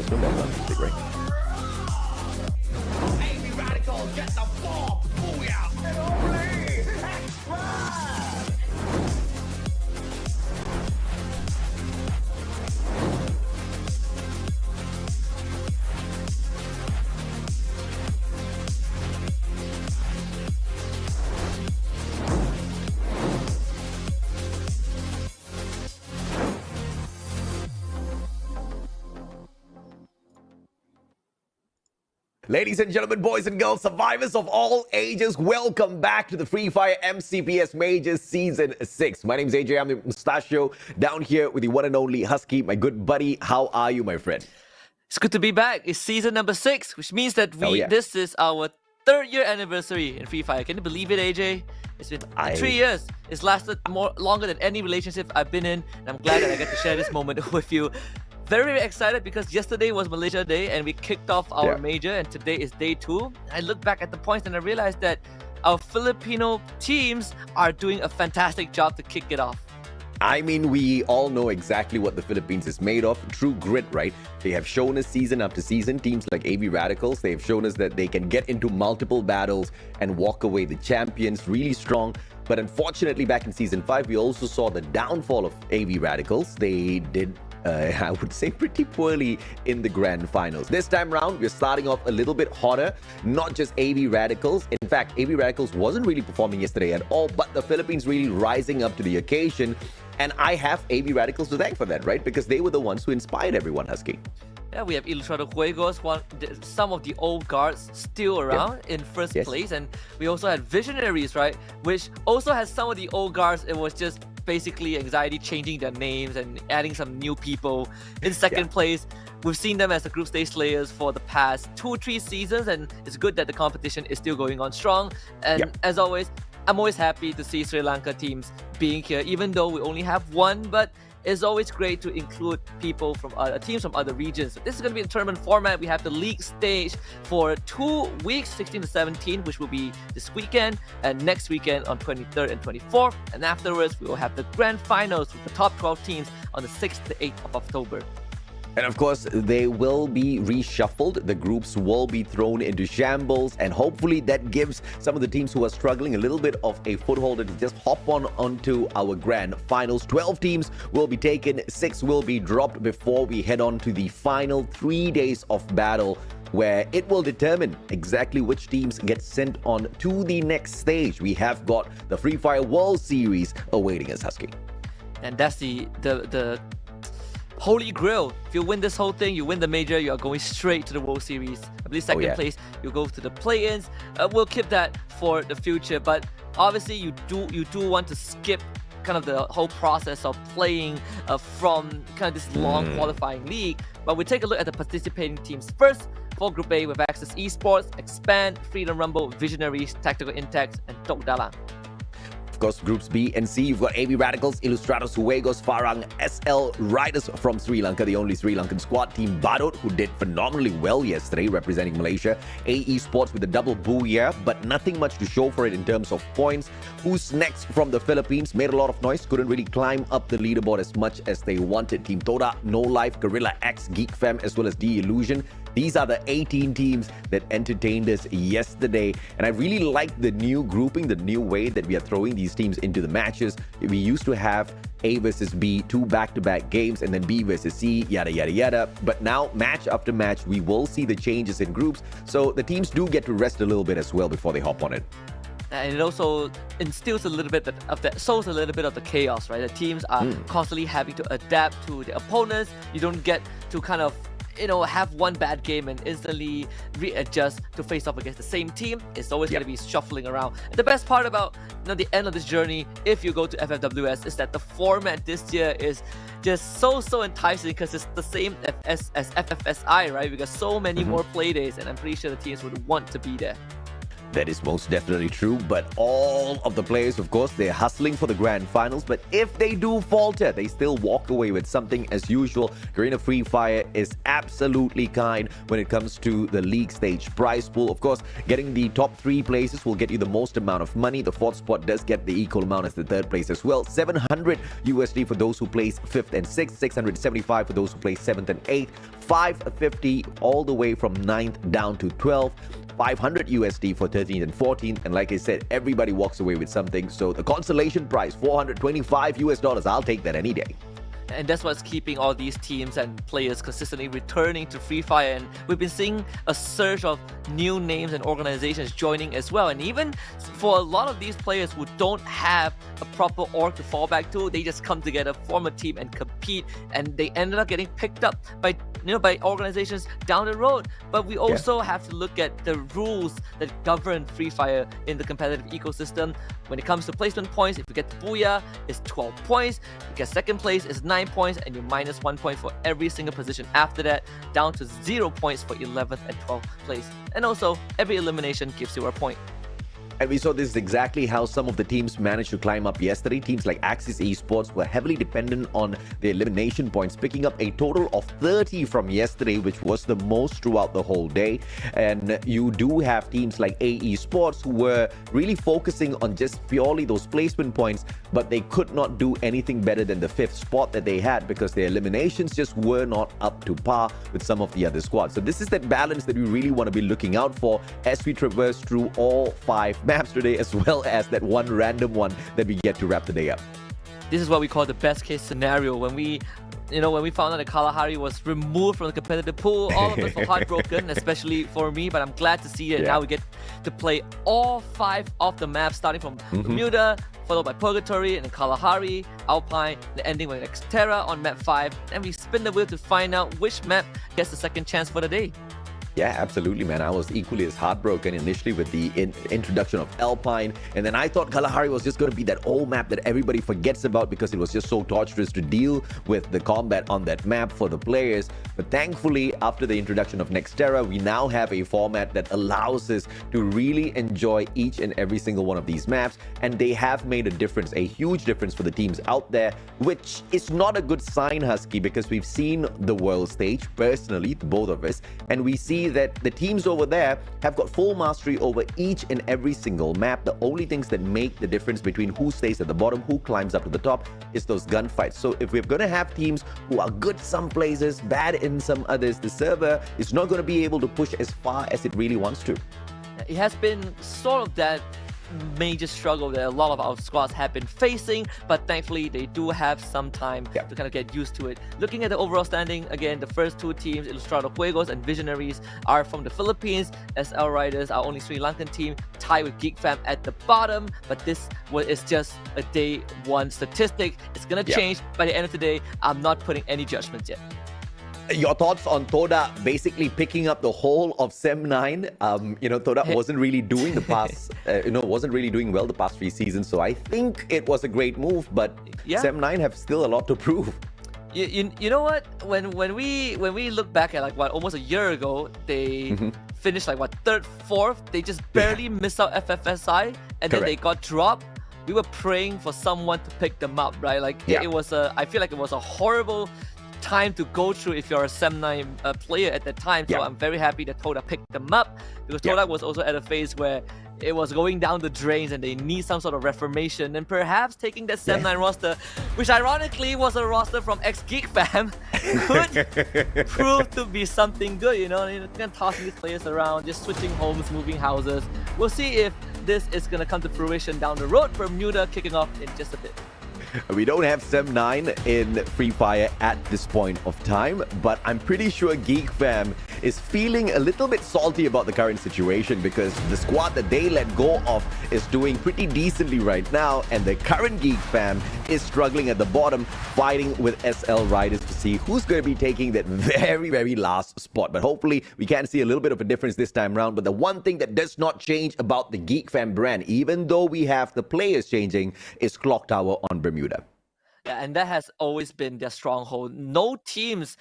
there's no background music, right? Baby radical, get the ball, booyah, and only Ladies and gentlemen, boys and girls, survivors of all ages, welcome back to the Free Fire MCPS Majors Season 6. My name is AJ, I'm the Mustachio, down here with the one and only Husky, my good buddy. How are you, my friend? It's good to be back. It's season number 6, which means that this is our 3rd year anniversary in Free Fire. Can you believe it, AJ? It's been 3 years. It's lasted longer than any relationship I've been in, and I'm glad that I get to share this moment with you. Very, very excited because yesterday was Malaysia Day and we kicked off our major, and today is day 2. I look back at the points and I realized that our Filipino teams are doing a fantastic job to kick it off. I mean, we all know exactly what the Philippines is made of. True grit, right? They have shown us season after season. Teams like AV Radicals, they have shown us that they can get into multiple battles and walk away the champions. Really strong. But unfortunately, back in season 5, we also saw the downfall of AV Radicals. They did I would say pretty poorly in the grand finals. This time round, we're starting off a little bit hotter, not just AV Radicals. In fact, AV Radicals wasn't really performing yesterday at all, but the Philippines really rising up to the occasion. And I have AV Radicals to thank for that, right? Because they were the ones who inspired everyone, Husky. Yeah, we have Ilustrado Juegos, some of the old guards still around in first place. And we also had Visionaries, right? Which also has some of the old guards. It was just basically anxiety changing their names and adding some new people in second place. We've seen them as the group stage slayers for the past 2-3 seasons, and it's good that the competition is still going on strong. And as always, I'm always happy to see Sri Lanka teams being here, even though we only have one, but it's always great to include people from teams from other regions. So this is going to be a tournament format. We have the league stage for 2 weeks, 16 to 17, which will be this weekend, and next weekend on 23rd and 24th. And afterwards, we will have the grand finals with the top 12 teams on the 6th to 8th of October. And of course, they will be reshuffled. The groups will be thrown into shambles. And hopefully that gives some of the teams who are struggling a little bit of a foothold to just hop onto our grand finals. 12 teams will be taken. 6 will be dropped before we head on to the final 3 days of battle, where it will determine exactly which teams get sent on to the next stage. We have got the Free Fire World Series awaiting us, Husky. And that's the Holy Grail. If you win this whole thing, you win the major, you are going straight to the World Series. I believe second place, you go to the play-ins. We'll keep that for the future, but obviously you do want to skip kind of the whole process of playing from kind of this long qualifying league. But we take a look at the participating teams first. For Group A, with Access Esports, Expand, Freedom Rumble, Visionaries, Tactical Intex, and Tok Dalang. Of course, Groups B and C, you've got AV Radicals, Ilustrados Juegos, Farang, SL Riders from Sri Lanka, the only Sri Lankan squad. Team Badut, who did phenomenally well yesterday, representing Malaysia. AE Sports with a double booyah, but nothing much to show for it in terms of points. Who's next from the Philippines? Made a lot of noise, couldn't really climb up the leaderboard as much as they wanted. Team Toda, No Life, Gorilla X, Geek Fam, as well as D-Illusion. These are the 18 teams that entertained us yesterday. And I really like the new grouping, the new way that we are throwing these teams into the matches. We used to have A versus B, 2 back-to-back games, and then B versus C, yada, yada, yada. But now, match after match, we will see the changes in groups. So the teams do get to rest a little bit as well before they hop on it. And it also instills a little bit of that, sows a little bit of the chaos, right? The teams are constantly having to adapt to the opponents. You don't get to kind of have one bad game and instantly readjust to face off against the same team. It's always going to be shuffling around. And the best part about the end of this journey, if you go to FFWS, is that the format this year is just so enticing because it's the same as FFSI, right? We got so many more play days, and I'm pretty sure the teams would want to be there. That is most definitely true, but all of the players, of course, they're hustling for the grand finals. But if they do falter, they still walk away with something as usual. Garena Free Fire is absolutely kind when it comes to the league stage prize pool. Of course, getting the top 3 places will get you the most amount of money. The 4th spot does get the equal amount as the 3rd place as well. 700 USD for those who place 5th and 6th, 675 for those who place 7th and 8th, 550 all the way from 9th down to 12th. 500 USD for 13th and 14th, and like I said, everybody walks away with something. So the consolation prize, 425 US dollars, I'll take that any day. And that's what's keeping all these teams and players consistently returning to Free Fire. And we've been seeing a surge of new names and organizations joining as well. And even for a lot of these players who don't have a proper org to fall back to, they just come together, form a team, and compete. And they ended up getting picked up by by organizations down the road. But we also have to look at the rules that govern Free Fire in the competitive ecosystem. When it comes to placement points, if you get the Booyah, it's 12 points. You get 2nd place, it's 9 points, and you minus 1 point for every single position after that, down to 0 points for 11th and 12th place. And also, every elimination gives you a point. And we saw this is exactly how some of the teams managed to climb up yesterday. Teams like Axis Esports were heavily dependent on the elimination points, picking up a total of 30 from yesterday, which was the most throughout the whole day. And you do have teams like AE Sports who were really focusing on just purely those placement points, but they could not do anything better than the 5th spot that they had because their eliminations just were not up to par with some of the other squads. So this is that balance that we really want to be looking out for as we traverse through all 5 maps today, as well as that one random one that we get to wrap the day up. This is what we call the best case scenario. When we found out that Kalahari was removed from the competitive pool, all of us were heartbroken, especially for me, but I'm glad to see it. Now we get to play all 5 of the maps, starting from Bermuda, followed by Purgatory, and then Kalahari, Alpine, and ending with Xterra on map 5. And we spin the wheel to find out which map gets the second chance for the day. Yeah, absolutely, man. I was equally as heartbroken initially with the introduction of Alpine, and then I thought Kalahari was just going to be that old map that everybody forgets about because it was just so torturous to deal with the combat on that map for the players. But thankfully, after the introduction of Nextera, we now have a format that allows us to really enjoy each and every single one of these maps, and they have made a difference, a huge difference for the teams out there, which is not a good sign, Husky, because we've seen the world stage, personally, both of us, and we see that the teams over there have got full mastery over each and every single map. The only things that make the difference between who stays at the bottom, who climbs up to the top, is those gunfights. So if we're going to have teams who are good some places, bad in some others, the server is not going to be able to push as far as it really wants to. It has been sort of that major struggle that a lot of our squads have been facing, but thankfully they do have some time to kind of get used to it. Looking at the overall standing, again, the first 2 teams, Ilustrado Juegos and Visionaries, are from the Philippines. SL Riders, our only Sri Lankan team, tied with Geek Fam at the bottom, but this is just a day 1 statistic. It's gonna change by the end of the day. I'm not putting any judgments yet. Your thoughts on Toda basically picking up the whole of Sem 9? Toda wasn't really doing the past, wasn't really doing well the past 3 seasons. So I think it was a great move, but Sem 9 have still a lot to prove. You know what? When we look back at almost a year ago, they finished 3rd, 4th. They just barely missed out FFSI, and then they got dropped. We were praying for someone to pick them up, right? It was I feel like it was a horrible time to go through if you're a Sem 9 player at that time. So I'm very happy that Toda picked them up, because Toda was also at a phase where it was going down the drains and they need some sort of reformation, and perhaps taking that Sem 9 roster, which ironically was a roster from ex-Geek Fam, could prove to be something good. You can toss these players around, just switching homes, moving houses. We'll see if this is going to come to fruition down the road. Bermuda kicking off in just a bit. We don't have Sem 9 in Free Fire at this point of time, but I'm pretty sure Geek Fam is feeling a little bit salty about the current situation, because the squad that they let go of is doing pretty decently right now, and the current Geek Fam is struggling at the bottom, fighting with SL Riders to see who's going to be taking that very, very last spot. But hopefully we can see a little bit of a difference this time around. But the one thing that does not change about the Geek Fam brand, even though we have the players changing, is Clock Tower on Bermuda. Yeah, and that has always been their stronghold. No teams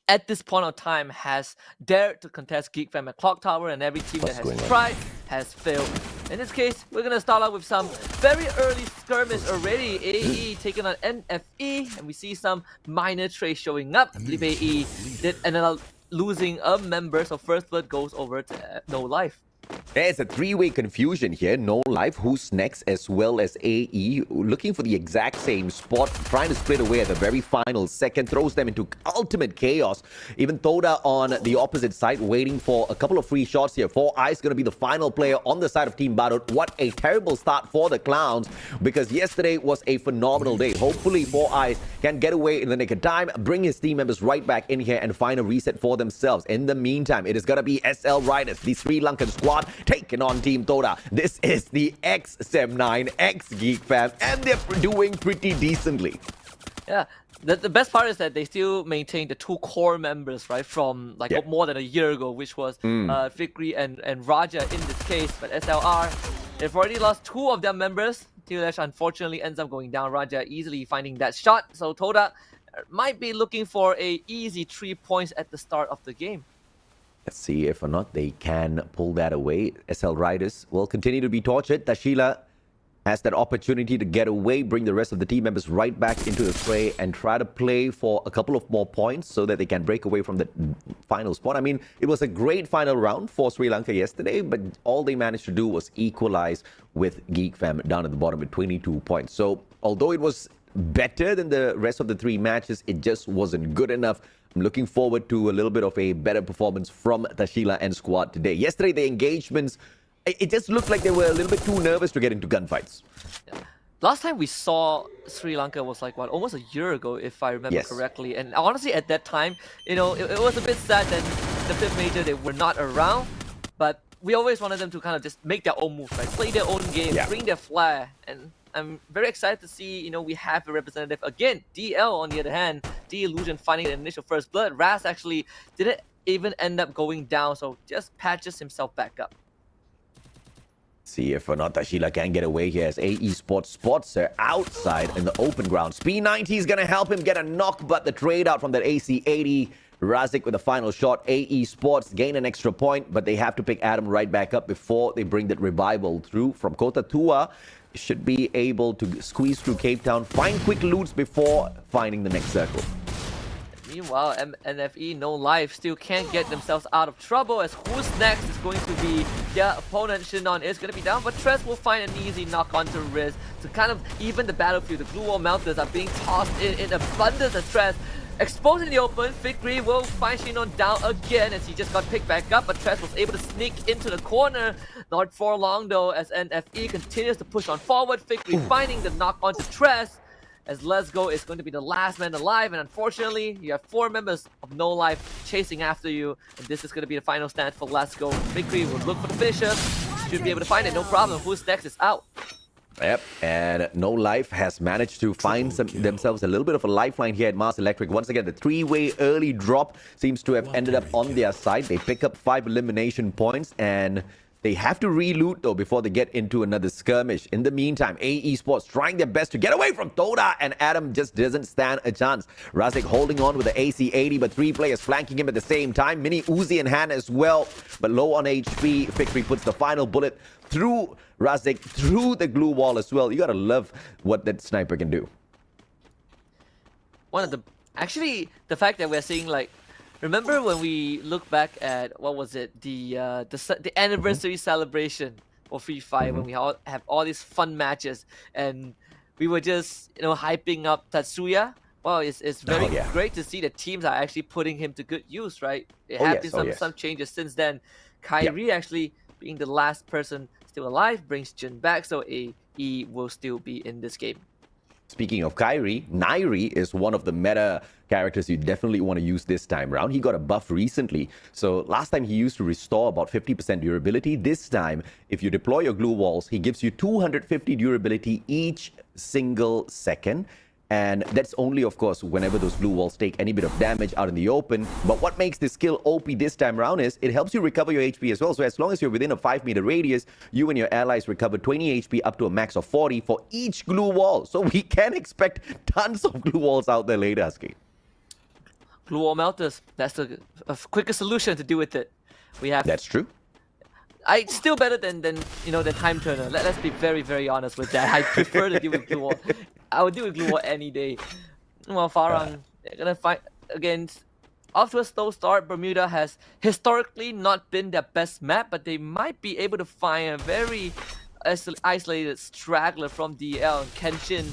at this point of time has dared to contest Geek Fam at Clock Tower, and every team that has tried has failed. In this case, we're gonna start out with some very early skirmish already. AE taking on NFE, and we see some minor trades showing up. I believe AE did ended up losing a member, so first blood goes over to No Life. There's a three-way confusion here. No Life, who's next, as well as AE, looking for the exact same spot, trying to split away at the very final second, throws them into ultimate chaos. Even Toda on the opposite side, waiting for a couple of free shots here. 4Eyes going to be the final player on the side of Team Badut. What a terrible start for the Clowns, because yesterday was a phenomenal day. Hopefully 4Eyes can get away in the nick of time, bring his team members right back in here and find a reset for themselves. In the meantime, it is going to be SL Riders, the Sri Lankan squad, taking on Team Toda. This is the ex-Sem9, ex-Geek Fam, and they're doing pretty decently. Yeah, the best part is that they still maintain the two core members, right, from like more than a year ago, which was Fikri and Raja in this case. But SLR, they've already lost two of their members. Tilesh unfortunately ends up going down. Raja easily finding that shot. So Toda might be looking for a easy 3 points at the start of the game. Let's see if or not they can pull that away. SL Riders will continue to be tortured. Tashila has that opportunity to get away, bring the rest of the team members right back into the fray and try to play for a couple of more points so that they can break away from the final spot. I mean, it was a great final round for Sri Lanka yesterday, but all they managed to do was equalize with Geek Fam down at the bottom with 22 points. So although it was better than the rest of the three matches, it just wasn't good enough. I'm looking forward to a little bit of a better performance from Tashila and squad today. Yesterday, the engagements, it just looked like they were a little bit too nervous to get into gunfights. Yeah. Last time we saw Sri Lanka was like, what, almost a year ago, if I remember correctly. And honestly, at that time, you know, it was a bit sad that the fifth major, they were not around. But we always wanted them to kind of just make their own moves, right? Play their own game, bring their flair. And I'm very excited to see, you know, we have a representative again. DL, on the other hand, D-Illusion finding the initial first blood. Raz actually didn't even end up going down, so just patches himself back up. See if or not Tashila can get away here as AE Sports spots her outside in the open ground. P90 is going to help him get a knock, but the trade out from that AC-80. Razik with the final shot. AE Sports gain an extra point, but they have to pick Adam right back up before they bring that revival through from Kota Tua. Should be able to squeeze through Cape Town, find quick loots before finding the next circle. Meanwhile, NFE, No Life, still can't get themselves out of trouble, as who's next is going to be their opponent. Shinon is going to be down, but Tres will find an easy knock onto Riz to kind of even the battlefield. The glue wall melters are being tossed in abundance, and Tres exposed in the open. Fikri will find Shinon down again as he just got picked back up, but Tres was able to sneak into the corner. Not for long though, as NFE continues to push on forward. Fikri finding the knock onto Tres, as Let's Go is going to be the last man alive, and unfortunately, you have 4 members of No Life chasing after you, and this is going to be the final stand for Let's Go. Fikri will look for the finisher, should be able to find it, no problem. Who's next is out. Yep, and No Life has managed to find themselves a little bit of a lifeline here at Mars Electric. Once again, the three-way early drop seems to have ended up on their side. They pick up 5 elimination points, and they have to re-loot, though, before they get into another skirmish. In the meantime, AE Sports trying their best to get away from Toda, and Adam just doesn't stand a chance. Razik holding on with the AC-80, but 3 players flanking him at the same time. Mini Uzi in hand as well, but low on HP. Fikri puts the final bullet through Razik, through the glue wall as well. You gotta love what that sniper can do. Actually, the fact that we're seeing, like, remember when we look back at, what was it, the anniversary celebration for Free Fire, when we all have all these fun matches, and we were just, you know, hyping up Tatsuya. Well, it's very great to see that teams are actually putting him to good use, right? There have been some changes since then. Kyrie actually being the last person still alive brings Jin back, so AE will still be in this game. Speaking of Kyrie, Nairi is one of the meta characters you definitely want to use this time around. He got a buff recently. So last time he used to restore about 50% durability. This time, if you deploy your glue walls, he gives you 250 durability each single second. And that's only, of course, whenever those glue walls take any bit of damage out in the open. But what makes this skill OP this time around is it helps you recover your HP as well. So as long as you're within a 5-meter radius, you and your allies recover 20 HP up to a max of 40 for each glue wall. So we can expect tons of glue walls out there later, Husky. Glue wall melters, that's a quicker solution to deal with it. We have... That's true. It's still better than the time turner. Let's be very honest with that. I prefer to deal with glue wall. I would deal with glue wall any day. Well, Farang, they're gonna fight against. Off to a slow start. Bermuda has historically not been their best map, but they might be able to find a very isolated straggler from DL. Kenshin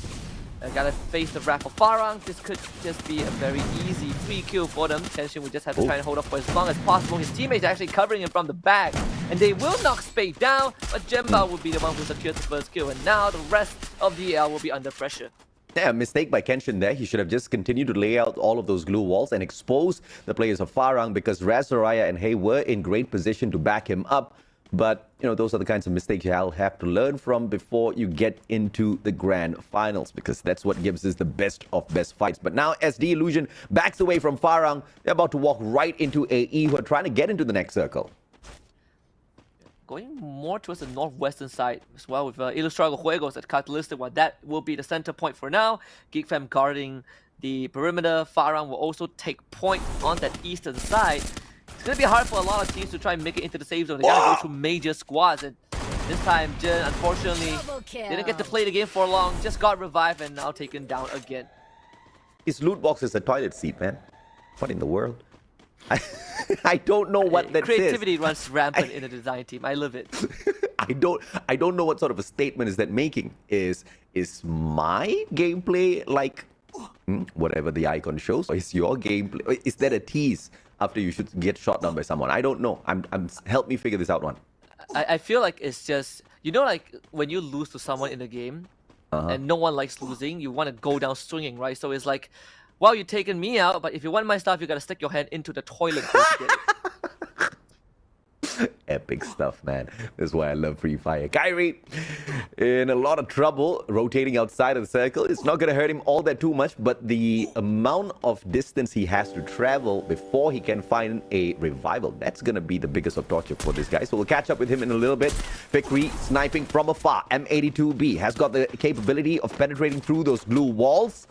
gotta face the wrath of Farang. This could just be a very easy 3-kill for them. Kenshin will just have to try and hold up for as long as possible. His teammates are actually covering him from the back, and they will knock Spade down, but Jemba will be the one who secures the first kill, and now the rest of DL will be under pressure. Yeah, mistake by Kenshin there. He should have just continued to lay out all of those glue walls and expose the players of Farang, because Raz, Soraya and Hay were in great position to back him up. But, those are the kinds of mistakes you'll have to learn from before you get into the grand finals, because that's what gives us the best of best fights. But now SD Illusion backs away from Farang. They're about to walk right into AE, who are trying to get into the next circle. Going more towards the northwestern side as well, with Ilustrado Juegos at Catalyst, while that will be the center point for now. GeekFam guarding the perimeter. Farang will also take point on that eastern side. It's going to be hard for a lot of teams to try and make it into the safe zone. They got to go through major squads, and this time Jin unfortunately didn't get to play the game for long, just got revived and now taken down again. His loot box is a toilet seat, man. What in the world? I don't know what that Creativity says. runs rampant in the design team. I love it. I don't know what sort of a statement is that making. Is my gameplay like whatever the icon shows, or is your gameplay? Is that a tease after you should get shot down by someone? I don't know. Help me figure this out, one. I feel like it's just, like when you lose to someone in the game, and no one likes losing, you want to go down swinging, right? So it's like, well, you're taking me out, but if you want my stuff, you gotta stick your hand into the toilet bowl to get it. Epic stuff, man. That's why I love Free Fire. Kyrie in a lot of trouble, rotating outside of the circle. It's not going to hurt him all that too much, but the amount of distance he has to travel before he can find a revival, that's going to be the biggest of torture for this guy. So we'll catch up with him in a little bit. Fikri sniping from afar. M82B has got the capability of penetrating through those blue walls,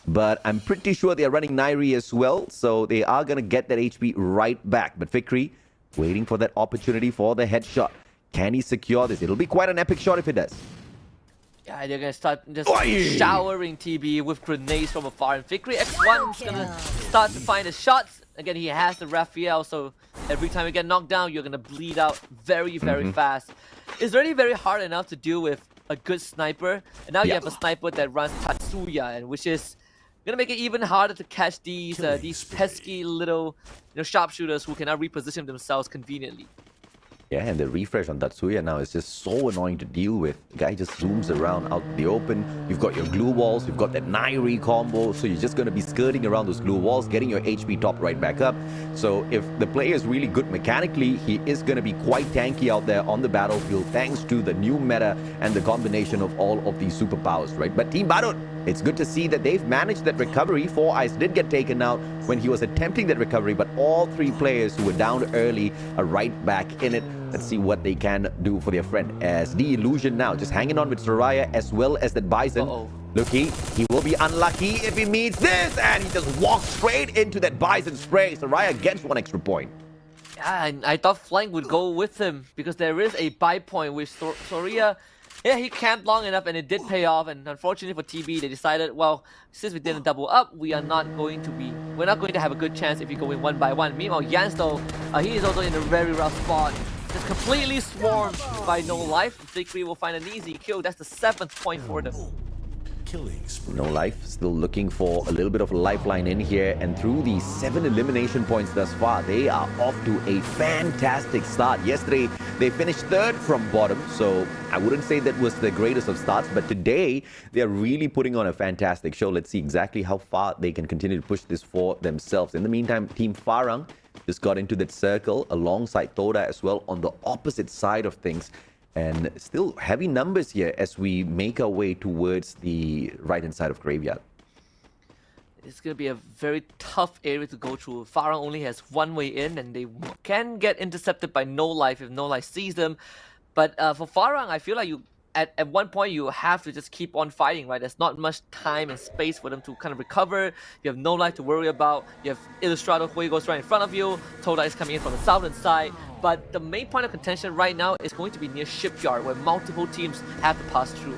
but I'm pretty sure they're running Nairi as well, so they are going to get that HP right back. But Fikri waiting for that opportunity for the headshot. Can he secure this? It'll be quite an epic shot if it does. Yeah, they're gonna start just showering TB with grenades from afar. And Fikri X1 is gonna start to find the shots. Again, he has the Raphael, so every time you get knocked down, you're gonna bleed out very fast. It's already very hard enough to deal with a good sniper, and now you have a sniper that runs Tatsuya, and which is gonna make it even harder to catch these pesky little sharpshooters who cannot reposition themselves conveniently. Yeah, and the refresh on Tatsuya now is just so annoying to deal with. The guy just zooms around out in the open. You've got your glue walls, you've got that Nairi combo, so you're just going to be skirting around those glue walls, getting your HP top right back up. So if the player is really good mechanically, he is going to be quite tanky out there on the battlefield, thanks to the new meta and the combination of all of these superpowers, right? But Team Badut, it's good to see that they've managed that recovery. 4Eyes did get taken out when he was attempting that recovery, but all three players who were down early are right back in it. Let's see what they can do for their friend. As the Illusion now just hanging on with Soraya as well as that Bison. Look, he will be unlucky if he meets this, and he just walks straight into that Bison spray. Soraya gets one extra point. Yeah, and I thought Flank would go with him because there is a buy point with Soraya. Yeah, he camped long enough and it did pay off, and unfortunately for TB, they decided, well, since we didn't double up, we're not going to have a good chance if you go in one by one. Meanwhile, Jans though, he is also in a very rough spot. Just completely swarmed by no life. Fikri will find an easy kill. That's the 7th point for them. No life, still looking for a little bit of a lifeline in here, and through the 7 elimination points thus far, they are off to a fantastic start. Yesterday, they finished 3rd from bottom, so I wouldn't say that was the greatest of starts, but today, they're really putting on a fantastic show. Let's see exactly how far they can continue to push this for themselves. In the meantime, Team Farang just got into that circle alongside Toda as well on the opposite side of things. And still heavy numbers here as we make our way towards the right-hand side of Graveyard. It's going to be a very tough area to go through. Farang only has one way in, and they can get intercepted by No Life if No Life sees them. But for Farang, I feel like at one point you have to just keep on fighting, right? There's not much time and space for them to kind of recover. You have No Life to worry about. You have Ilustrado Juegos right in front of you. Toda is coming in from the southern side. But the main point of contention right now is going to be near Shipyard, where multiple teams have to pass through.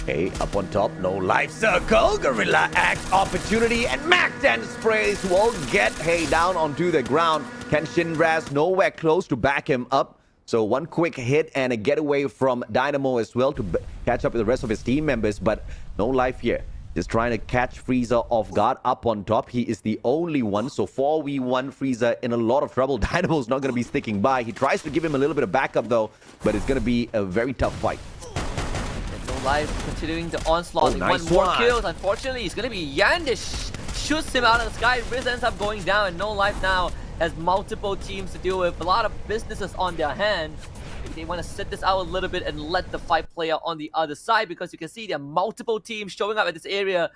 Okay, up on top, no life circle, Gorilla Axe opportunity, and Mac 10 sprays will get down onto the ground. Ken Shinraz nowhere close to back him up. So one quick hit and a getaway from Dynamo as well to catch up with the rest of his team members, but no life here. Just trying to catch Frieza off guard up on top. He is the only one, so 4v1 Frieza in a lot of trouble. Dynamo's not going to be sticking by. He tries to give him a little bit of backup though, but it's going to be a very tough fight. No life, continuing the onslaught. Nice one more one. kills. Unfortunately, it's going to be Yan that shoots him out of the sky. Riz ends up going down, and no life now has multiple teams to deal with. A lot of businesses on their hand. Maybe they want to sit this out a little bit and let the fight play out on the other side, because you can see there are multiple teams showing up at this area.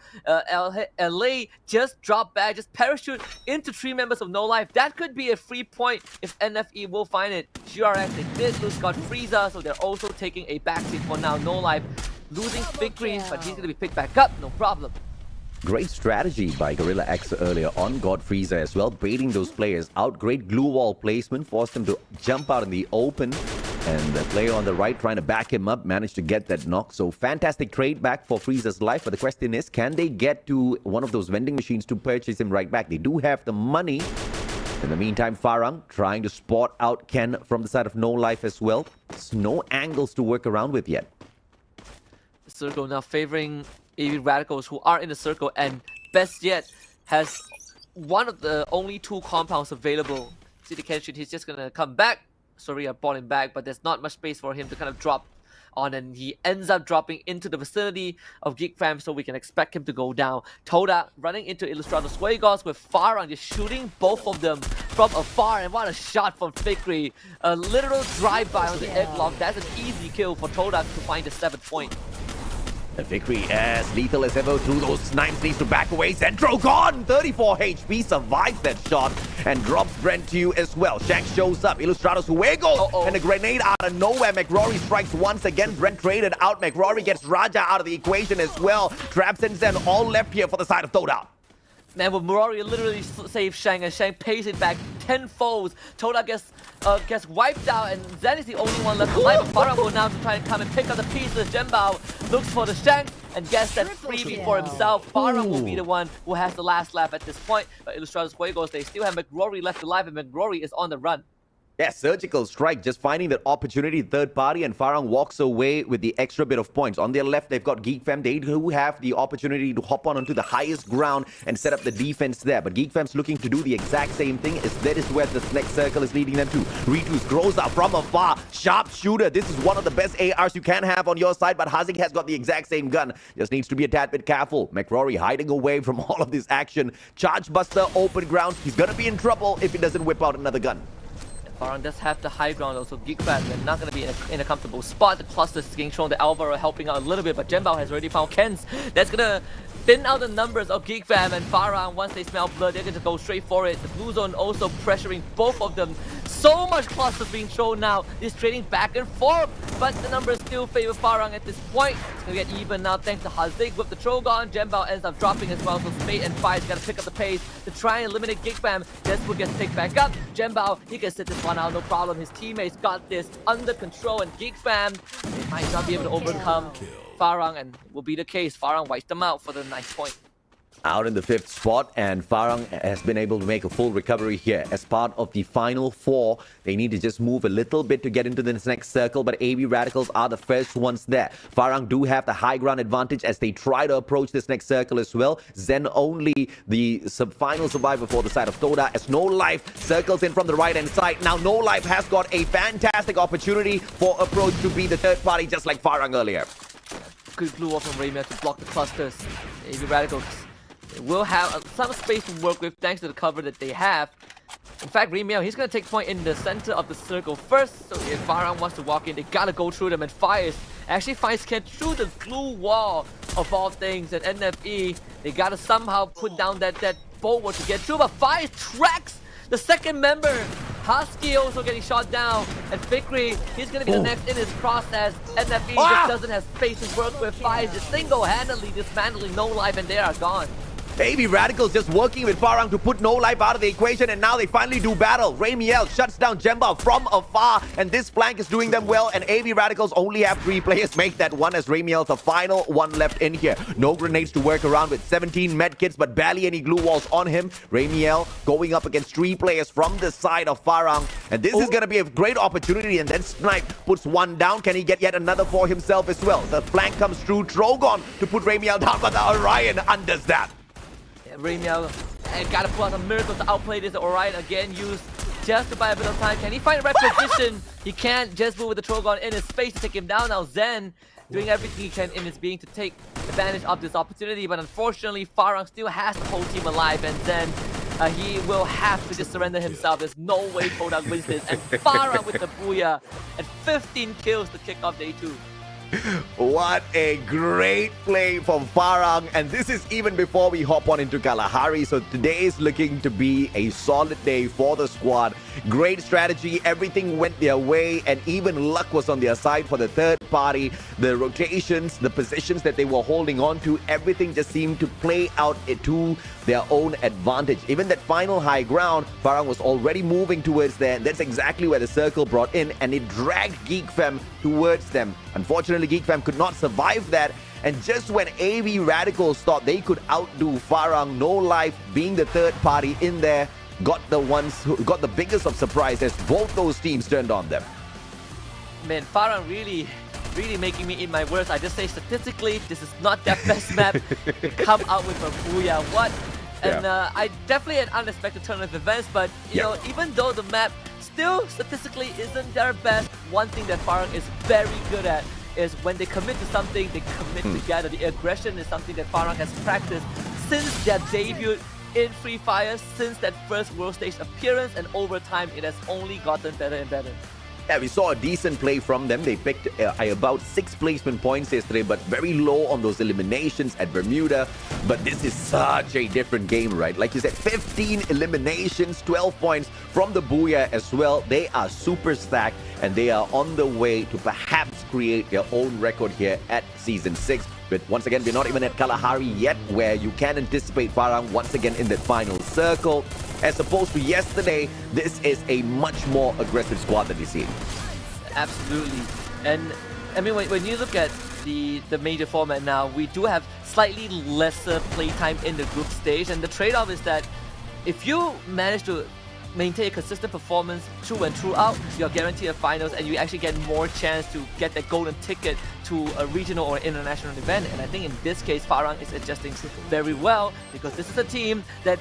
LA just dropped back, just parachute into 3 members of No Life. That could be a free point if NFE will find it. GRX, they did lose God Frieza, so they're also taking a backseat for now. No Life losing Big Green, but he's going to be picked back up, no problem. Great strategy by Gorilla X earlier on God Frieza as well, baiting those players out. Great glue wall placement, forced him to jump out in the open. And the player on the right trying to back him up managed to get that knock. So fantastic trade back for Frieza's life. But the question is, can they get to one of those vending machines to purchase him right back? They do have the money. In the meantime, Farang trying to spot out Ken from the side of No Life as well. There's no angles to work around with yet. The circle now favoring AV Radicals, who are in the circle, and best yet has one of the only 2 compounds available. See the Kenshin, he's just gonna come back. Sorry, I brought him back, but there's not much space for him to kind of drop on, and he ends up dropping into the vicinity of Geek Fam, so we can expect him to go down. Toda running into Illustrator Suegos with Farang just shooting both of them from afar, and what a shot from Fikri. A literal drive-by on the egg lock. That's an easy kill for Toda to find the 7th point. And Victory as lethal as ever through those snipes, needs to back away. Zentro gone! 34 HP, survives that shot and drops Brent to you as well. Shank shows up, Illustrados Huego, and a grenade out of nowhere. McRory strikes once again. Brent traded out. McRory gets Raja out of the equation as well. Traps and Zen all left here for the side of Toda. Man, with Murari literally saved Shang, and Shang pays it back tenfold. Toda gets wiped out, and Zen is the only one left alive. But Farang will now try and come and pick up the pieces. Genbao looks for the Shang and gets that freebie for himself. Farang will be the one who has the last laugh at this point. But Illustrados Juegos, they still have McRory left alive, and McRory is on the run. Yeah, surgical strike, just finding that opportunity, third party, and Farang walks away with the extra bit of points. On their left, they've got Geek Fam. They do have the opportunity to hop onto the highest ground and set up the defense there. But Geek Fam's looking to do the exact same thing. That is where the next circle is leading them to. Ritus grows up from afar. Sharp shooter. This is one of the best ARs you can have on your side, but Hazik has got the exact same gun. Just needs to be a tad bit careful. McRory hiding away from all of this action. Charge Buster, open ground. He's going to be in trouble if he doesn't whip out another gun. Farang does have the high ground also. Geek Fam, they're not going to be in a comfortable spot. The cluster is getting shown. The Alvaro helping out a little bit, but Genbao has already found Ken's. That's going to thin out the numbers of Geek Fam and Farang. Once they smell blood, they're going to go straight for it. The blue zone also pressuring both of them. So much clusters being shown now. It's trading back and forth, but the numbers still favor Farang at this point. It's going to get even now thanks to Hazik with the Trogon. Genbao ends up dropping as well, so Spade and Fire's got to pick up the pace to try and eliminate Geek Fam. Deathwood gets picked back up. Genbao, he can sit this one out, no problem. His teammates got this under control, and Geek Fam, they might not be able to overcome Farang, and it will be the case. Farang wipes them out for the 9th point. Out in the 5th spot, and Farang has been able to make a full recovery here. As part of the final 4, they need to just move a little bit to get into this next circle, but AV Radicals are the first ones there. Farang do have the high ground advantage as they try to approach this next circle as well. Zen only the final survivor for the side of Toda, as No Life circles in from the right-hand side. Now No Life has got a fantastic opportunity for approach to be the third party, just like Farang earlier. Good glue off from Raymir to block the clusters. AV Radicals, they will have some space to work with thanks to the cover that they have. In fact, Remiel, he's going to take point in the center of the circle first. So if Farang wants to walk in, they got to go through them, and Fires actually finds Ken through the glue wall of all things. And NFE, they got to somehow put down that bulwark to get through, but Fires tracks the second member. Husky also getting shot down, and Fikri, he's going to be the next in his process. NFE just doesn't have space to work with. Fires just single-handedly dismantling No Life, and they are gone. AB Radicals just working with Farang to put no life out of the equation, and now they finally do battle. Ramiel shuts down Jemba from afar, and this flank is doing them well, and AB Radicals only have 3 players make that one, as Ramiel's the final one left in here. No grenades to work around with 17 med kits, but barely any glue walls on him. Ramiel going up against 3 players from the side of Farang, and this is going to be a great opportunity, and then Snipe puts one down. Can he get yet another for himself as well? The flank comes through. Trogon to put Ramiel down, but the Orion undoes that. Ramiel gotta pull out some miracles to outplay this. Orion again used just to buy a bit of time. Can he find the right position? He can't just move with the Trogon in his face to take him down. Now Zen doing everything he can in his being to take advantage of this opportunity, but unfortunately Farang still has the whole team alive, and Zen he will have to just surrender himself. There's no way Kodak wins this, and Farang with the booyah and 15 kills to kick off day 2. What a great play from Farang, and this is even before we hop on into Kalahari. So today is looking to be a solid day for the squad. Great strategy, everything went their way, and even luck was on their side for the third party. The rotations, the positions that they were holding on to, everything just seemed to play out to their own advantage. Even that final high ground, Farang was already moving towards there, and that's exactly where the circle brought in, and it dragged GeekFam towards them. Unfortunately, GeekFam could not survive that, and just when AB Radicals thought they could outdo Farang, No Life being the third party in there, got the ones who got the biggest of surprise as both those teams turned on them. Man, Farang really making me eat my words. I just say statistically, this is not their best map to come out with a booyah. What? And I definitely an unexpected turn of events, but you know, even though the map still statistically isn't their best, one thing that Farang is very good at is when they commit to something, they commit together. The aggression is something that Farang has practiced since their debut in Free Fire, since that first world stage appearance, and over time it has only gotten better and better. Yeah, we saw a decent play from them. They picked about 6 placement points yesterday, but very low on those eliminations at Bermuda. But this is such a different game, right? Like you said, 15 eliminations, 12 points from the Booyah as well. They are super stacked, and they are on the way to perhaps create their own record here at Season 6. But once again, we're not even at Kalahari yet, where you can anticipate Farang once again in that final circle. As opposed to yesterday, this is a much more aggressive squad that we see. Absolutely. And I mean, when you look at the major format now, we do have slightly lesser playtime in the group stage, and the trade-off is that if you manage to maintain a consistent performance through and throughout, you're guaranteed a finals, and you actually get more chance to get that golden ticket to a regional or international event. And I think in this case, Farang is adjusting very well, because this is a team that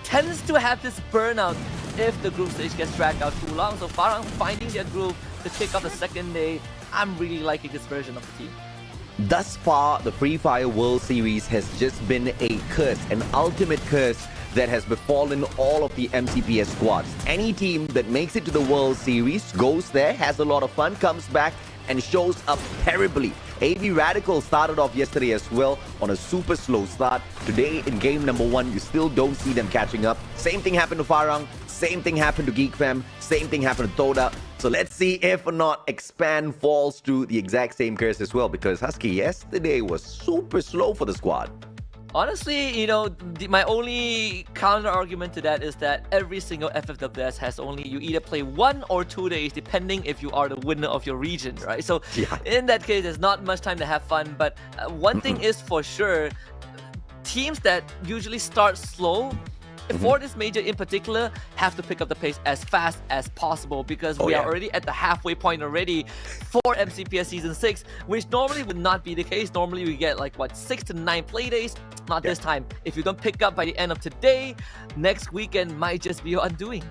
tends to have this burnout if the group stage gets dragged out too long. So Farang finding their groove to kick off the second day, I'm really liking this version of the team. Thus far, the Free Fire World Series has just been a curse, an ultimate curse that has befallen all of the MCPS squads. Any team that makes it to the World Series, goes there, has a lot of fun, comes back and shows up terribly. AB Radical started off yesterday as well on a super slow start. Today in game number 1, you still don't see them catching up. Same thing happened to Farang, same thing happened to GeekFam, same thing happened to Toda. So let's see if or not Expand falls to the exact same curse as well, because Husky yesterday was super slow for the squad. Honestly, you know, my only counter argument to that is that every single FFWS has only, you either play 1 or 2 days, depending if you are the winner of your region, right? So in that case, there's not much time to have fun. But one thing is for sure, teams that usually start slow, for this major in particular, have to pick up the pace as fast as possible, because we are already at the halfway point already for MCPS Season 6, which normally would not be the case. Normally we get like, what, 6 to 9 play days? Not this time. If you don't pick up by the end of today, next weekend might just be your undoing.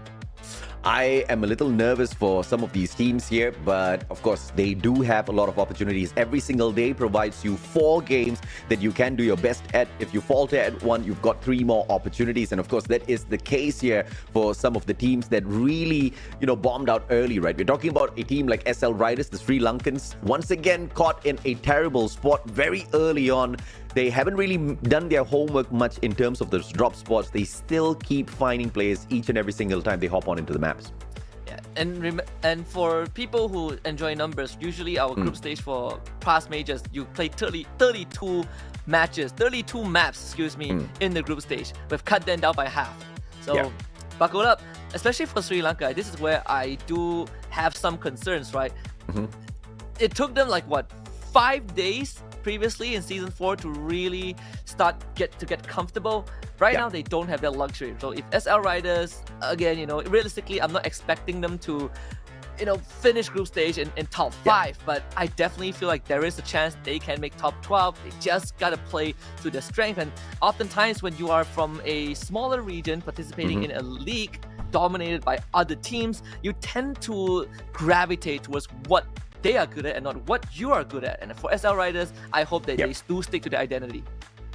I am a little nervous for some of these teams here, but of course they do have a lot of opportunities. Every single day provides you 4 games that you can do your best at. If you falter at 1, you've got 3 more opportunities, and of course that is the case here for some of the teams that really, you know, bombed out early, right? We're talking about a team like SL Riders, the Sri Lankans, once again caught in a terrible spot very early on. They haven't really done their homework much in terms of those drop spots. They still keep finding players each and every single time they hop on into the maps. Yeah, and for people who enjoy numbers, usually our group stage for past majors, you play 32 matches, 32 maps, excuse me, in the group stage. We've cut them down by half. So buckle up, especially for Sri Lanka. This is where I do have some concerns, right? It took them like what, 5 days previously in season 4 to really get comfortable. Right now they don't have that luxury. So if SL Riders, again, realistically, I'm not expecting them to finish group stage in top 5, but I definitely feel like there is a chance they can make top 12. They just gotta play to their strength. And oftentimes when you are from a smaller region participating in a league dominated by other teams, you tend to gravitate towards what they are good at and not what you are good at. And for SL Riders, I hope that they do stick to their identity.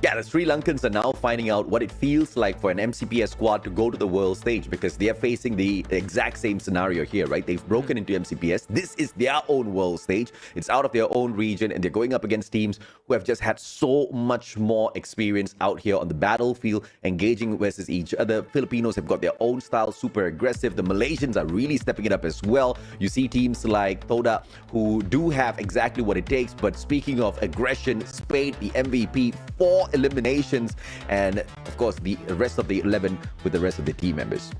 Yeah, the Sri Lankans are now finding out what it feels like for an MCPS squad to go to the world stage, because they are facing the exact same scenario here, right? They've broken into MCPS. This is their own world stage. It's out of their own region, and they're going up against teams who have just had so much more experience out here on the battlefield, engaging versus each other. Filipinos have got their own style, super aggressive. The Malaysians are really stepping it up as well. You see teams like Toda who do have exactly what it takes. But speaking of aggression, Spade, the MVP, 4 eliminations, and of course the rest of the 11 with the rest of the team members.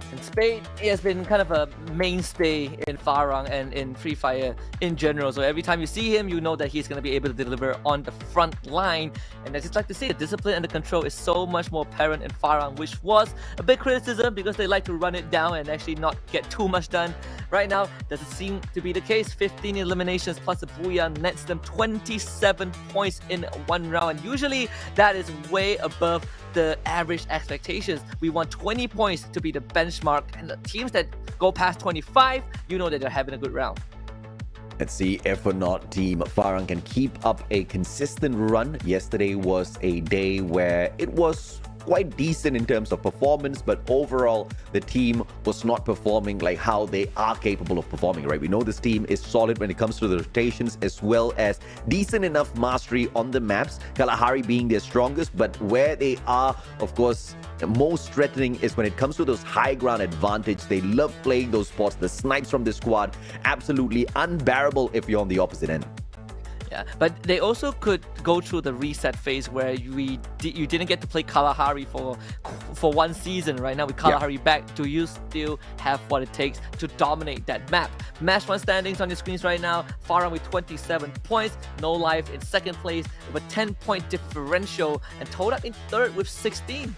And Spade has been kind of a mainstay in Farang and in Free Fire in general. So every time you see him, you know that he's going to be able to deliver on the front line. And I just like to say, the discipline and the control is so much more apparent in Farang, which was a big criticism because they like to run it down and actually not get too much done. Right now, doesn't seem to be the case. 15 eliminations plus a booyah nets them 27 points in one round. And usually that is way above the average expectations. We want 20 points to be the benchmark, and the teams that go past 25, you know that they're having a good round. Let's see if or not Team Farang can keep up a consistent run. Yesterday was a day where it was quite decent in terms of performance, but overall the team was not performing like how they are capable of performing, right? We know this team is solid when it comes to the rotations, as well as decent enough mastery on the maps, Kalahari being their strongest. But where they are, of course, most threatening is when it comes to those high ground advantage. They love playing those spots. The snipes from this squad, absolutely unbearable if you're on the opposite end. Yeah, but they also could go through the reset phase where you didn't get to play Kalahari for one season. Right now with Kalahari back, do you still have what it takes to dominate that map? Match 1 standings on your screens right now. Farang with 27 points, No Life in second place with a 10-point differential, and Toda in third with 16.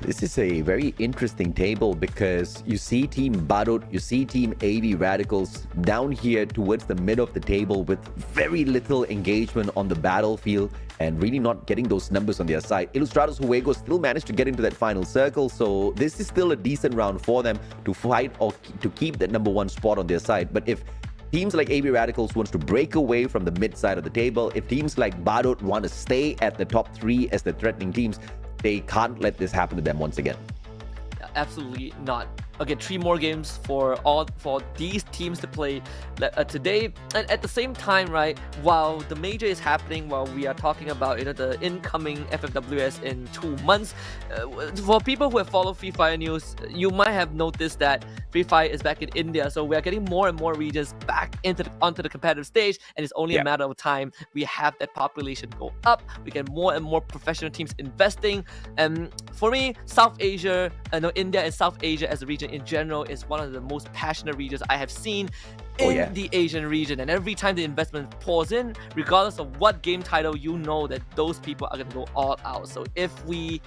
This is a very interesting table because you see Team Badut, you see Team AV Radicals down here towards the mid of the table with very little engagement on the battlefield and really not getting those numbers on their side. Ilustrados Juegos still managed to get into that final circle, so this is still a decent round for them to fight or to keep that #1 spot on their side. But if teams like AV Radicals wants to break away from the mid side of the table, if teams like Badut want to stay at the top 3 as the threatening teams, they can't let this happen to them once again. Absolutely not. Again, 3 more games for these teams to play today. And at the same time, right, while the major is happening, while we are talking about the incoming FFWS in 2 months, for people who have followed Free Fire news, you might have noticed that Free Fire is back in India. So we are getting more and more regions back onto the competitive stage, and it's only a matter of time we have that population go up. We get more and more professional teams investing. And for me, South Asia, India and South Asia as a region in general is one of the most passionate regions I have seen in the Asian region. And every time the investment pours in, regardless of what game title, you know that those people are going to go all out. So if we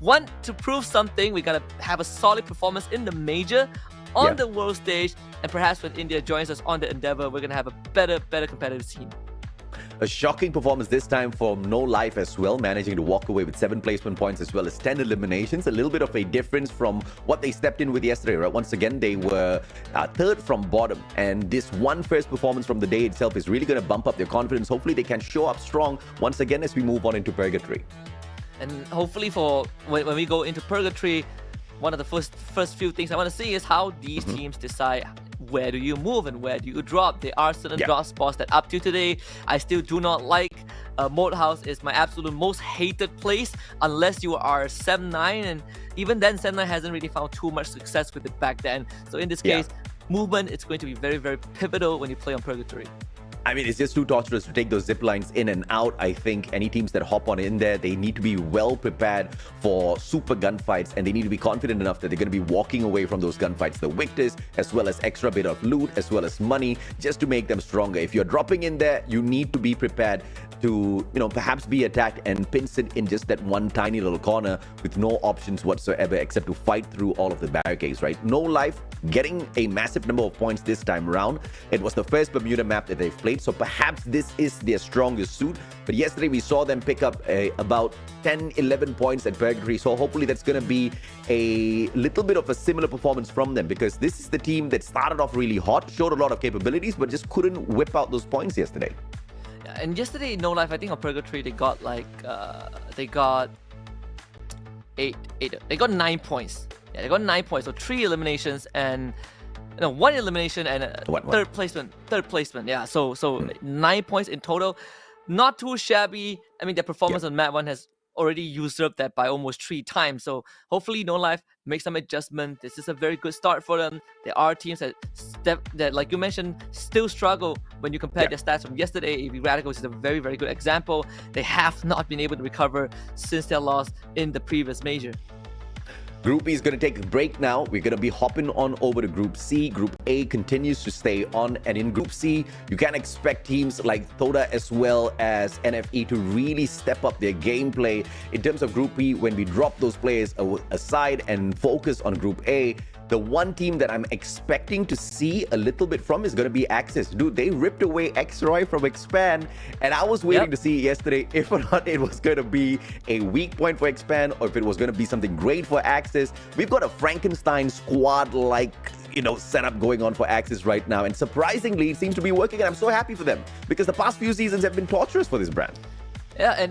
want to prove something, we got to have a solid performance in the major, on the world stage, and perhaps when India joins us on the endeavor, we're going to have a better competitive scene. A shocking performance this time from No Life as well, managing to walk away with 7 placement points as well as 10 eliminations. A little bit of a difference from what they stepped in with yesterday, right? Once again, they were 3rd from bottom, and this one first performance from the day itself is really going to bump up their confidence. Hopefully they can show up strong once again as we move on into Purgatory. And hopefully for when we go into Purgatory, one of the first few things I want to see is how these teams decide where do you move and where do you drop? There are certain drop spots that up to today, I still do not like. Moat House is my absolute most hated place unless you are 7-9, and even then 7-9 hasn't really found too much success with it back then. So in this case, movement is going to be very, very pivotal when you play on Purgatory. I mean, it's just too torturous to take those zip lines in and out. I think any teams that hop on in there, they need to be well prepared for super gunfights, and they need to be confident enough that they're going to be walking away from those gunfights, the victors, as well as extra bit of loot, as well as money, just to make them stronger. If you're dropping in there, you need to be prepared to, perhaps be attacked and pinched in just that one tiny little corner with no options whatsoever except to fight through all of the barricades, right? No Life getting a massive number of points this time around. It was the first Bermuda map that they've played, so perhaps this is their strongest suit. But yesterday we saw them pick up about 10-11 points at Purgatory, so hopefully that's going to be a little bit of a similar performance from them, because this is the team that started off really hot, showed a lot of capabilities, but just couldn't whip out those points yesterday. And yesterday, No Life, I think on Purgatory, they got they got 9 points. Yeah, they got 9 points. So 3 eliminations and 1 elimination and third placement. Yeah, so 9 points in total. Not too shabby. I mean, their performance on Map 1 has already usurped that by almost 3 times. So hopefully No Life make some adjustment. This is a very good start for them. There are teams that like you mentioned, still struggle when you compare their stats from yesterday. AV Radicals is a very, very good example. They have not been able to recover since their loss in the previous major. Group E is going to take a break now. We're going to be hopping on over to Group C. Group A continues to stay on. And in Group C, you can expect teams like Toda as well as NFE to really step up their gameplay. In terms of Group E, when we drop those players aside and focus on Group A, the one team that I'm expecting to see a little bit from is going to be Axis. Dude, they ripped away X-Roy from Expand, and I was waiting to see yesterday if or not it was going to be a weak point for Expand or if it was going to be something great for Axis. We've got a Frankenstein squad-like setup going on for Axis right now, and surprisingly, it seems to be working, and I'm so happy for them because the past few seasons have been torturous for this brand. Yeah,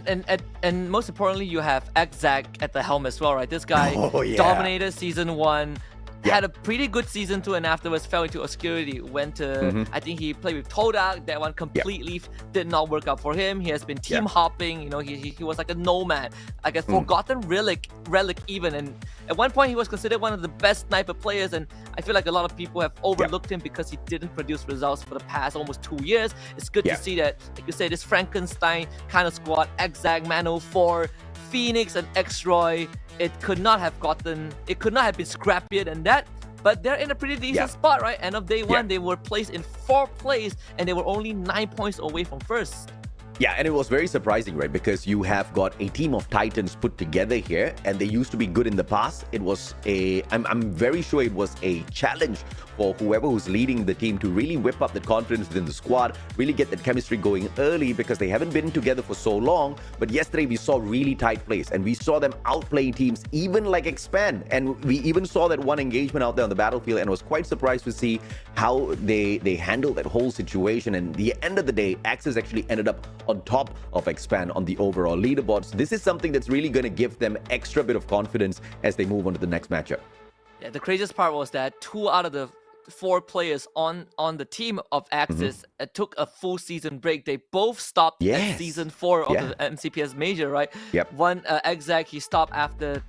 and most importantly, you have Exac at the helm as well, right? This guy dominated Season 1, had a pretty good Season 2, and afterwards fell into obscurity. Went to, I think he played with Todak. That one completely did not work out for him. He has been team hopping. He was like a nomad, like a forgotten relic even. And at one point, he was considered one of the best sniper players. And I feel like a lot of people have overlooked him because he didn't produce results for the past almost 2 years. It's good to see that, like you say, this Frankenstein kind of squad, Exac, Mano 4, Phoenix, and X-Roy. It could not have been scrappier than that, but they're in a pretty decent spot, right? End of day one, they were placed in 4th place, and they were only 9 points away from first. Yeah, and it was very surprising, right? Because you have got a team of Titans put together here, and they used to be good in the past. It was I'm very sure it was a challenge for whoever who's leading the team to really whip up that confidence within the squad, really get that chemistry going early because they haven't been together for so long. But yesterday we saw really tight plays, and we saw them outplaying teams even like Expand, and we even saw that one engagement out there on the battlefield, and was quite surprised to see how they handled that whole situation. And at the end of the day, Axis actually ended up on top of Expand on the overall leaderboard. So this is something that's really going to give them extra bit of confidence as they move on to the next matchup. Yeah, the craziest part was that 2 out of the 4 players on the team of Axis took a full season break. They both stopped at Season 4 of the MCPS Major, right? One, Exac, he stopped after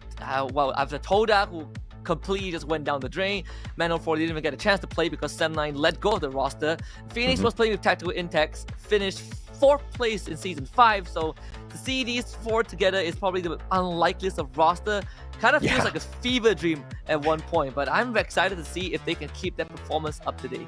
Toda, who completely just went down the drain. Mano 4 didn't even get a chance to play because 7-9 let go of the roster. Phoenix was playing with Tactical Intex, finished 4th place in Season 5, so to see these 4 together is probably the unlikeliest of roster. Kind of feels like a fever dream at one point, but I'm excited to see if they can keep that performance up to date.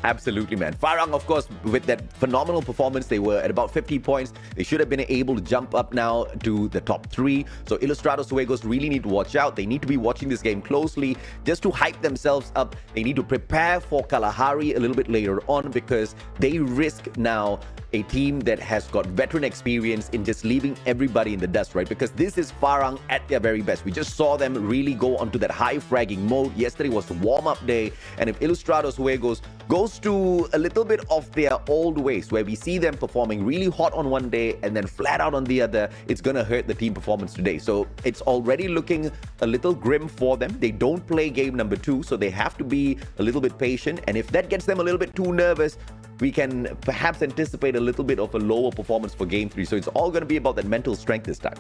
Absolutely, man. Farang, of course, with that phenomenal performance, they were at about 50 points. They should have been able to jump up now to the top 3. So Ilustrados Suegos really need to watch out. They need to be watching this game closely just to hype themselves up. They need to prepare for Kalahari a little bit later on because they risk now a team that has got veteran experience in just leaving everybody in the dust, right? Because this is Farang at their very best. We just saw them really go onto that high fragging mode. Yesterday was the warm-up day, and if Ilustrados Suegos goes opposed to a little bit of their old ways, where we see them performing really hot on one day and then flat out on the other, it's going to hurt the team performance today. So it's already looking a little grim for them. They don't play game number 2, so they have to be a little bit patient. And if that gets them a little bit too nervous, we can perhaps anticipate a little bit of a lower performance for game 3. So it's all going to be about that mental strength this time.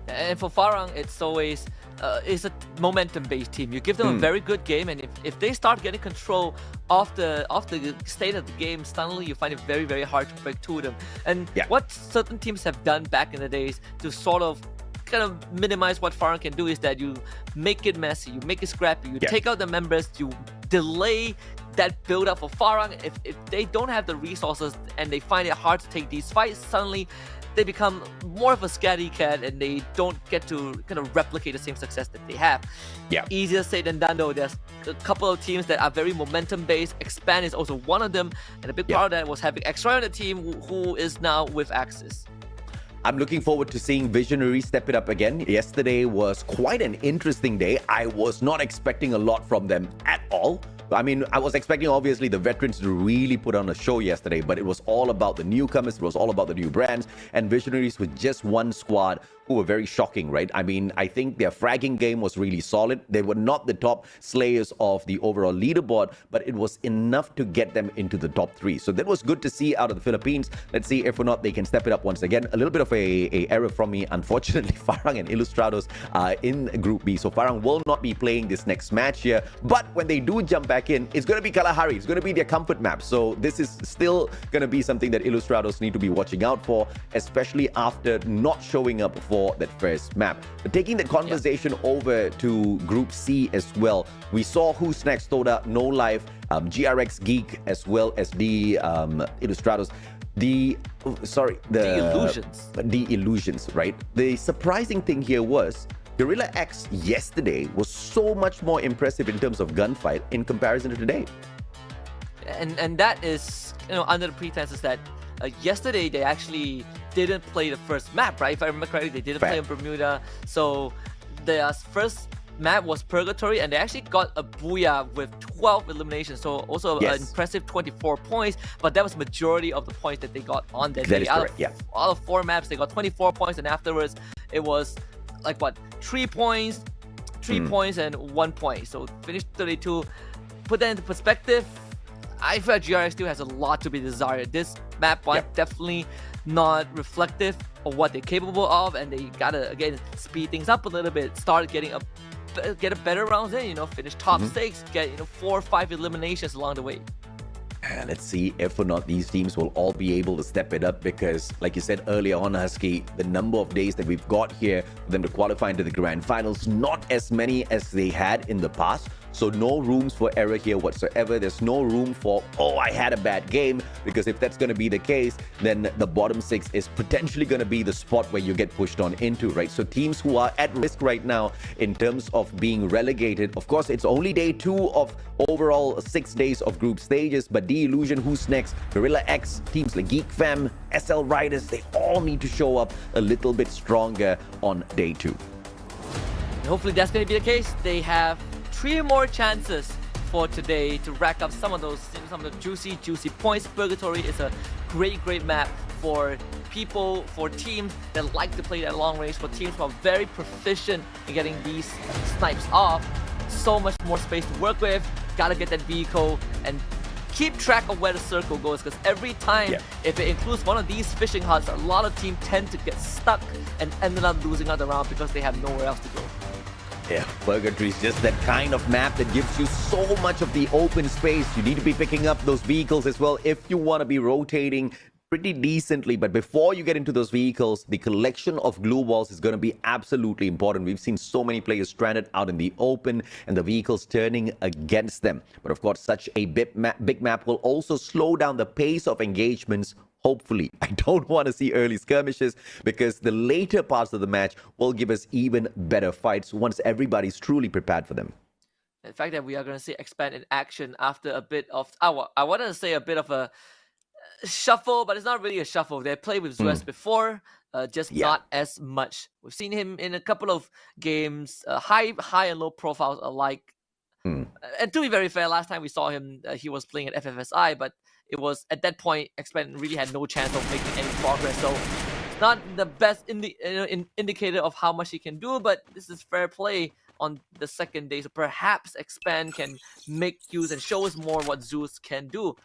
And for Farang, it's always it's a momentum-based team. You give them a very good game, and if they start getting control of the state of the game, suddenly you find it very, very hard to break to them. And what certain teams have done back in the days to sort of kind of minimize what Farang can do is that you make it messy, you make it scrappy, you take out the members, you delay that build up for Farang. If they don't have the resources and they find it hard to take these fights, suddenly they become more of a scatty cat and they don't get to kind of replicate the same success that they have. Easier said than done though. There's a couple of teams that are very momentum based. Expand is also one of them, and a big part of that was having X-Ray on the team, who is now with Axis. I'm looking forward to seeing Visionary step it up again. Yesterday was quite an interesting day. I was not expecting a lot from them at all. I mean, I was expecting, obviously, the veterans to really put on a show yesterday, but it was all about the newcomers. It was all about the new brands, and Visionaries with just one squad who were very shocking, right? I mean, I think their fragging game was really solid. They were not the top slayers of the overall leaderboard, but it was enough to get them into the top 3. So that was good to see out of the Philippines. Let's see if or not they can step it up once again. A little bit of a error from me. Unfortunately, Farang and Illustrados are in Group B. So Farang will not be playing this next match here. But when they do jump back in, it's going to be Kalahari. It's going to be their comfort map. So this is still going to be something that Illustrados need to be watching out for, especially after not showing up for that first map. But taking the conversation over to Group C as well, we saw Who's Next, Toda, No Life, GRX Geek, as well as the Illustrados. The Illusions, right? The surprising thing here was Gorilla X yesterday was so much more impressive in terms of gunfight in comparison to today. And that is, under the pretenses that yesterday they actually didn't play the first map, right? If I remember correctly, they didn't play in Bermuda. So their first map was Purgatory, and they actually got a booyah with 12 eliminations. So also an impressive 24 points, but that was majority of the points that they got on that day. Out of 4 maps, they got 24 points, and afterwards it was like what, 3 points, 3 points, and 1 point. So finished 32. Put that into perspective, I feel like GRX still has a lot to be desired. This map was definitely not reflective of what they're capable of, and they gotta again speed things up a little bit, start getting get a better rounds in, finish top 6, get 4 or 5 eliminations along the way. And let's see if or not these teams will all be able to step it up, because like you said earlier on, Husky, the number of days that we've got here for them to qualify into the grand finals, not as many as they had in the past. So no rooms for error here whatsoever. There's no room for, oh, I had a bad game, because if that's going to be the case, then the bottom 6 is potentially going to be the spot where you get pushed on into, right? So teams who are at risk right now in terms of being relegated, of course, it's only day 2 of overall 6 days of group stages, but The Illusion, Who's Next, Gorilla X, teams like Geek Fam, SL Riders, they all need to show up a little bit stronger on day 2. And hopefully that's going to be the case. They have 3 more chances for today to rack up some of the juicy points. Purgatory is a great map for people, for teams that like to play that long range, for teams who are very proficient in getting these snipes off. So much more space to work with. Gotta get that vehicle and keep track of where the circle goes, because every time if it includes one of these fishing huts, a lot of teams tend to get stuck and ended up losing out the round because they have nowhere else to go. Yeah, Purgatory is just that kind of map that gives you so much of the open space. You need to be picking up those vehicles as well if you want to be rotating pretty decently. But before you get into those vehicles, the collection of glue walls is going to be absolutely important. We've seen so many players stranded out in the open and the vehicles turning against them. But of course, such a big map will also slow down the pace of engagements. Hopefully, I don't want to see early skirmishes, because the later parts of the match will give us even better fights once everybody's truly prepared for them. The fact that we are going to see Expand in action after a bit of, I wanted to say a bit of a shuffle, but it's not really a shuffle. They played with Zuez before, just not as much. We've seen him in a couple of games, high and low profiles alike. And to be very fair, last time we saw him, he was playing at FFSI, but it was at that point, X-Men really had no chance of making any progress. So it's not the best indicator of how much he can do, but this is fair play on the second day. So perhaps Expand can make use and show us more what Zeus can do.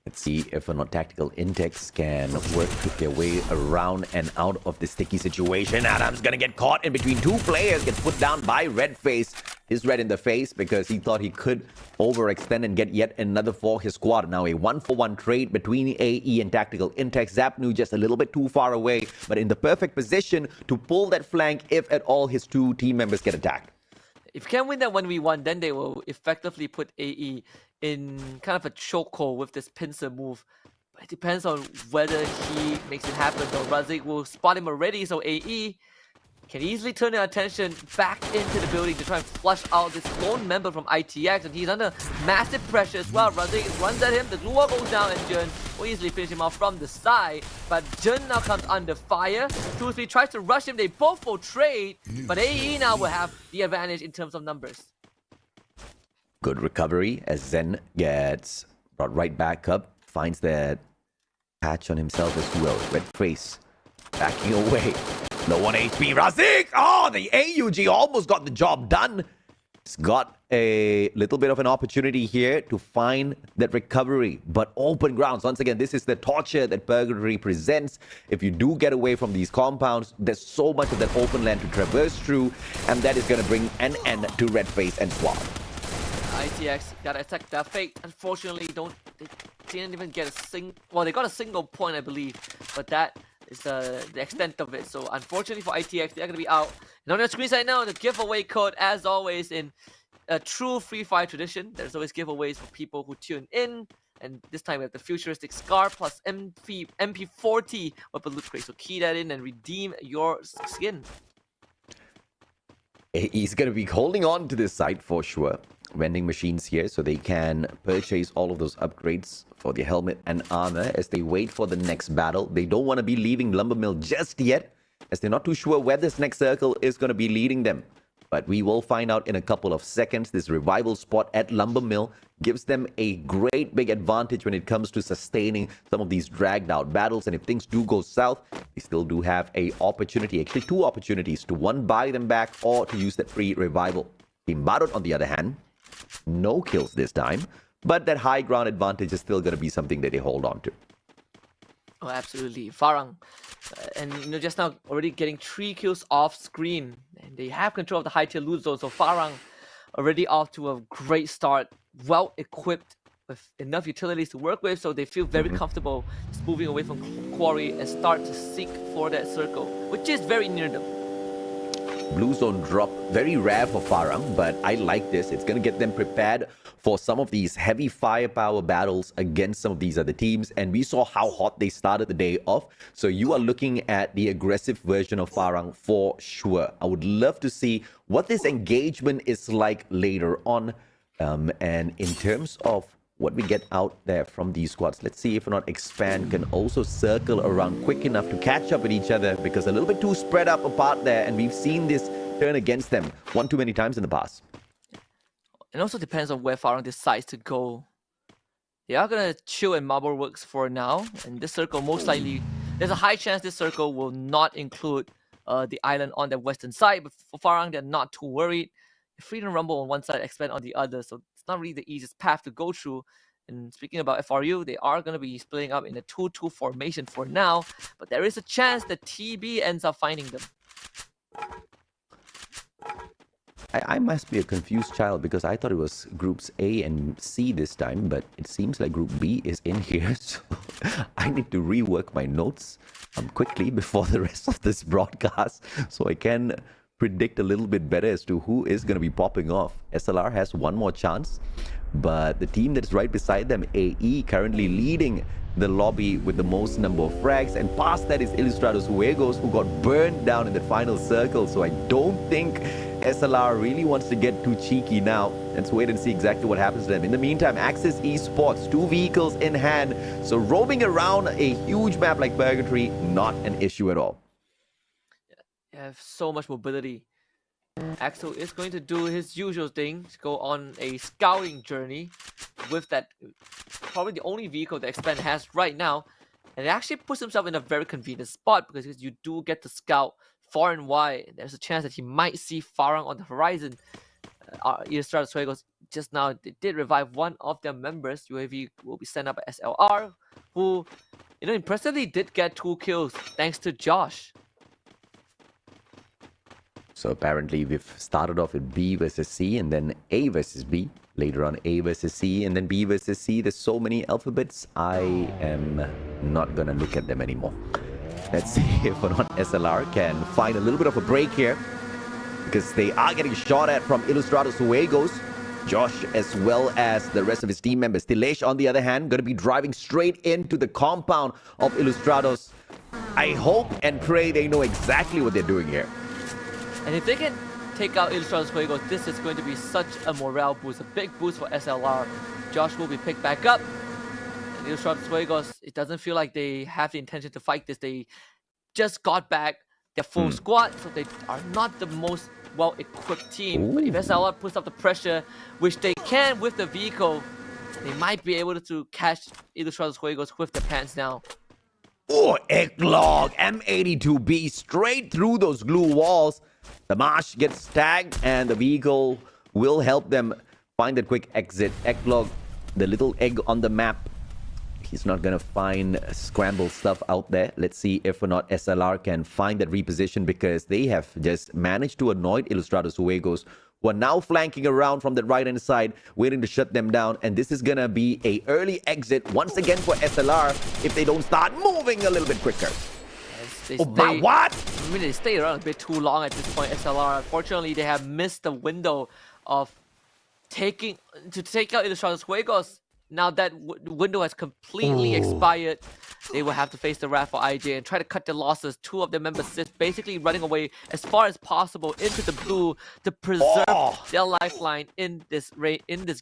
Let's see if or not Tactical Intex can work their way around and out of this sticky situation. Adam's gonna get caught in between two players, gets put down by Redface. His red in the face because he thought he could overextend and get yet another for his squad. Now a 1-for-1 trade between AE and Tactical Intex. Zapnu just a little bit too far away, but in the perfect position to pull that flank if at all his two team members get attacked. If you can win that 1v1, then they will effectively put AE in kind of a chokehold with this pincer move. But it depends on whether he makes it happen though. Razik will spot him already, so AE can easily turn their attention back into the building to try and flush out this lone member from ITX, and he's under massive pressure as well. Razik runs at him, the Lua goes down, and Jun will easily finish him off from the side. But Jun now comes under fire. 2-3 tries to rush him, they both will trade, but AE now will have the advantage in terms of numbers. Good recovery as Zen gets brought right back up, finds that patch on himself as well. Red face backing away. No one HP. Razik! Oh, the AUG almost got the job done. He's got a little bit of an opportunity here to find that recovery, but open grounds. Once again, this is the torture that Purgatory presents. If you do get away from these compounds, there's so much of that open land to traverse through, and that is going to bring an end to Redface and Swab. ITX gotta attack that fate. Unfortunately, they didn't even get they got a single point, I believe, but that is the extent of it. So unfortunately for ITX, they're gonna be out. And on your screens right now, the giveaway code, as always, in a true Free Fire tradition, there's always giveaways for people who tune in. And this time we have the futuristic Scar plus MP40 weapon loot crate. So key that in and redeem your skin. He's going to be holding on to this site for sure. Vending machines here so they can purchase all of those upgrades for the helmet and armor as they wait for the next battle. They don't want to be leaving Lumber Mill just yet, as they're not too sure where this next circle is going to be leading them. But we will find out in a couple of seconds. This revival spot at Lumber Mill gives them a great big advantage when it comes to sustaining some of these dragged out battles. And if things do go south, they still do have a opportunity, actually two opportunities, to one, buy them back, or to use that free revival. Team Barot, on the other hand, no kills this time, but that high ground advantage is still going to be something that they hold on to. Oh, absolutely. Farang. And just now already getting 3 kills off screen. And they have control of the high tier loot zone. So Farang already off to a great start. Well equipped with enough utilities to work with. So they feel very comfortable just moving away from Quarry and start to seek for that circle, which is very near them. Blue zone drop, very rare for Farang, but I like this. It's going to get them prepared for some of these heavy firepower battles against some of these other teams. And we saw how hot they started the day off. So you are looking at the aggressive version of Farang for sure. I would love to see what this engagement is like later on. And in terms of what we get out there from these squads, let's see if or not Expand can also circle around quick enough to catch up with each other, because a little bit too spread up apart there, and we've seen this turn against them one too many times in the past. It also depends on where Farang decides to go. They are going to chill in Marble Works for now, and this circle most likely, there's a high chance this circle will not include the island on the western side, but for Farang, they're not too worried. Freedom Rumble on one side, Expand on the other, so it's not really the easiest path to go through. And speaking about FRU, they are going to be splitting up in a 2-2 formation for now, but there is a chance that TB ends up finding them. I must be a confused child, because I thought it was groups A and C this time, but it seems like group B is in here, so I need to rework my notes quickly before the rest of this broadcast so I can predict a little bit better as to who is going to be popping off. SLR has one more chance, but the team that's right beside them, AE, currently leading the lobby with the most number of frags, and past that is Ilustrados Huegos, who got burned down in the final circle. So I don't think SLR really wants to get too cheeky now. Let's wait and see exactly what happens to them. In the meantime, Axis Esports, 2 vehicles in hand, so roaming around a huge map like Purgatory, not an issue at all. You have so much mobility. Axel is going to do his usual thing, go on a scouting journey with that probably the only vehicle that Expand has right now. And it actually puts himself in a very convenient spot because you do get to scout far and wide. There's a chance that he might see Farang on the horizon. Illustrados Fuegos just now they did revive one of their members. UAV will be sent up by SLR, who, impressively did get 2 kills thanks to Josh. So apparently we've started off with B versus C and then A versus B. Later on A versus C and then B versus C. There's so many alphabets, I am not gonna look at them anymore. Let's see if or not SLR can find a little bit of a break here, because they are getting shot at from Illustrados Fuegos. Josh as well as the rest of his team members. Tilesh, on the other hand, going to be driving straight into the compound of Illustrados. I hope and pray they know exactly what they're doing here. And if they can take out Illustrados Fuegos, this is going to be such a morale boost, a big boost for SLR. Josh will be picked back up. And Illustrados Fuegos, it doesn't feel like they have the intention to fight this. They just got back their full squad, so they are not the most well-equipped team. But if SLR puts up the pressure, which they can with the vehicle, they might be able to catch Illustrados Fuegos with their pants down. Oh, Eklog, M82B straight through those glue walls. The Marsh gets tagged and the vehicle will help them find that quick exit. Eklog, the little egg on the map. He's not going to find scrambled stuff out there. Let's see if or not SLR can find that reposition, because they have just managed to annoy Illustrados Fuegos, who are now flanking around from the right-hand side, waiting to shut them down. And this is going to be an early exit once again for SLR if they don't start moving a little bit quicker. What? I mean, they stay around a bit too long at this point, SLR. Unfortunately, they have missed the window of take out Illustrados Fuegos. Now that window has completely expired. They will have to face the wrath for IJ and try to cut their losses. 2 of their members basically running away as far as possible into the blue to preserve their lifeline in this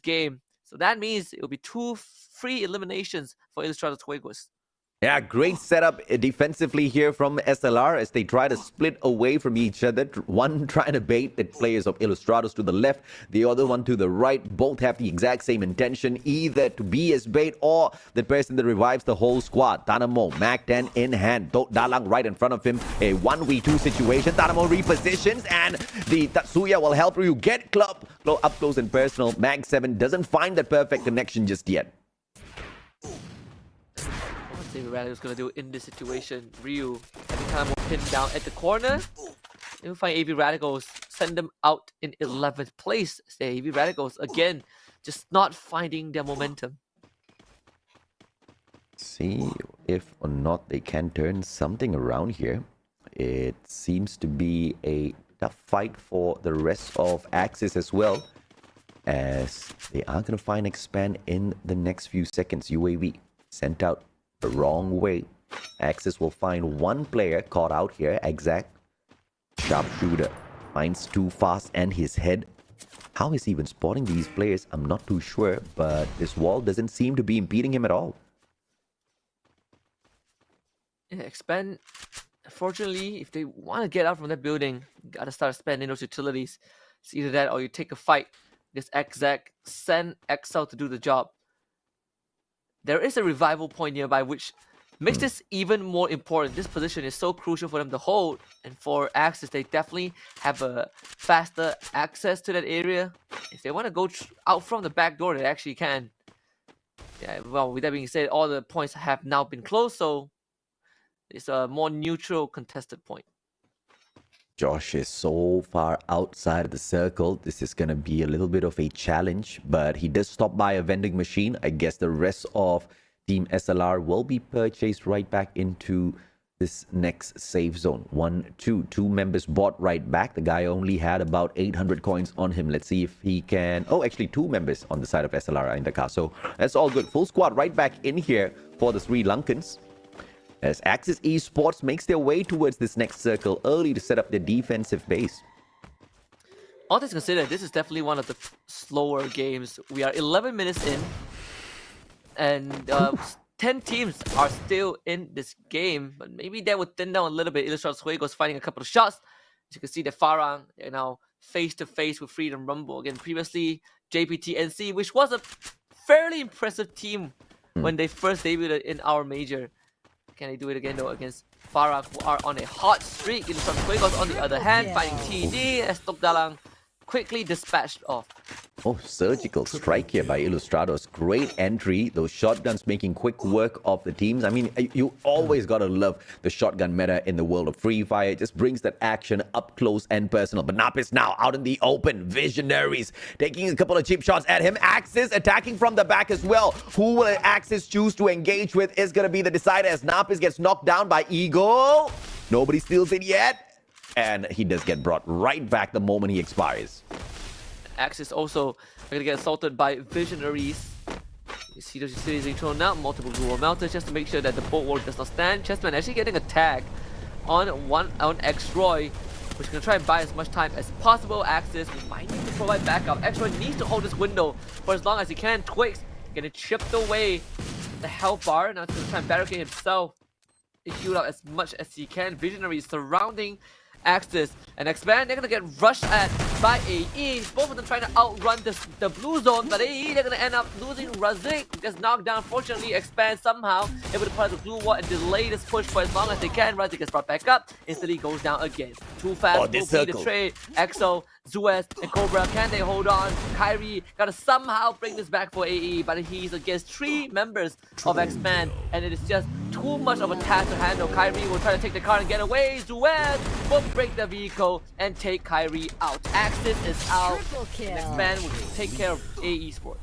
game. So that means it will be 2 free eliminations for Illustrados Fuegos. Yeah, great setup defensively here from SLR as they try to split away from each other. One trying to bait the players of Illustrados to the left, the other one to the right. Both have the exact same intention, either to be as bait or the person that revives the whole squad. Tanamo, Mac 10 in hand. Dalang right in front of him. A 1v2 situation. Tanamo repositions and the Tatsuya will help you get club up close and personal. Mag 7 doesn't find that perfect connection just yet. What is going to do in this situation? Ryu having kind of pinned down at the corner. They will find AV Radicals, send them out in 11th place. The AV Radicals again just not finding their momentum. See if or not they can turn something around here. It seems to be a tough fight for the rest of Axis as well, as they are going to find Expand in the next few seconds. UAV sent out the wrong way. Axis will find 1 player caught out here. Exact sharpshooter finds too fast and his head. How is he even spotting these players? I'm not too sure, but this wall doesn't seem to be impeding him at all. Yeah, Expand. Unfortunately, if they want to get out from that building, you gotta start spending those utilities. It's either that or you take a fight. This Exact, send XL to do the job. There is a revival point nearby, which makes this even more important. This position is so crucial for them to hold. And for Axis, they definitely have a faster access to that area. If they want to go out from the back door, they actually can. Yeah, well, with that being said, all the points have now been closed, so it's a more neutral contested point. Josh is so far outside of the circle. This is going to be a little bit of a challenge, but he does stop by a vending machine. I guess the rest of Team SLR will be purchased right back into this next safe zone. 2 members bought right back. The guy only had about 800 coins on him. Let's see if he can... Oh, actually 2 members on the side of SLR in the car. So that's all good. Full squad right back in here for the Sri Lankans, as Axis Esports makes their way towards this next circle early to set up their defensive base. All things considered, this is definitely one of the slower games. We are 11 minutes in, and 10 teams are still in this game, but maybe that would thin down a little bit. Illustrados Fuegos finding a couple of shots. As you can see, the Farang, they're now face-to-face with Freedom Rumble. Again, previously, JPTNC, which was a fairly impressive team when they first debuted in our major. Can they do it again, though, against Farah, who are on a hot streak? Illustrados Fuegos, on the other hand, fighting TD, as Tok Dalang quickly dispatched off. Oh, surgical strike here by Illustrados. Great entry. Those shotguns making quick work of the teams. I mean, you always got to love the shotgun meta in the world of Free Fire. It just brings that action up close and personal. But Napis now out in the open. Visionaries taking a couple of cheap shots at him. Axis attacking from the back as well. Who will Axis choose to engage with is going to be the decider as Napis gets knocked down by Eagle. Nobody steals it yet. And he does get brought right back the moment he expires. Axis also going to get assaulted by Visionaries. You see those utilities being thrown out, multiple dual melters just to make sure that the bulwark does not stand. Chessman actually getting a tag on X-Roy, which is going to try and buy as much time as possible. Axis might need to provide backup. X-Roy needs to hold this window for as long as he can. Twigs getting chipped away the health bar. Now he's going to try and barricade himself and heal out as much as he can. Visionaries surrounding Axis and Expand. They're gonna get rushed at by AE. Both of them trying to outrun the blue zone, but AE, they're gonna end up losing. Razik gets knocked down. Fortunately, Expand somehow able to put out the blue wall and delay this push for as long as they can. Razik gets brought back up. Instantly goes down again. Too fast. Oh, this circle. The trade. Exo, Zuez, and Cobra. Can they hold on? Kyrie gotta somehow bring this back for AE, but he's against 3 members of Expand, and it is just too much of a task to handle. Kyrie will try to take the car and get away. Zuez will break the vehicle and take Kyrie out. Axis is out. Expand will take care of AE Sports.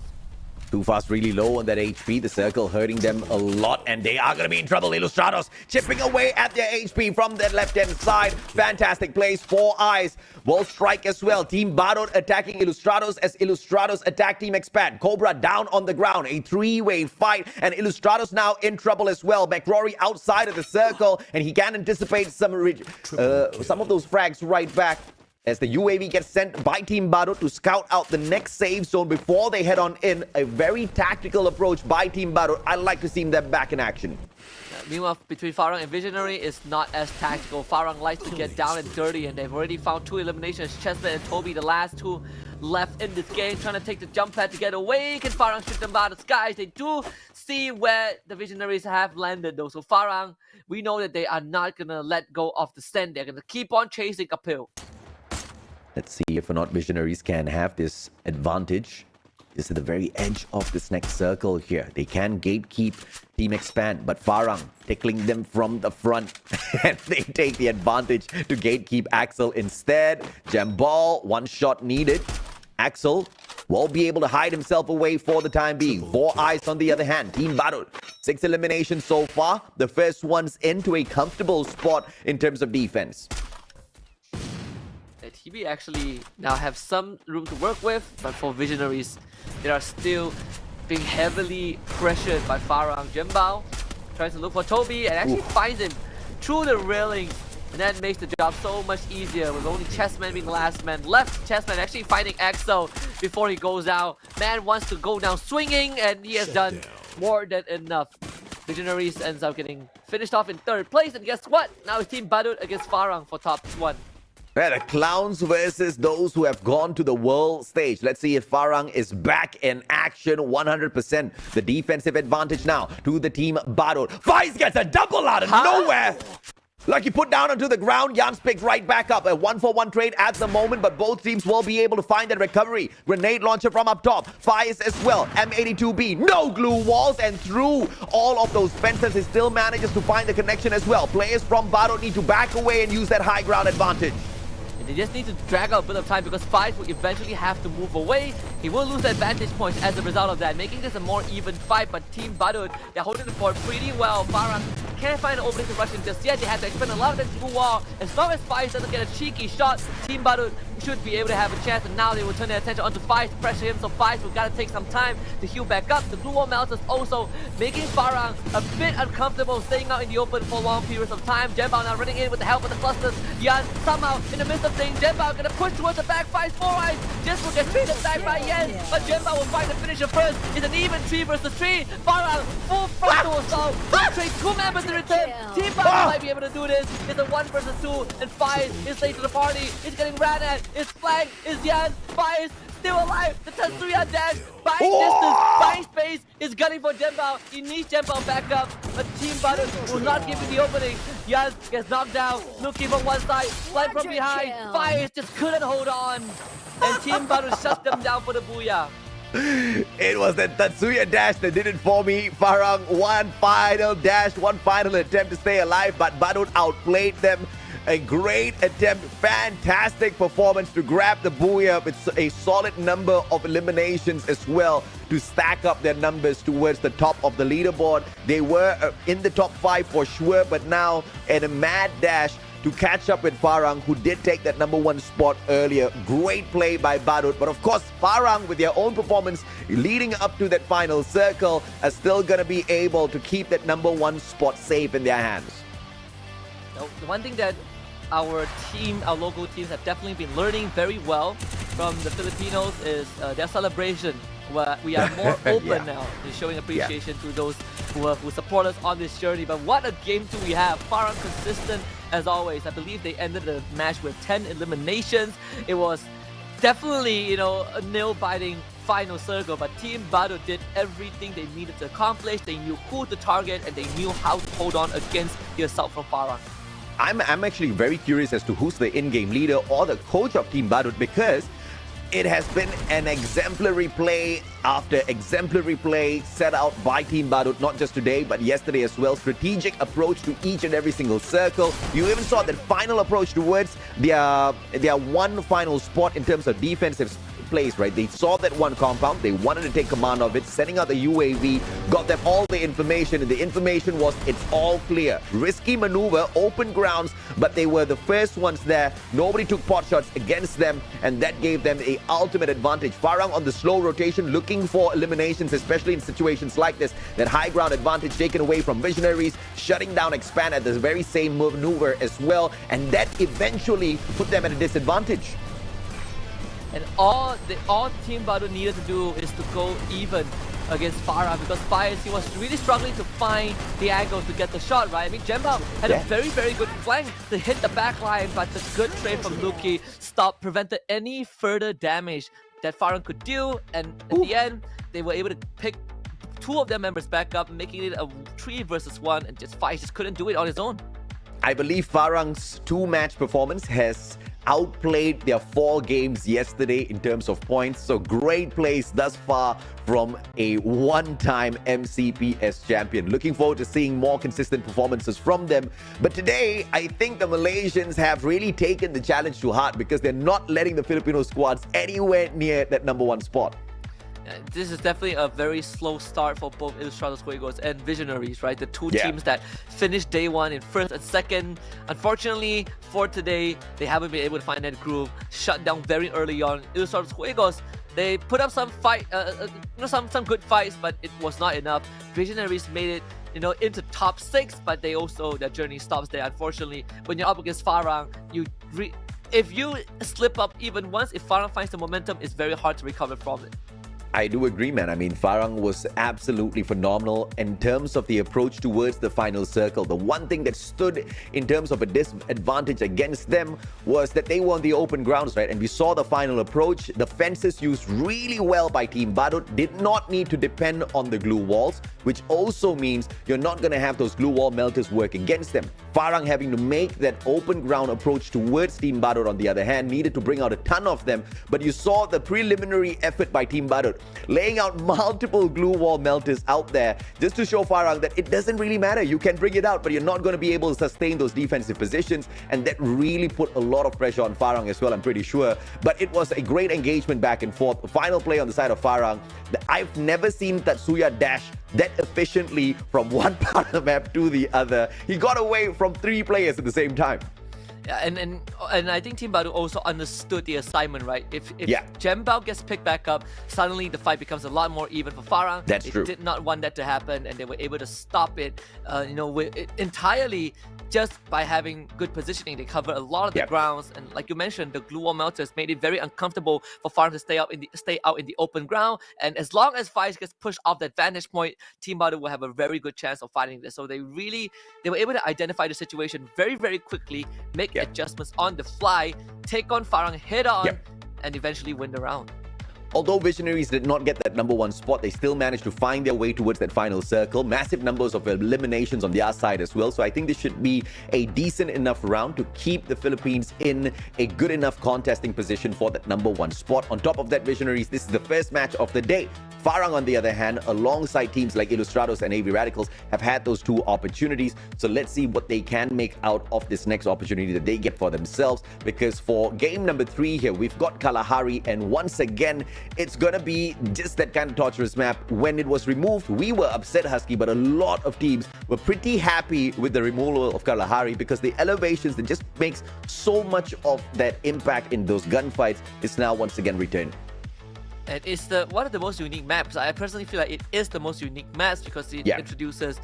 Too fast, really low on that HP. The circle hurting them a lot, and they are going to be in trouble. Illustrados chipping away at their HP from that left-hand side. Fantastic plays. 4 eyes will strike as well. Team Barot attacking Illustrados as Illustrados attack Team Expand. Cobra down on the ground. A 3-way fight, and Illustrados now in trouble as well. McCrory outside of the circle, and he can anticipate some of those frags right back, as the UAV gets sent by Team Barot to scout out the next safe zone before they head on in. A very tactical approach by Team Barot. I'd like to see them back in action. Meanwhile, between Farang and Visionary, it's not as tactical. Farang likes to get down and dirty, and they've already found 2 eliminations. Chessman and Toby, the last 2 left in this game, trying to take the jump pad to get away. Can Farang shoot them out of the skies? They do see where the Visionaries have landed, though. So Farang, we know that they are not going to let go of the stand. They're going to keep on chasing uphill. Let's see if or not Visionaries can have this advantage. This is the very edge of this next circle here. They can gatekeep Team Expand, but Farang tickling them from the front. And they take the advantage to gatekeep Axel instead. Jambal, 1 shot needed. Axel won't be able to hide himself away for the time being. 4 eyes on the other hand. Team Barot, 6 eliminations so far. The first one's into a comfortable spot in terms of defense. TB actually now have some room to work with, but for Visionaries, they are still being heavily pressured by Farang. Jimbao tries to look for Toby and actually finds him through the railing, and that makes the job so much easier with only Chessman being the last man left. Chessman actually finding Exo before he goes out. Man wants to go down swinging, and he has done more than enough. Visionaries ends up getting finished off in 3rd place, and guess what? Now it's Team Badut against Farang for top 1. Yeah, the Clowns versus those who have gone to the world stage. Let's see if Farang is back in action 100%. The defensive advantage now to the Team Barot. Vice gets a double out of nowhere. Lucky put down onto the ground. Jans picked right back up. A 1-for-1 trade at the moment, but both teams will be able to find that recovery. Grenade launcher from up top. Fires as well. M82B. No glue walls, and through all of those fences, he still manages to find the connection as well. Players from Barot need to back away and use that high ground advantage. They just need to drag out a bit of time because Five will eventually have to move away. He will lose the advantage points as a result of that, making this a more even fight. But Team Badut, they're holding the fort pretty well. Farang can't find an opening to rush in just yet. They have to expend a lot of that blue wall. As long as Five doesn't get a cheeky shot, Team Badut should be able to have a chance. And now they will turn their attention onto Five to pressure him. So Five will gotta take some time to heal back up. The blue wall melters also making Farang a bit uncomfortable, staying out in the open for long periods of time. Jembao now running in with the help of the clusters. Yan somehow in the midst of things. Jembao gonna push towards the back. Five 4 eyes just will get treated back by Yan, but Jembao will find the finisher first. It's an even 3 versus 3. Farang full frontal assault. trade 2 members in return. Team Badut might be able to do this. It's a 1 versus 2, and Fires is late to the party. It's getting ran at. It's Flag. It's Yan. Fires still alive. The Tatsuya dash. Buying distance. Buying space. Is gunning for Genbao. He needs Genbao back up. But Team Badut will not give you the opening. Yan gets knocked down. Nuki from one side. Flag from behind. Fires just couldn't hold on. And Team Badut shuts them down for the booyah. It was the Tatsuya dash that did it for me. Farang, one final dash, one final attempt to stay alive, but Badut outplayed them. A great attempt, fantastic performance to grab the booyah with a solid number of eliminations as well to stack up their numbers towards the top of the leaderboard. They were in the top 5 for sure, but now in a mad dash to catch up with Farang, who did take that number 1 spot earlier. Great play by Badut. But of course, Farang, with their own performance leading up to that final circle, are still going to be able to keep that number 1 spot safe in their hands. Now, the one thing that our team, our local teams have definitely been learning very well from the Filipinos is their celebration. Where we are more open now in showing appreciation to those who support us on this journey. But what a game do we have. Farang consistent as always. I believe they ended the match with 10 eliminations. It was definitely, a nail-biting final circle, but Team Badut did everything they needed to accomplish. They knew who to target and they knew how to hold on against the assault from Farang. I'm actually very curious as to who's the in-game leader or the coach of Team Badut, because it has been an exemplary play after exemplary play set out by Team Badut, not just today, but yesterday as well. Strategic approach to each and every single circle. You even saw that final approach towards their one final spot in terms of defensive plays, right? They saw that one compound, they wanted to take command of it, sending out the UAV, got them all the information, and the information was it's all clear. Risky maneuver, open grounds, but they were the first ones there. Nobody took pot shots against them, and that gave them the ultimate advantage. Farang on the slow rotation, looking for eliminations, especially in situations like this. That high ground advantage taken away from Visionaries, shutting down Expand at the very same maneuver as well, and that eventually put them at a disadvantage. And all Team Badut needed to do is to go even against Farah, because Fires, he was really struggling to find the angle to get the shot, right? I mean, Genbao had a very, very good flank to hit the back line, but the good trade from Luki prevented any further damage that Farah could do. And at the end, they were able to pick 2 of their members back up, making it a 3 versus 1, and Fires just couldn't do it on his own. I believe Farang's 2-match performance has outplayed their 4 games yesterday in terms of points. So great plays thus far from a one-time MCPS champion. Looking forward to seeing more consistent performances from them. But today, I think the Malaysians have really taken the challenge to heart, because they're not letting the Filipino squads anywhere near that number 1 spot. This is definitely a very slow start for both Ilustrados Juegos and Visionaries, right? The 2 teams that finished day 1 in first and second. Unfortunately, for today, they haven't been able to find that groove. Shut down very early on. Ilustrados Juegos, they put up some fight, some good fights, but it was not enough. Visionaries made it, into top 6, but their journey stops there. Unfortunately, when you're up against Farang, if you slip up even once, if Farang finds the momentum, it's very hard to recover from it. I do agree, man. I mean, Farang was absolutely phenomenal in terms of the approach towards the final circle. The one thing that stood in terms of a disadvantage against them was that they were on the open grounds, right? And we saw the final approach. The fences used really well by Team Badut, did not need to depend on the glue walls, which also means you're not going to have those glue wall melters work against them. Farang having to make that open ground approach towards Team Badut, on the other hand, needed to bring out a ton of them. But you saw the preliminary effort by Team Badut, laying out multiple glue wall melters out there just to show Farang that it doesn't really matter. You can bring it out, but you're not going to be able to sustain those defensive positions. And that really put a lot of pressure on Farang as well, I'm pretty sure. But it was a great engagement back and forth. The final play on the side of Farang, I've never seen Tatsuya dash that efficiently from one part of the map to the other. He got away from 3 players at the same time. Yeah, and I think Team Badu also understood the assignment, right? If Yeah. Jembao gets picked back up, suddenly the fight becomes a lot more even for Farang. That's they true. did not want that to happen, and they were able to stop it. Entirely just by having good positioning. They covered a lot of the Yep. grounds, and like you mentioned, the glue wall melters made it very uncomfortable for Farang to stay out in the open ground. And as long as Fires gets pushed off that vantage point, Team Badu will have a very good chance of fighting this. So they were able to identify the situation very, very quickly, make Yep. adjustments on the fly, take on Farang head on, Yep. and eventually win the round. Although Visionaries did not get that number 1 spot, they still managed to find their way towards that final circle. Massive numbers of eliminations on their side as well. So I think this should be a decent enough round to keep the Philippines in a good enough contesting position for that number 1 spot. On top of that, Visionaries, this is the first match of the day. Farang, on the other hand, alongside teams like Ilustrados and AV Radicals, have had those 2 opportunities. So let's see what they can make out of this next opportunity that they get for themselves. Because for game number 3 here, we've got Kalahari, and once again, it's gonna be just that kind of torturous map. When it was removed, we were upset, Husky, but a lot of teams were pretty happy with the removal of Kalahari because the elevations that just makes so much of that impact in those gunfights is now once again returned. And it's one of the most unique maps. I personally feel like it is the most unique maps because it Yeah. introduces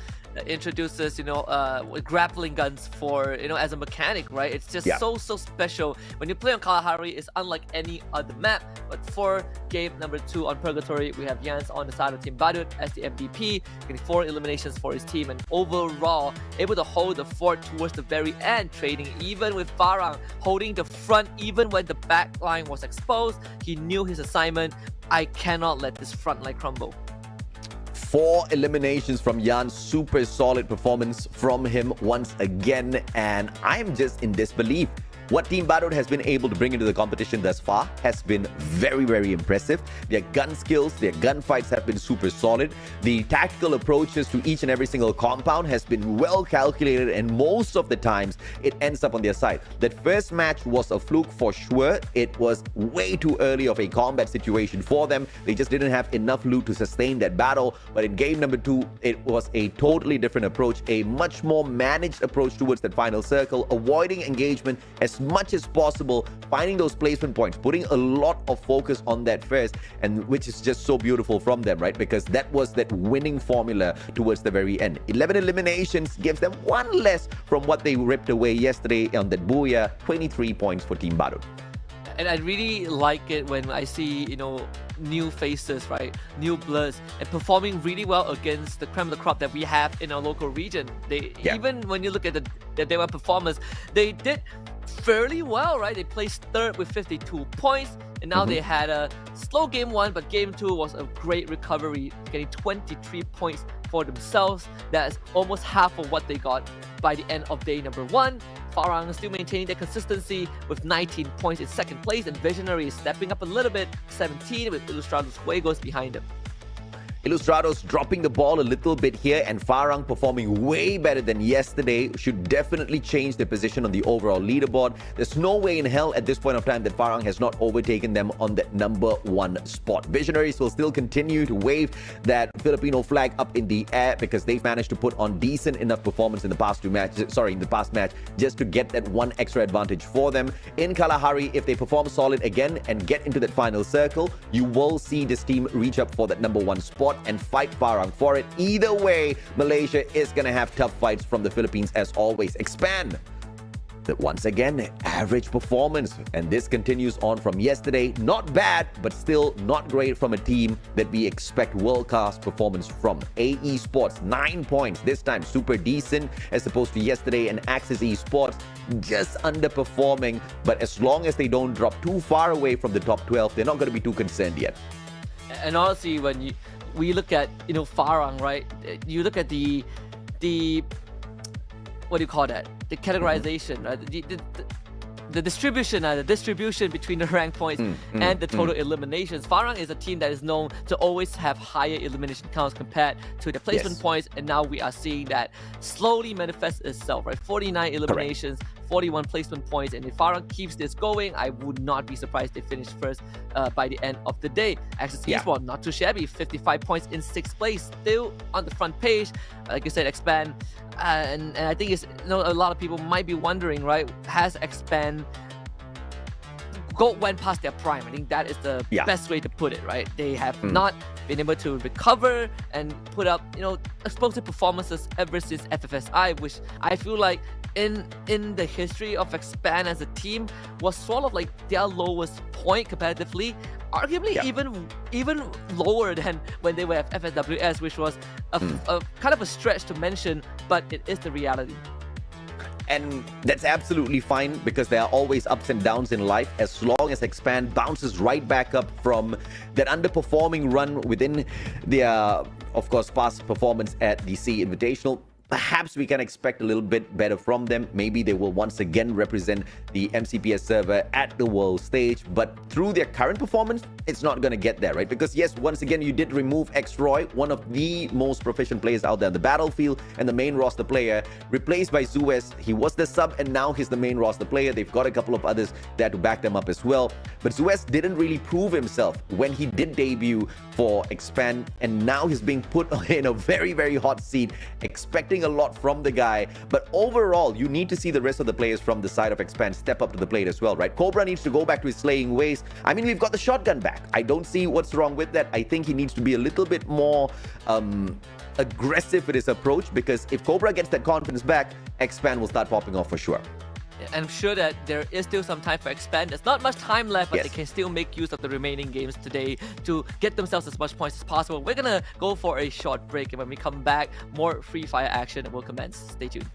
grappling guns for as a mechanic, right? It's just Yeah. so special. When you play on Kalahari, it's unlike any other map. But for game number 2 on Purgatory, we have Jans on the side of Team Badut as the MVP, getting 4 eliminations for his team, and overall able to hold the fort towards the very end, trading even with Farang holding the front even when the back line was exposed. He knew his assignment. I cannot let this front line crumble. 4 eliminations from Jan. Super solid performance from him once again. And I'm just in disbelief. What Team Badut has been able to bring into the competition thus far has been very, very impressive. Their gun skills, their gunfights have been super solid. The tactical approaches to each and every single compound has been well calculated, and most of the times it ends up on their side. That first match was a fluke for sure. It was way too early of a combat situation for them. They just didn't have enough loot to sustain that battle. But in game number 2, it was a totally different approach, a much more managed approach towards that final circle, avoiding engagement as much as possible, finding those placement points, putting a lot of focus on that first, and which is just so beautiful from them, right? Because that was that winning formula towards the very end. 11 eliminations gives them 1 less from what they ripped away yesterday on that Booyah. 23 points for Team Badut. And I really like it when I see, new faces, right? New bloods, and performing really well against the creme of the crop that we have in our local region. Even when you look at the day 1 performance, they did fairly well, right? They placed 3rd with 52 points, and now they had a slow game 1, but game 2 was a great recovery, getting 23 points for themselves. That's almost half of what they got by the end of day number 1. Farang still maintaining their consistency with 19 points in 2nd place, and Visionary is stepping up a little bit, 17, with Ilustrados Juegos behind them. Ilustrados dropping the ball a little bit here, and Farang performing way better than yesterday should definitely change their position on the overall leaderboard. There's no way in hell at this point of time that Farang has not overtaken them on that number 1 spot. Visionaries will still continue to wave that Filipino flag up in the air because they've managed to put on decent enough performance in the past match just to get that 1 extra advantage for them. In Kalahari, if they perform solid again and get into that final circle, you will see this team reach up for that number 1 spot and fight Farang for it. Either way, Malaysia is going to have tough fights from the Philippines as always. Expand. That once again, average performance. And this continues on from yesterday. Not bad, but still not great from a team that we expect world-class performance from. AE Sports, 9 points. This time, super decent as opposed to yesterday. And Axis Esports, just underperforming. But as long as they don't drop too far away from the top 12, they're not going to be too concerned yet. And honestly, when we look at Farang, right? You look at the what do you call that? The categorization, right? The distribution between the rank points and the total eliminations. Farang is a team that is known to always have higher elimination counts compared to the placement points, and now we are seeing that slowly manifest itself, right? 49 eliminations, 41 placement points. And if Farang keeps this going, I would not be surprised they finish first by the end of the day. Access Esports, not too shabby, 55 points in 6th place, still on the front page. Like you said, Expand. And I think it's, a lot of people might be wondering, right? Has Expand went past their prime? I think that is the best way to put it, right? They have not been able to recover and put up, explosive performances ever since FFSI, which I feel like in the history of Expand as a team was sort of like their lowest point competitively, arguably even lower than when they were at FSWS, which was a kind of a stretch to mention, but it is the reality. And that's absolutely fine, because there are always ups and downs in life. As long as Expand bounces right back up from that underperforming run within their, of course, past performance at the C Invitational, perhaps we can expect a little bit better from them. Maybe they will once again represent the MCPS server at the world stage, but through their current performance, it's not going to get there, right? Because yes, once again, you did remove X-Roy, one of the most proficient players out there on the battlefield and the main roster player, replaced by Zuez. He was the sub and now he's the main roster player. They've got a couple of others there to back them up as well. But Zuez didn't really prove himself when he did debut for Expand, and now he's being put in a very, very hot seat, expecting a lot from the guy. But overall, you need to see the rest of the players from the side of Expand step up to the plate as well, right? Cobra needs to go back to his slaying ways. I mean, we've got the shotgun back. I don't see what's wrong with that. I think he needs to be a little bit more aggressive with his approach, because if Cobra gets that confidence back, Expand will start popping off for sure. And I'm sure that there is still some time for Expand. There's not much time left, but they can still make use of the remaining games today to get themselves as much points as possible. We're gonna go for a short break, and when we come back, more Free Fire action will commence. Stay tuned.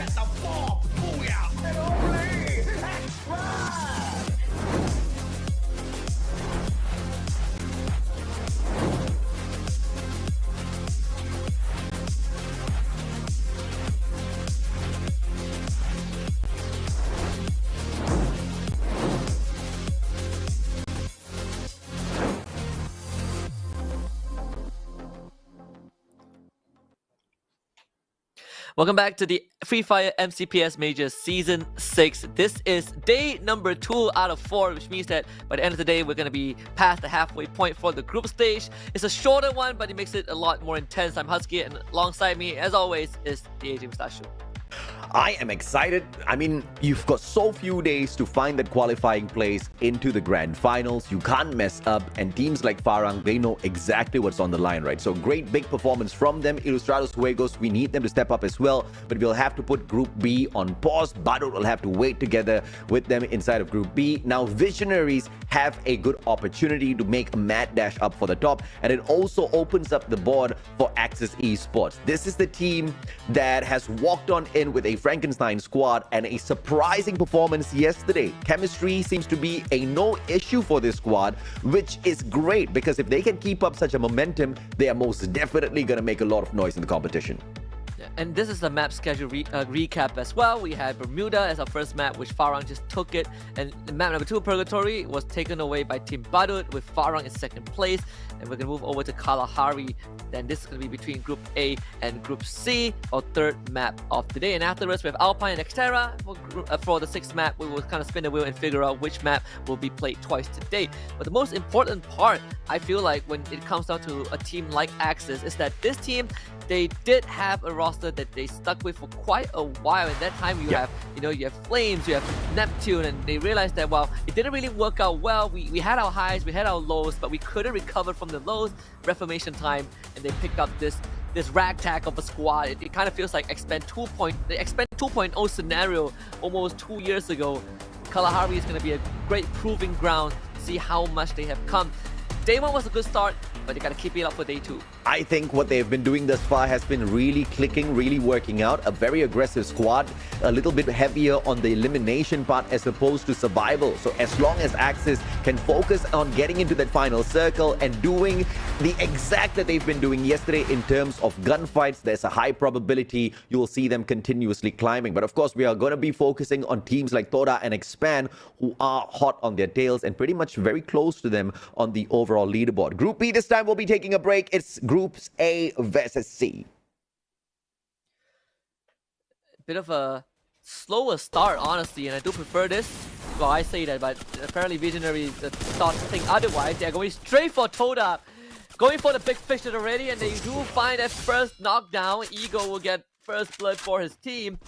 forget the form. Booyah! And only extra! Welcome back to the Free Fire MCPS Majors Season 6. This is day number 2 out of 4, which means that by the end of the day, we're going to be past the halfway point for the group stage. It's a shorter one, but it makes it a lot more intense. I'm Husky, and alongside me, as always, is the AJ Mustashu. I am excited. I mean, you've got so few days to find that qualifying place into the grand finals. You can't mess up. And teams like Farang, they know exactly what's on the line, right? So great big performance from them. Ilustrados Juegos, we need them to step up as well. But we'll have to put Group B on pause. Badut will have to wait together with them inside of Group B. Now, Visionaries have a good opportunity to make a mad dash up for the top. And it also opens up the board for Axis Esports. This is the team that has walked on in with a Frankenstein squad and a surprising performance yesterday. Chemistry seems to be a no issue for this squad, which is great because if they can keep up such a momentum, they are most definitely going to make a lot of noise in the competition. And this is the map schedule recap as well. We had Bermuda as our first map, which Farang just took it. And map number 2, Purgatory, was taken away by Team Badut with Farang in second place. And we're going to move over to Kalahari. Then this is going to be between Group A and Group C, our third map of the day. And afterwards, we have Alpine and Xterra. For the 6th map, we will kind of spin the wheel and figure out which map will be played twice today. But the most important part, I feel like, when it comes down to a team like Axis, is that this team, they did have a roster that they stuck with for quite a while. And that time you have Flames, you have Neptune, and they realized that, well, it didn't really work out well. We had our highs, we had our lows, but we couldn't recover from the lows. Reformation time, and they picked up this ragtag of a squad. It kind of feels like the Expand 2.0 scenario almost 2 years ago. Kalahari is going to be a great proving ground to see how much they have come. Day 1 was a good start, but they got to keep it up for day 2. I think what they've been doing thus far has been really clicking, really working out. A very aggressive squad, a little bit heavier on the elimination part as opposed to survival. So as long as Axis can focus on getting into that final circle and doing the exact that they've been doing yesterday in terms of gunfights, there's a high probability you will see them continuously climbing. But of course, we are going to be focusing on teams like Toda and Expand, who are hot on their tails and pretty much very close to them on the overall leaderboard. Group B this time will be taking a break. It's Groups A versus C. Bit of a slower start, honestly, and I do prefer this. Well, I say that, but apparently Visionaries thought to think otherwise. They're going straight for Toda, going for the big fish already, and they do find that first knockdown. Ego will get first blood for his team.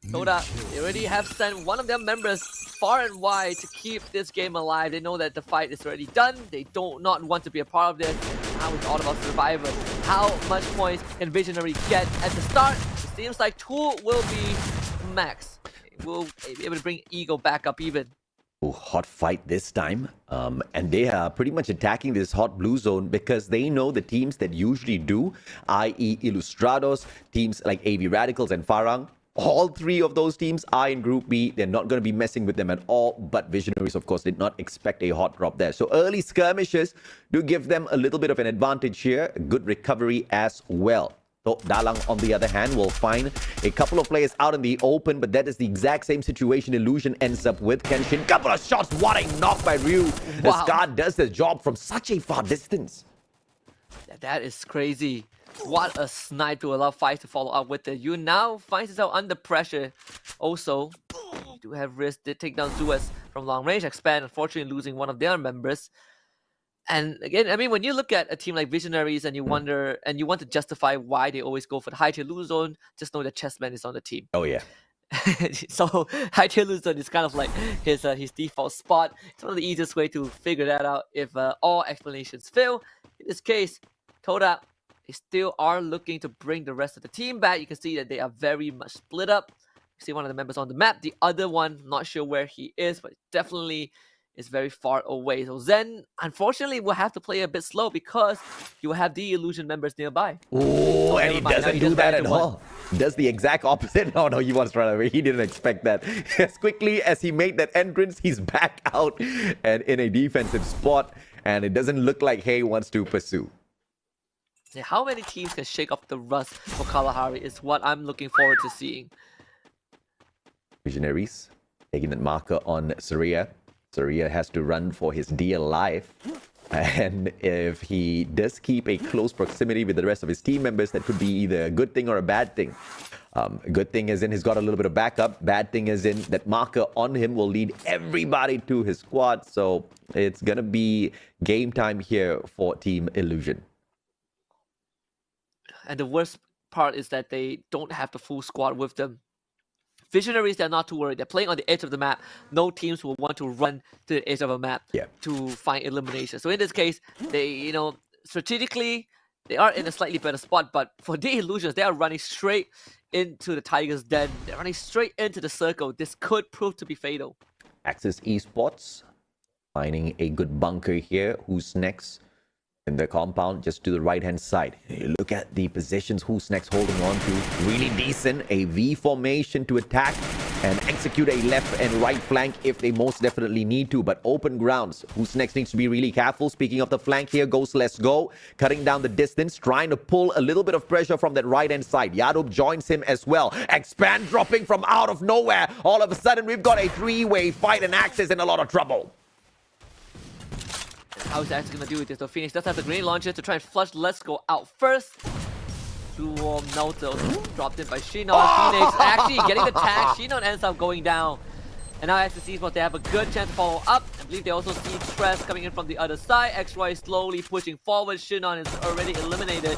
Toda, they already have sent one of their members far and wide to keep this game alive. They know that the fight is already done. They don't not want to be a part of this. Now it's all about survival. How much points can Visionary get at the start? It seems like 2 will be max. We'll be able to bring Ego back up even. Oh, hot fight this time. And they are pretty much attacking this hot blue zone because they know the teams that usually do, i.e. Ilustrados, teams like AV Radicals and Farang. All 3 of those teams are in Group B. They're not going to be messing with them at all. But Visionaries, of course, did not expect a hot drop there. So early skirmishes do give them a little bit of an advantage here. Good recovery as well. So Dalang, on the other hand, will find a couple of players out in the open, but that is the exact same situation Illusion ends up with. Kenshin, couple of shots. What a knock by Ryu. The Scar does the job from such a far distance. That is crazy. What a snipe to allow Five to follow up with it. You now finds himself under pressure. Also, you do have risk. They take down Zuez from long range. Expand, unfortunately, losing one of their members. And again, I mean, when you look at a team like Visionaries and you wonder, and you want to justify why they always go for the high tier lose zone, just know that Chessman is on the team. Oh, yeah. So high tier lose zone is kind of like his default spot. It's one of the easiest way to figure that out if all explanations fail. In this case, Toda, they still are looking to bring the rest of the team back. You can see that they are very much split up. You see one of the members on the map. The other one, not sure where he is, but definitely is very far away. So Zen, unfortunately, will have to play a bit slow because you have the Illusion members nearby. Oh, and he doesn't do that at all. does the exact opposite. No, he wants to run away. He didn't expect that. As quickly as he made that entrance, he's back out and in a defensive spot. And it doesn't look like Hay wants to pursue. Yeah, how many teams can shake off the rust for Kalahari is what I'm looking forward to seeing. Visionaries taking that marker on Surya. Surya has to run for his dear life. And if he does keep a close proximity with the rest of his team members, that could be either a good thing or a bad thing. Good thing is in he's got a little bit of backup. Bad thing is in that marker on him will lead everybody to his squad. So it's going to be game time here for Team Illusion. And the worst part is that they don't have the full squad with them. Visionaries, they're not too worried. They're playing on the edge of the map. No teams will want to run to the edge of a map to find elimination. So in this case, they, strategically, they are in a slightly better spot. But for the Illusions, they are running straight into the Tiger's den. They're running straight into the circle. This could prove to be fatal. Axis Esports finding a good bunker here. Who's next? In the compound, just to the right-hand side. You look at the positions Who's next holding on to. Really decent. A V formation to attack and execute a left and right flank if they most definitely need to. But open grounds. Who's next needs to be really careful. Speaking of the flank, here goes Let's Go. Cutting down the distance, trying to pull a little bit of pressure from that right-hand side. Yadob joins him as well. Expand dropping from out of nowhere. All of a sudden, we've got a three-way fight and Axis in a lot of trouble. How is Axe going to do with this? So Phoenix does have the grenade launcher to try and flush Let's Go out first. Luom Nauta dropped in by Shinon. Phoenix actually getting the tag. Shinon ends up going down. And now Axis Esports, they have a good chance to follow up. I believe they also see Tress coming in from the other side. X-Roy slowly pushing forward. Shinon is already eliminated.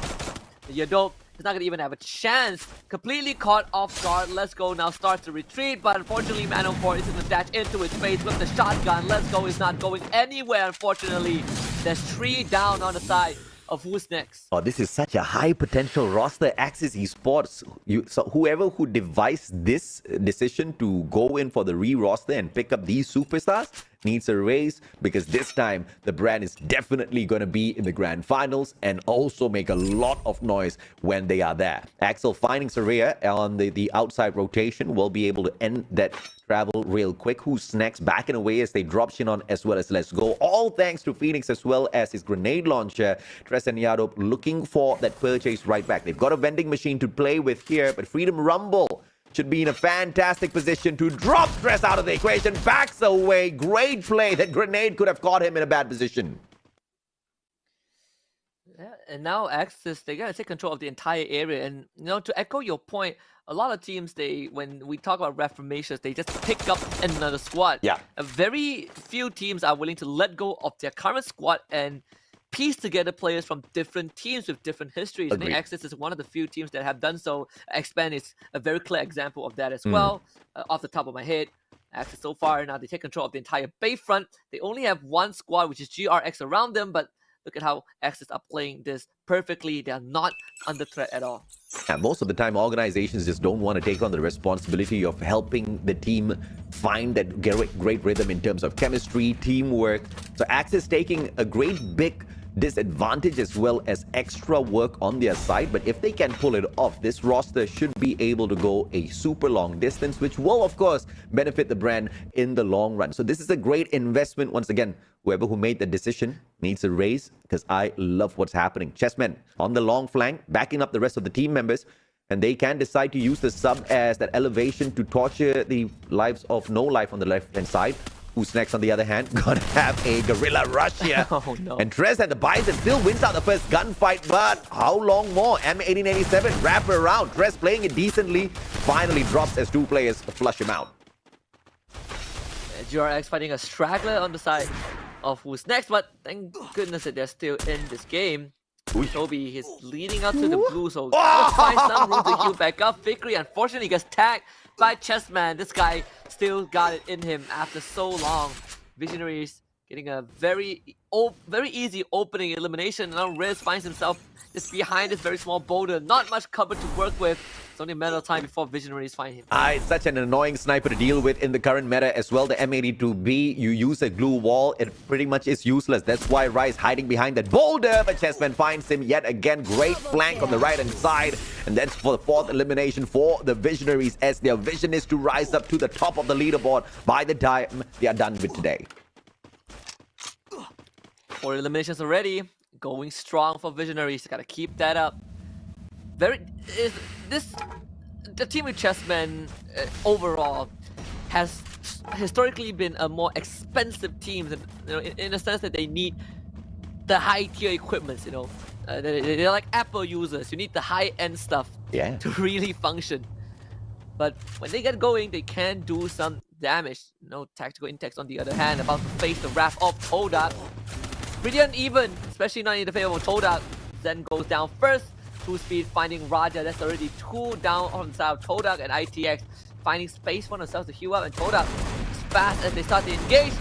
Yadob is not going to even have a chance. Completely caught off guard. Let's Go now starts to retreat, but unfortunately Manon4 is going to dash into his face with the shotgun. Let's Go is not going anywhere, unfortunately. There's 3 down on the side of Who's Next. Oh, this is such a high potential roster. Axis Esports, so whoever who devised this decision to go in for the re-roster and pick up these superstars needs a raise, because this time the brand is definitely going to be in the grand finals and also make a lot of noise when they are there. Axel finding Surya on the outside rotation will be able to end that travel real quick. Who's next? Backing away as they drop Shinon as well as Let's Go. All thanks to Phoenix as well as his grenade launcher. Tress and Yadob looking for that purchase right back. They've got a vending machine to play with here, but Freedom Rumble should be in a fantastic position to drop Tress out of the equation. Backs away. Great play. That grenade could have caught him in a bad position. Yeah, and now Axis, they gotta take control of the entire area. And to echo your point, a lot of teams, when we talk about reformations, they just pick up another squad. Yeah. A very few teams are willing to let go of their current squad and piece together players from different teams with different histories. I think Axis is one of the few teams that have done so. Expand is a very clear example of that as well. Off the top of my head, Axis so far, now they take control of the entire Bayfront. They only have one squad, which is GRX around them, but look at how Axis are playing this perfectly. They are not under threat at all. And most of the time, organizations just don't want to take on the responsibility of helping the team find that great rhythm in terms of chemistry, teamwork. So Axis taking a great big disadvantage as well as extra work on their side. But if they can pull it off, this roster should be able to go a super long distance, which will, of course, benefit the brand in the long run. So this is a great investment. Once again, whoever who made the decision needs a raise, because I love what's happening. Chessmen on the long flank, backing up the rest of the team members, and they can decide to use the sub as that elevation to torture the lives of No Life on the left-hand side. Who's next on the other hand? Gonna have a guerrilla rush here. Oh, no. And Tress and the Bison still wins out the first gunfight, but how long more? M1887 wrap around. Tress playing it decently. Finally drops as 2 players flush him out. GRX fighting a straggler on the side of Who's Next, but thank goodness that they're still in this game. Toby is leading out to the blue, so let's find some room to heal back up. Fikri unfortunately gets tagged by Chessman. This guy still got it in him after so long. Visionaries getting a very easy opening elimination. Now Riz finds himself just behind this very small boulder. Not much cover to work with. It's only a matter of time before Visionaries find him. It's such an annoying sniper to deal with in the current meta as well. The M82B, you use a glue wall, it pretty much is useless. That's why Rise hiding behind that boulder, but Chessman finds him yet again. Great flank on the right-hand side. And that's for the fourth elimination for the Visionaries, as their vision is to rise up to the top of the leaderboard by the time they are done with today. 4 eliminations already. Going strong for Visionaries. Gotta keep that up. The team with Chessmen overall has historically been a more expensive team, in a sense that they need the high tier equipments. They're like Apple users. You need the high end stuff to really function. But when they get going, they can do some damage. No tactical intakes on the other hand, about to face the wrath of Todak. Pretty uneven, especially not in the favor of Todak. Then goes down first. 2-speed finding Raja. That's already 2 down on the side of Todak and ITX. Finding space for themselves to heal up. And Todak, as fast as they start to engage,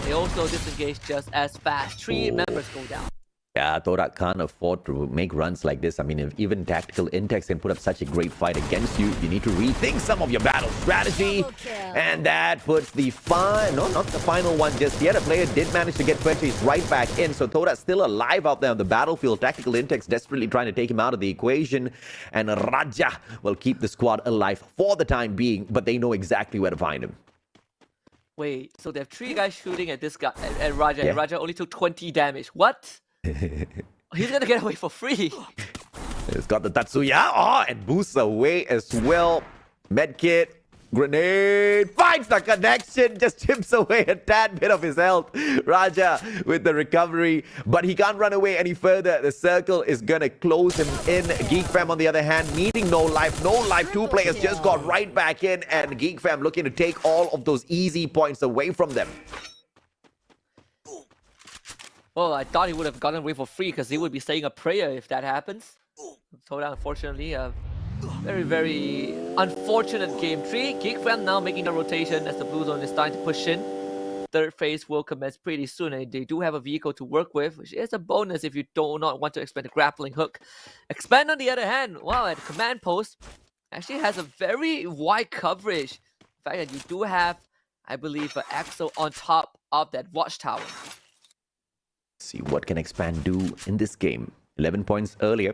they also disengage just as fast. 3 members go down. Yeah, Todak can't afford to make runs like this. I mean, if even tactical intakes can put up such a great fight against you, you need to rethink some of your battle strategy. And that puts the not the final one just yet. A player did manage to get purchased right back in. So Todak's still alive out there on the battlefield. Tactical intakes desperately trying to take him out of the equation. And Raja will keep the squad alive for the time being, but they know exactly where to find him. Wait, so they have 3 guys shooting at this guy, at Raja, and Raja only took 20 damage. What? He's gonna get away for free. It's got the Tatsuya. And boosts away as well. Medkit. Grenade. Finds the connection. Just chips away a tad bit of his health. Raja with the recovery. But he can't run away any further. The circle is gonna close him in. Geek Fam on the other hand, needing no life. No life. 2 players just got right back in. And Geek Fam looking to take all of those easy points away from them. Well, I thought he would have gotten away for free because he would be saying a prayer if that happens. So unfortunately, a very, very unfortunate game 3. Geek Fam now making a rotation as the blue zone is starting to push in. 3rd phase will commence pretty soon, and they do have a vehicle to work with, which is a bonus if you do not want to expend a grappling hook. Expand on the other hand, wow, at command post, actually has a very wide coverage. In fact, that you do have, I believe, an Axel on top of that watchtower. See what can Expand do in this game. 11 points earlier.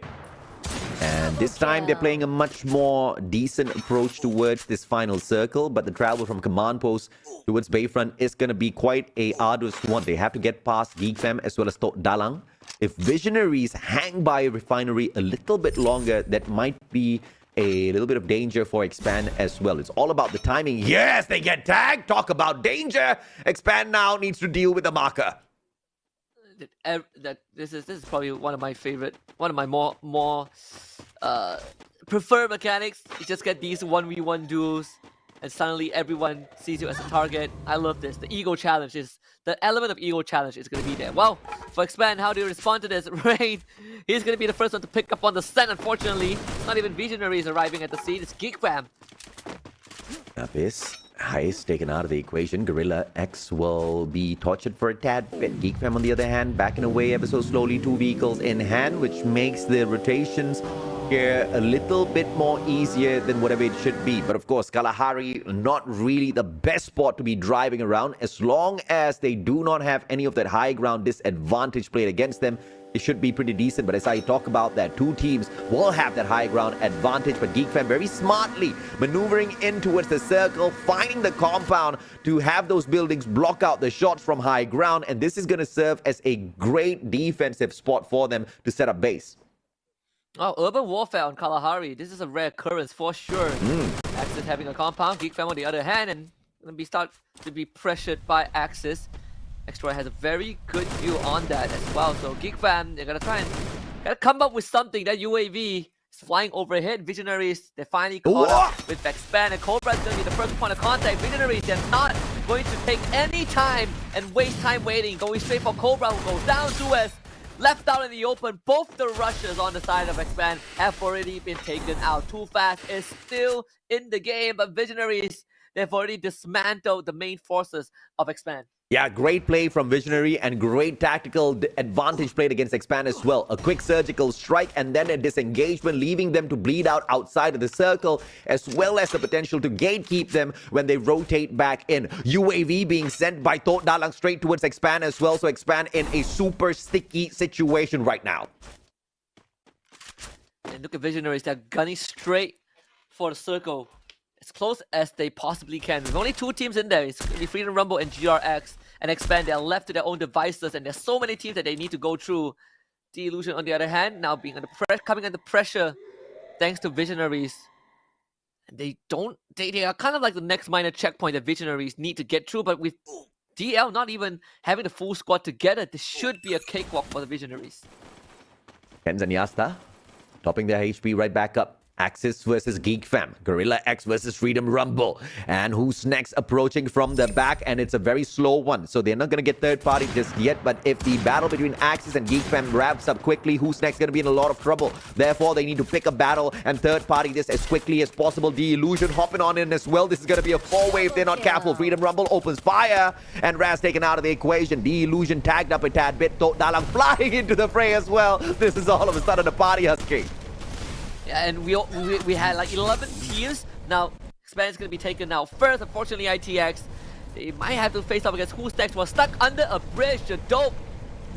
And this time they're playing a much more decent approach towards this final circle. But the travel from command post towards Bayfront is going to be quite a arduous one. They have to get past Geek Fam as well as Tok Dalang. If Visionaries hang by Refinery a little bit longer, that might be a little bit of danger for Expand as well. It's all about the timing. Yes, they get tagged. Talk about danger. Expand now needs to deal with the marker. This is probably one of my favorite, one of my more preferred mechanics. You just get these 1v1 duels, and suddenly everyone sees you as a target. I love this. The ego challenge is the element of ego challenge is going to be there. Well, for Expand, how do you respond to this? Raid, he's going to be the first one to pick up on the scent. Unfortunately, not even Visionaries arriving at the scene. It's Geek Fam. Abyss. Heist taken out of the equation. Gorilla X will be tortured for a tad bit. Geek Fam, on the other hand, backing away ever so slowly. 2 vehicles in hand, which makes the rotations here a little bit more easier than whatever it should be. But of course, Kalahari, not really the best spot to be driving around. As long as they do not have any of that high ground disadvantage played against them, it should be pretty decent. But as I talk about that, 2 teams will have that high ground advantage. But Geek Fam very smartly maneuvering in towards the circle, finding the compound to have those buildings block out the shots from high ground. And this is going to serve as a great defensive spot for them to set up base. Oh, urban warfare on Kalahari. This is a rare occurrence for sure. Axis having a compound, Geek Fam on the other hand, and going to start to be pressured by Axis. Xtroy has a very good view on that as well. So Geek Fam, they're gonna try and come up with something. That UAV is flying overhead. Visionaries, they finally caught up with Expand, and Cobra is gonna be the first point of contact. Visionaries, they're not going to take any time and waste time waiting. Going straight for Cobra, who goes down to us. Left out in the open, both the rushers on the side of Expand have already been taken out. Too Fast is still in the game, but Visionaries, they've already dismantled the main forces of Expand. Yeah, great play from Visionary and great tactical advantage played against Expand as well. A quick surgical strike and then a disengagement, leaving them to bleed out outside of the circle, as well as the potential to gatekeep them when they rotate back in. UAV being sent by Tot Dalang straight towards Expand as well, so Expand in a super sticky situation right now. And look at Visionaries, they're gunning straight for the circle. As close as they possibly can. There's only two teams in there. It's going to be Freedom Rumble and GRX and Expand. They're left to their own devices, and there's so many teams that they need to go through. The Illusion, on the other hand, now being coming under pressure thanks to Visionaries. And they are kind of like the next minor checkpoint that Visionaries need to get through, but with DL not even having the full squad together, this should be a cakewalk for the Visionaries. Kenz and Yasta topping their HP right back up. Axis versus Geek Fam, Gorilla X versus Freedom Rumble, and who's next approaching from the back, and it's a very slow one, so they're not going to get third party just yet. But if the battle between Axis and Geek Fam wraps up quickly, who's next going to be in a lot of trouble. Therefore, they need to pick a battle and third party this as quickly as possible. The Illusion hopping on in as well. This is going to be a four-way if they're not careful. Freedom Rumble opens fire, and Raz taken out of the equation. The Illusion tagged up a tad bit. Tot Dalang flying into the fray as well. This is all of a sudden a party husky. Yeah, and we had like 11 teams. Now, Expand is going to be taken now first. Unfortunately, ITX, they might have to face off against Who's Next. Was stuck under a bridge. The dope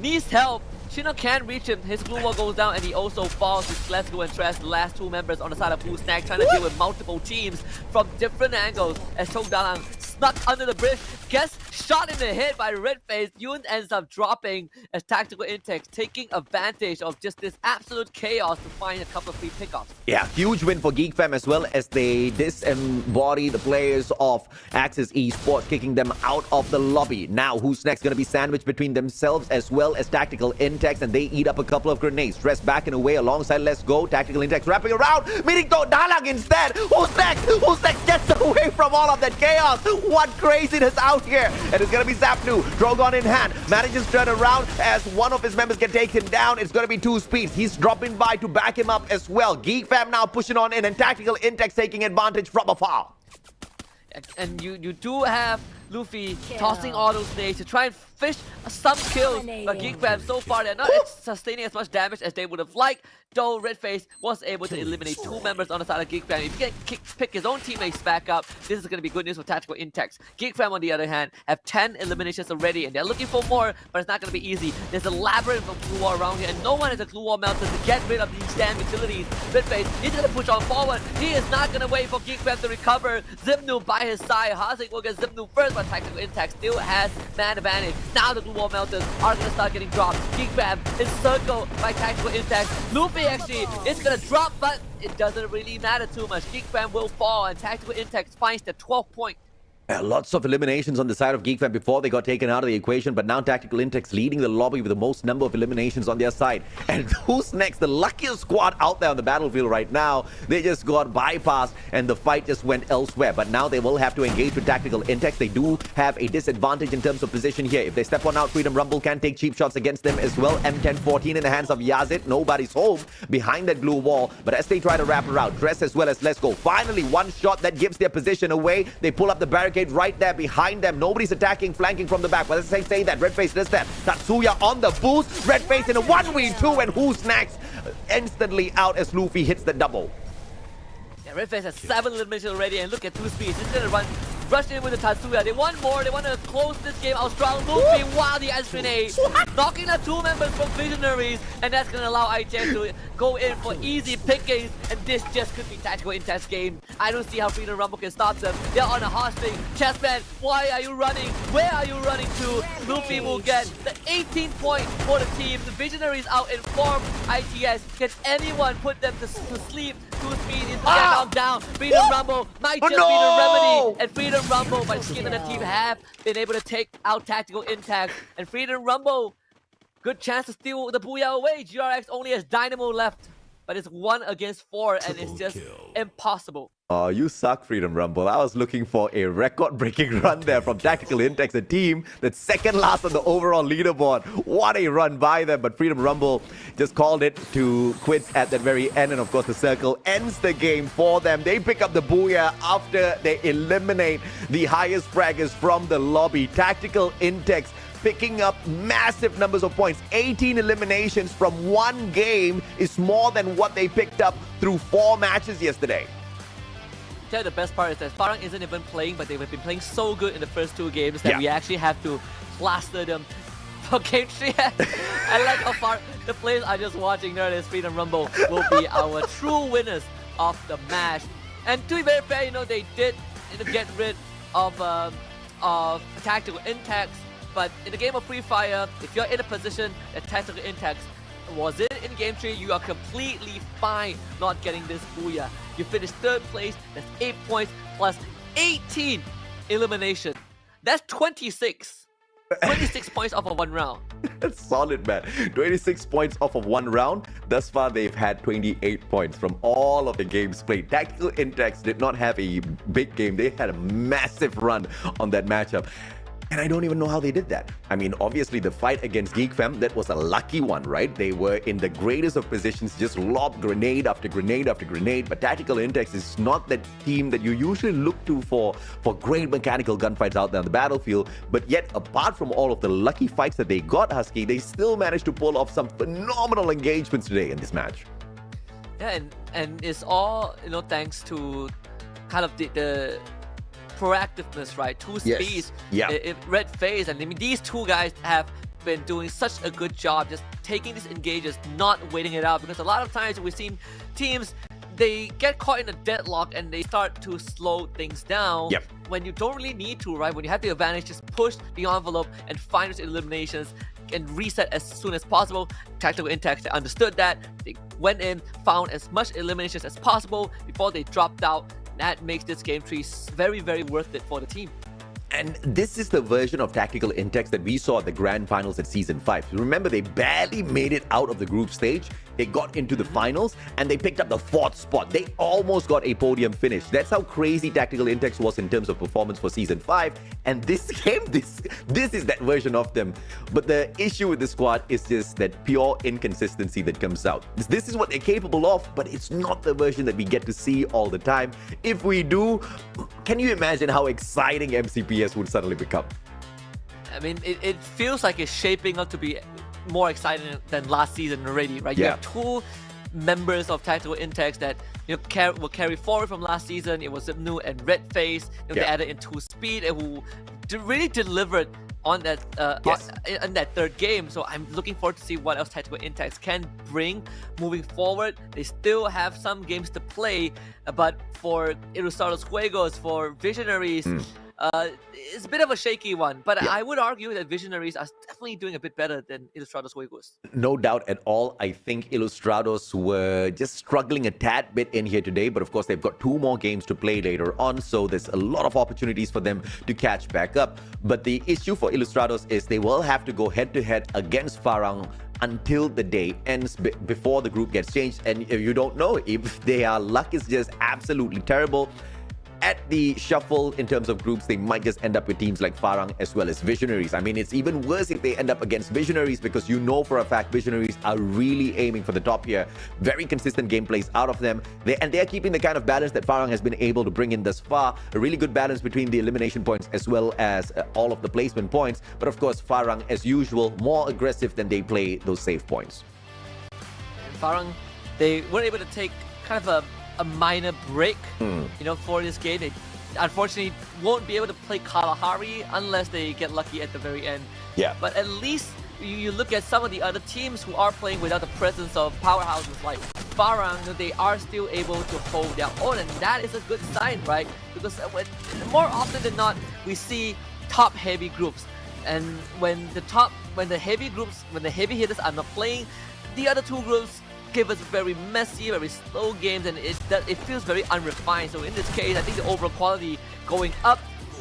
needs help. Shino can't reach him. His glue wall goes down, and he also falls. It's Glasgow and Trash, the last two members on the side of Who's Next, trying to deal with multiple teams from different angles. As Tot Dalang snuck under the bridge, gets shot in the head by Redface. Yoon ends up dropping as Tactical Intex, taking advantage of just this absolute chaos to find a couple of free pickups. Yeah, huge win for Geek Fam as well, as they disembody the players of Axis Esports, kicking them out of the lobby. Now, who's next going to be sandwiched between themselves as well as Tactical Intex, and they eat up a couple of grenades. Stress back and away alongside Let's Go. Tactical Intex wrapping around, meeting Tot Dalang instead. Who's next? Who's next gets away from all of that chaos? What craziness out here. And it's going to be Zapnu. Drogon in hand. Manages to turn around as one of his members get taken down. It's going to be two speeds. He's dropping by to back him up as well. Geek Fam now pushing on in, and Tactical Intex taking advantage from afar. And you do have Luffy tossing all those nades to try and fish some kills. But Geek Fam, so far, they're not sustaining as much damage as they would have liked. Though Redface was able to eliminate two members on the side of Geek Fam. If he can pick his own teammates back up, this is going to be good news for Tactical Intex. Geek Fam, on the other hand, have 10 eliminations already, and they're looking for more, but it's not going to be easy. There's a labyrinth of glue wall around here, and no one has a glue wall melter to get rid of these damn utilities. Redface, he's going to push on forward. He is not going to wait for Geek Fam to recover. Zimnu by his side. Hazik will get Zimnu first, but Tactical Intex still has man advantage. Now the glue wall melters are going to start getting dropped. Geek Fam is circled by Tactical Intex. Luffy actually is going to drop, but it doesn't really matter too much. Geek Fam will fall, and Tactical Intex finds the 12th point. Lots of eliminations on the side of Geek Fam before they got taken out of the equation, but now Tactical Intex leading the lobby with the most number of eliminations on their side. And who's next? The luckiest squad out there on the battlefield right now. They just got bypassed, and the fight just went elsewhere. But now they will have to engage with Tactical Intex. They do have a disadvantage in terms of position here. If they step on out, Freedom Rumble can take cheap shots against them as well. M1014 in the hands of Yazid. Nobody's home behind that blue wall. But as they try to wrap around, Dress as well as Let's Go. Finally, one shot that gives their position away. They pull up the barricade right there behind them. Nobody's attacking, flanking from the back. But as I say that, Redface does that. Tatsuya on the boost. Redface in a 1v2, and who's next? Instantly out as Luffy hits the double. Yeah, Redface has 7 eliminations already, and look at 2 speeds. He's going to rush in with the Tatsuya. They want more. They want to close this game out strong. Luffy, while the ice grenade, knocking the 2 members from Visionaries, and that's going to allow ITX to go in for easy pickings, and this just could be Tactical Intex game. I don't see how Freedom Rumble can stop them. They're on a hot streak. Chessman, why are you running? Where are you running to? Luffy will get the 18th point for the team. The Visionaries out in form. ITS, can anyone put them to sleep? 2 speed is get knocked down. Freedom Rumble might just be the remedy. And Freedom Rumble, by Skin and the team, have been able to take out Tactical Intex. And Freedom Rumble, good chance to steal the Booyah away. GRX only has Dynamo left. but it's 1 against 4, and it's just impossible. Oh, you suck, Freedom Rumble. I was looking for a record-breaking run there from Tactical Intex, a team that's second last on the overall leaderboard. What a run by them, but Freedom Rumble just called it to quits at that very end, and of course the circle ends the game for them. They pick up the booyah after they eliminate the highest fraggers from the lobby. Tactical Intex picking up massive numbers of points. 18 eliminations from one game is more than what they picked up through 4 matches yesterday. The best part is that Farang isn't even playing, but they've been playing so good in the first 2 games that we actually have to plaster them for game 3. I like how far the players are just watching there. This Freedom Rumble will be our true winners of the match. And to be very fair, they did get rid of Tactical Intex, but in the game of Free Fire, if you're in a position that Tactical Intex was in game 3, you are completely fine not getting this booyah. You finished 3rd place, that's 8 points plus 18 elimination. That's 26. 26 points off of 1 round. That's solid, man. 26 points off of 1 round. Thus far, they've had 28 points from all of the games played. Tactical Intex did not have a big game. They had a massive run on that matchup. And I don't even know how they did that. I mean, obviously, the fight against GeekFam, that was a lucky one, right? They were in the greatest of positions, just lobbed grenade after grenade after grenade. But Tactical Intex is not that team that you usually look to for great mechanical gunfights out there on the battlefield. But yet, apart from all of the lucky fights that they got, Husky, they still managed to pull off some phenomenal engagements today in this match. Yeah, and it's all, thanks to kind of the proactiveness, right? 2 speeds, red phase, and I mean these 2 guys have been doing such a good job just taking these engages, not waiting it out, because a lot of times we've seen teams, they get caught in a deadlock and they start to slow things down when you don't really need to, right? When you have the advantage, just push the envelope and find those eliminations and reset as soon as possible. Tactical Intex, they understood that. They went in, found as much eliminations as possible before they dropped out. That makes this game 3 very, very worth it for the team. And this is the version of Tactical Intex that we saw at the Grand Finals at Season 5. Remember, they barely made it out of the group stage. They got into the finals and they picked up the 4th spot. They almost got a podium finish. That's how crazy Tactical Intex was in terms of performance for Season 5. And this game, this is that version of them. But the issue with the squad is just that pure inconsistency that comes out. This is what they're capable of, but it's not the version that we get to see all the time. If we do, can you imagine how exciting MCPS would suddenly become? I mean, it feels like it's shaping up to be more exciting than last season already, right? You have 2 members of Tactical Intex that will carry forward from last season. It was Zipnu and Red Face. They added in 2 speed and who really delivered on that in that 3rd game. So I'm looking forward to see what else Tactical Intex can bring moving forward. They still have some games to play, but for Ilustrados Juegos, for Visionaries, it's a bit of a shaky one, but I would argue that Visionaries are definitely doing a bit better than Ilustrados Juegos. No doubt at all. I think Ilustrados were just struggling a tad bit in here today, but of course they've got 2 more games to play later on, so there's a lot of opportunities for them to catch back up. But the issue for Ilustrados is they will have to go head-to-head against Farang until the day ends before the group gets changed. And if you don't know, if their luck is just absolutely terrible, at the shuffle in terms of groups, they might just end up with teams like Farang as well as Visionaries. I mean, it's even worse if they end up against Visionaries, because you know for a fact Visionaries are really aiming for the top here. Very consistent gameplays out of them. They are keeping the kind of balance that Farang has been able to bring in thus far. A really good balance between the elimination points as well as all of the placement points. But of course, Farang, as usual, more aggressive than they play those save points. Farang, they were able to take kind of a minor break, for this game. They unfortunately won't be able to play Kalahari unless they get lucky at the very end. But at least you look at some of the other teams who are playing without the presence of powerhouses like Farang, they are still able to hold their own, and that is a good sign, right? Because more often than not, we see top-heavy groups, and when the heavy hitters are not playing, the other 2 groups give us very messy, very slow games, and it feels very unrefined. So in this case, I think the overall quality going up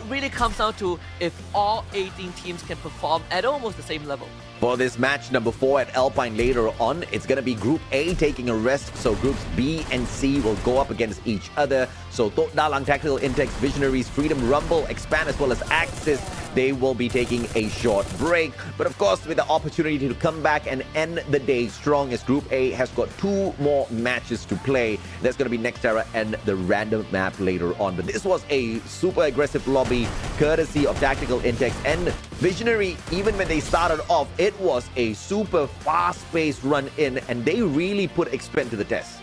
really comes down to if all 18 teams can perform at almost the same level. For this match number 4 at Alpine later on, it's going to be Group A taking a rest, so Groups B and C will go up against each other. So Tok Dalang, Tactical Intex, Visionaries, Freedom Rumble, Expand as well as Axis, they will be taking a short break. But of course, with the opportunity to come back and end the day strong, as Group A has got 2 more matches to play. There's going to be Nextera and the random map later on. But this was a super aggressive lobby, courtesy of Tactical Intex and Visionary. Even when they started off, it was a super fast-paced run in, and they really put Expand to the test.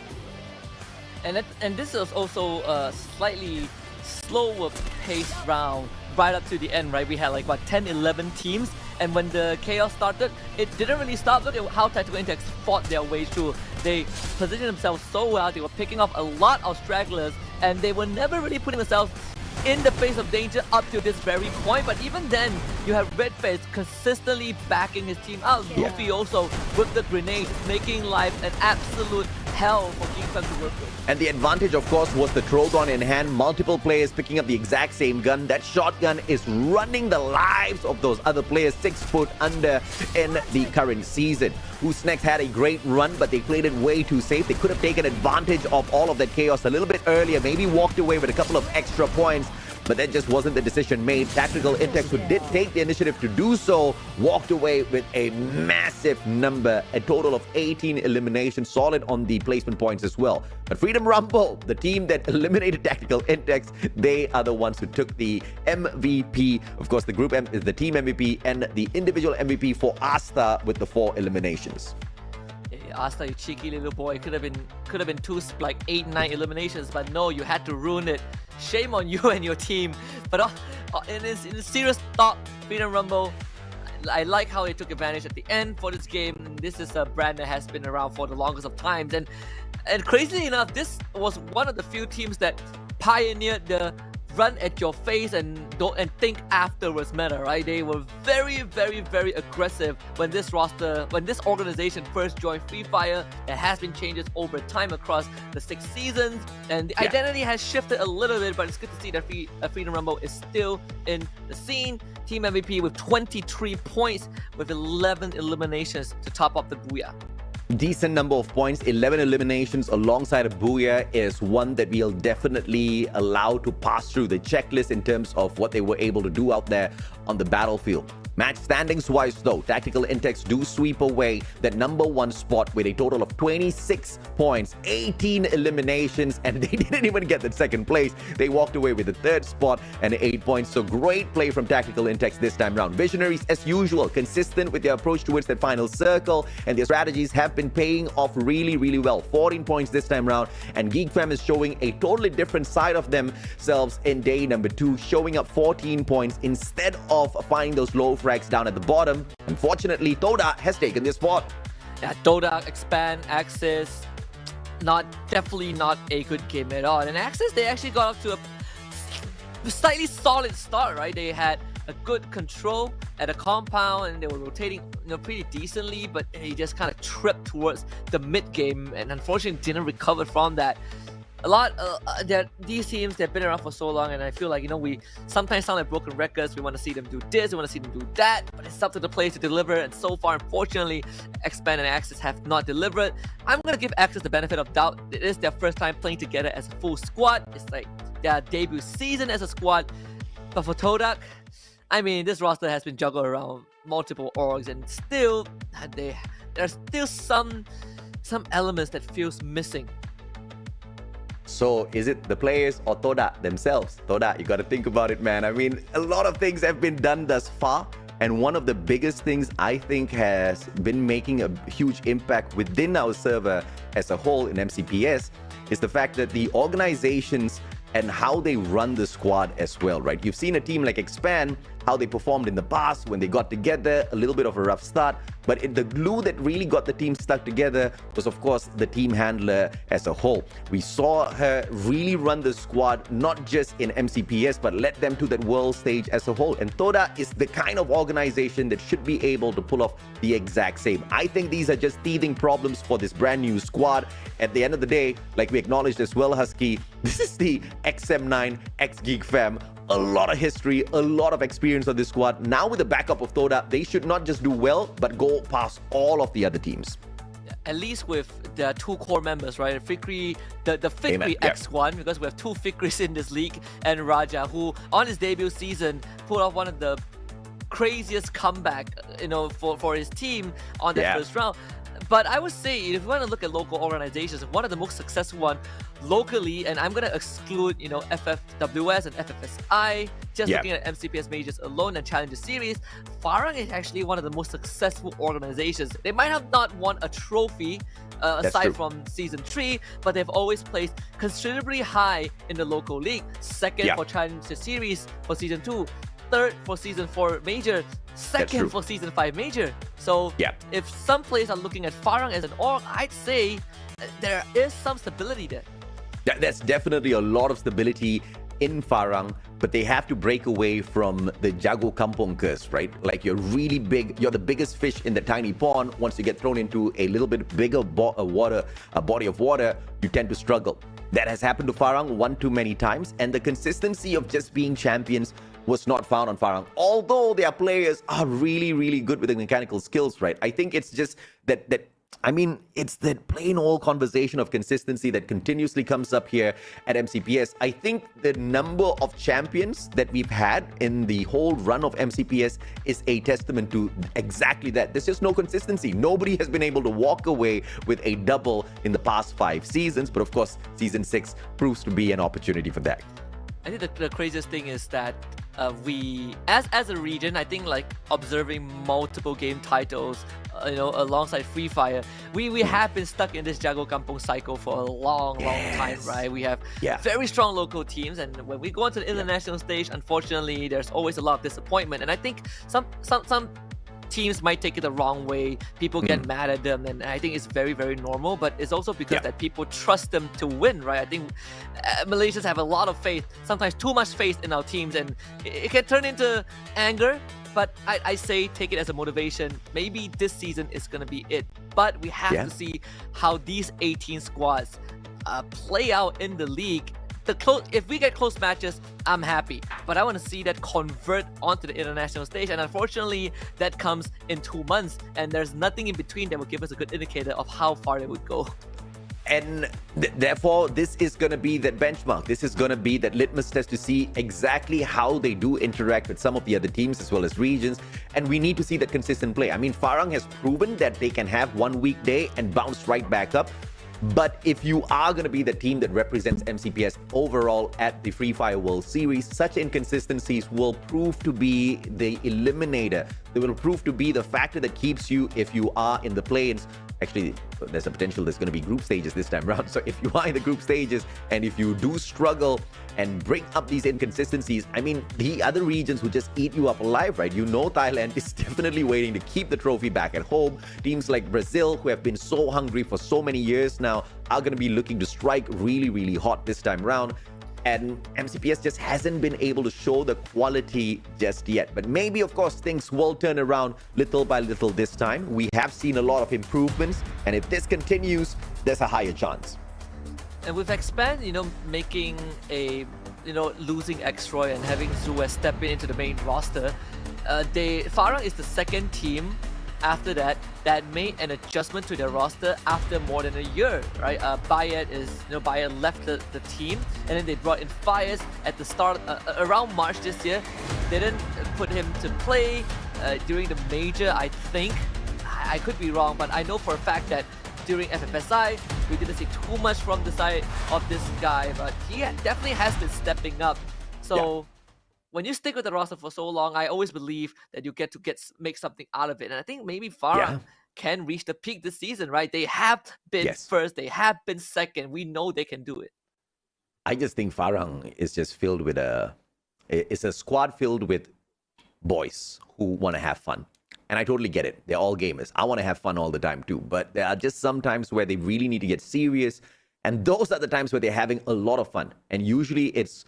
And this was also a slightly slower paced round right up to the end, right? We had like, what, 10, 11 teams. And when the chaos started, it didn't really stop. Look at how Tactical Intex fought their way through. They positioned themselves so well. They were picking off a lot of stragglers, and they were never really putting themselves in the face of danger up to this very point. But even then, you have Redface consistently backing his team out. Goofy also with the grenade, making life an absolute hell for Geekfam to work with. And the advantage, of course, was the throw gun in hand. Multiple players picking up the exact same gun. That shotgun is running the lives of those other players 6 foot under in the current season. Who's Next had a great run, but they played it way too safe. They could have taken advantage of all of that chaos a little bit earlier, maybe walked away with a couple of extra points, but that just wasn't the decision made. Tactical Intex, who did take the initiative to do so, walked away with a massive number, a total of 18 eliminations, solid on the placement points as well. But Freedom Rumble, the team that eliminated Tactical Intex, they are the ones who took the MVP. Of course, the Group M is the team MVP and the individual MVP for Asta with the 4 eliminations. Asta, you cheeky little boy, could have been 2 like 8, 9 eliminations, but no, you had to ruin it. Shame on you and your team. But in a serious thought, Freedom Rumble, I like how they took advantage at the end for this game. This is a brand that has been around for the longest of times, and crazily enough, this was one of the few teams that pioneered the run at your face and think afterwards meta, right? They were very, very, very aggressive when this organization first joined Free Fire. There has been changes over time across the 6 seasons, and the identity has shifted a little bit, but it's good to see that Freedom Rumble is still in the scene. Team MVP with 23 points with 11 eliminations to top up the Booyah. Decent number of points. 11 eliminations alongside a Booyah is one that we'll definitely allow to pass through the checklist in terms of what they were able to do out there on the battlefield. Match standings wise though, Tactical Intex do sweep away the number 1 spot with a total of 26 points, 18 eliminations, and they didn't even get the 2nd place. They walked away with the 3rd spot and 8 points. So great play from Tactical Intex this time round. Visionaries, as usual, consistent with their approach towards that final circle, and their strategies have been paying off really, really well. 14 points this time round, and Geekfam is showing a totally different side of themselves in day number 2, showing up 14 points instead of finding those low frags down at the bottom. Unfortunately, Toda has taken this spot. Yeah, Toda, Expand, Axis, definitely not a good game at all. And Axis, they actually got up to a slightly solid start, right? They had a good control at a compound, and they were rotating, pretty decently, but they just kind of tripped towards the mid game, and unfortunately didn't recover from that. A lot these teams, they've been around for so long, and I feel like, we sometimes sound like broken records. We want to see them do this, we want to see them do that, but it's up to the players to deliver, and so far, unfortunately, Expand and Axis have not delivered. I'm going to give Axis the benefit of doubt. It is their first time playing together as a full squad. It's like their debut season as a squad. But for Todak, I mean, this roster has been juggled around multiple orgs, and still, there's still some elements that feels missing. So is it the players or Toda themselves? Toda, you got to think about it, man. I mean, a lot of things have been done thus far, and one of the biggest things I think has been making a huge impact within our server as a whole in MCPS is the fact that the organizations and how they run the squad as well, right? You've seen a team like Expand, how they performed in the past when they got together, a little bit of a rough start. But the glue that really got the team stuck together was, of course, the team handler as a whole. We saw her really run the squad, not just in MCPS, but led them to that world stage as a whole. And Toda is the kind of organization that should be able to pull off the exact same. I think these are just teething problems for this brand new squad. At the end of the day, like we acknowledged as well, Husky, this is the XM9 X-Geek fam. A lot of history, a lot of experience on this squad. Now with the backup of Toda, they should not just do well, but go past all of the other teams. At least with the two core members, right? Fikri, the Fikri X1, because we have two Fikris in this league, and Raja, who on his debut season pulled off one of the craziest comeback, for his team on that first round. But I would say, if you want to look at local organizations, one of the most successful one locally, and I'm going to exclude, FFWS and FFSI, just looking at MCPS Majors alone and Challenger Series, Farang is actually one of the most successful organizations. They might have not won a trophy aside from Season 3, but they've always placed considerably high in the local league. Second for Challenger Series for Season 2, third for Season 4 Major, second for Season 5 Major. So if some players are looking at Farang as an org, I'd say there is some stability there. That's definitely a lot of stability in Farang, but they have to break away from the Jago Kampong curse, right? Like you're really big, you're the biggest fish in the tiny pond. Once you get thrown into a little bit bigger body of water, you tend to struggle. That has happened to Farang one too many times, and the consistency of just being champions was not found on Farang. Although their players are really, really good with the mechanical skills, right? I think it's just it's that plain old conversation of consistency that continuously comes up here at MCPS. I think the number of champions that we've had in the whole run of MCPS is a testament to exactly that. There's just no consistency. Nobody has been able to walk away with a double in the past 5 seasons, but of course, Season 6 proves to be an opportunity for that. I think the craziest thing is that we, as a region, I think like observing multiple game titles, alongside Free Fire, we have been stuck in this Jago Kampong cycle for a long time, right? We have very strong local teams, and when we go onto the international stage, unfortunately, there's always a lot of disappointment. And I think some teams might take it the wrong way. People get mad at them, and I think it's very, very normal. But it's also because that people trust them to win, right? I think Malaysians have a lot of faith, sometimes too much faith in our teams, and it can turn into anger. But I say take it as a motivation. Maybe this season is going to be it. But we have to see how these 18 squads play out in the league. If we get close matches, I'm happy. But I want to see that convert onto the international stage. And unfortunately, that comes in 2 months. And there's nothing in between that will give us a good indicator of how far they would go. And therefore, this is going to be that benchmark. This is going to be that litmus test to see exactly how they do interact with some of the other teams as well as regions. And we need to see that consistent play. I mean, Farang has proven that they can have one weak day and bounce right back up. But if you are going to be the team that represents MCPS overall at the Free Fire World Series, such inconsistencies will prove to be the eliminator. They will prove to be the factor that keeps you if you are in the play-ins. Actually, there's a potential there's going to be group stages this time around. So if you are in the group stages and if you do struggle and bring up these inconsistencies, I mean, the other regions will just eat you up alive, right? Thailand is definitely waiting to keep the trophy back at home. Teams like Brazil, who have been so hungry for so many years now, are going to be looking to strike really, really hot this time around. And MCPS just hasn't been able to show the quality just yet. But maybe, of course, things will turn around little by little this time. We have seen a lot of improvements. And if this continues, there's a higher chance. And with Expand, making a, losing Xroy and having Zue step into the main roster, Farang is the second team after that made an adjustment to their roster after more than a year, right? Bayat left the team, and then they brought in Fires at the start, around March this year. They didn't put him to play during the major, I think. I could be wrong, but I know for a fact that during FFSI, we didn't see too much from the side of this guy, but he definitely has been stepping up. So when you stick with the roster for so long, I always believe that you get to make something out of it. And I think maybe Farang can reach the peak this season, right? They have been first, they have been second. We know they can do it. I just think Farang is just filled with it's a squad filled with boys who want to have fun. And I totally get it. They're all gamers. I want to have fun all the time too. But there are just some times where they really need to get serious. And those are the times where they're having a lot of fun. And usually it's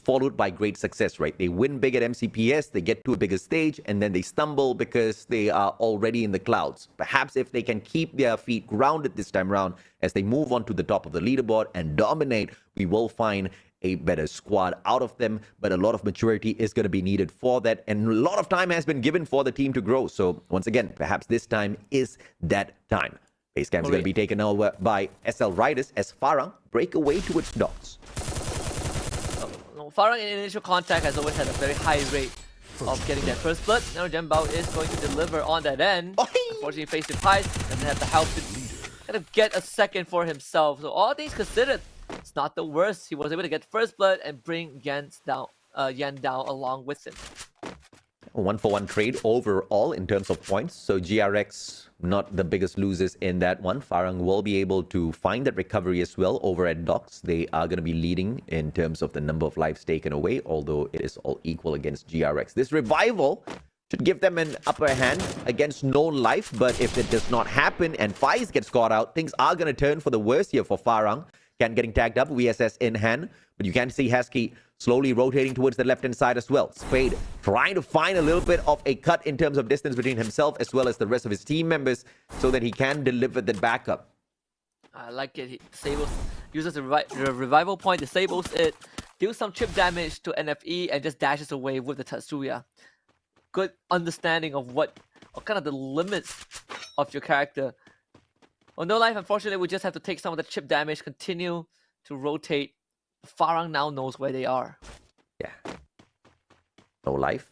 followed by great success, right? They win big at MCPS, they get to a bigger stage, and then they stumble because they are already in the clouds. Perhaps if they can keep their feet grounded this time around as they move on to the top of the leaderboard and dominate, we will find a better squad out of them, but a lot of maturity is going to be needed for that, and a lot of time has been given for the team to grow. So once again, perhaps this time is that time. Base camp is going to be taken over by SL Riders as Farang break away towards docks. Farang in initial contact has always had a very high rate of getting that first blood. Now Jembao is going to deliver on that end. Unfortunately, faced with Pies, doesn't have the help to kind of get a second for himself. So all things considered, it's not the worst. He was able to get first blood and bring Yan down along with him. 1-for-1 trade overall in terms of points. So GRX not the biggest losers in that one. Farang will be able to find that recovery as well over at docks. They are going to be leading in terms of the number of lives taken away, although it is all equal against GRX. This revival should give them an upper hand against known life, but if it does not happen and Faiz gets caught out, things are going to turn for the worse here for Farang. Can getting tagged up, VSS in hand, but you can see Heskey slowly rotating towards the left-hand side as well. Spade trying to find a little bit of a cut in terms of distance between himself as well as the rest of his team members so that he can deliver the backup. I like it. He disables, uses the revival point, disables it, deals some chip damage to NFE, and just dashes away with the Tatsuya. Good understanding of what kind of the limits of your character. On No Life, unfortunately, we just have to take some of the chip damage, continue to rotate. Farang now knows where they are. Yeah. No Life.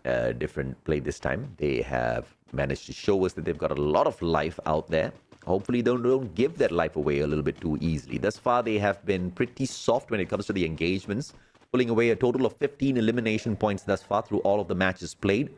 Different play this time. They have managed to show us that they've got a lot of life out there. Hopefully, they don't give that life away a little bit too easily. Thus far, they have been pretty soft when it comes to the engagements, pulling away a total of 15 elimination points thus far through all of the matches played.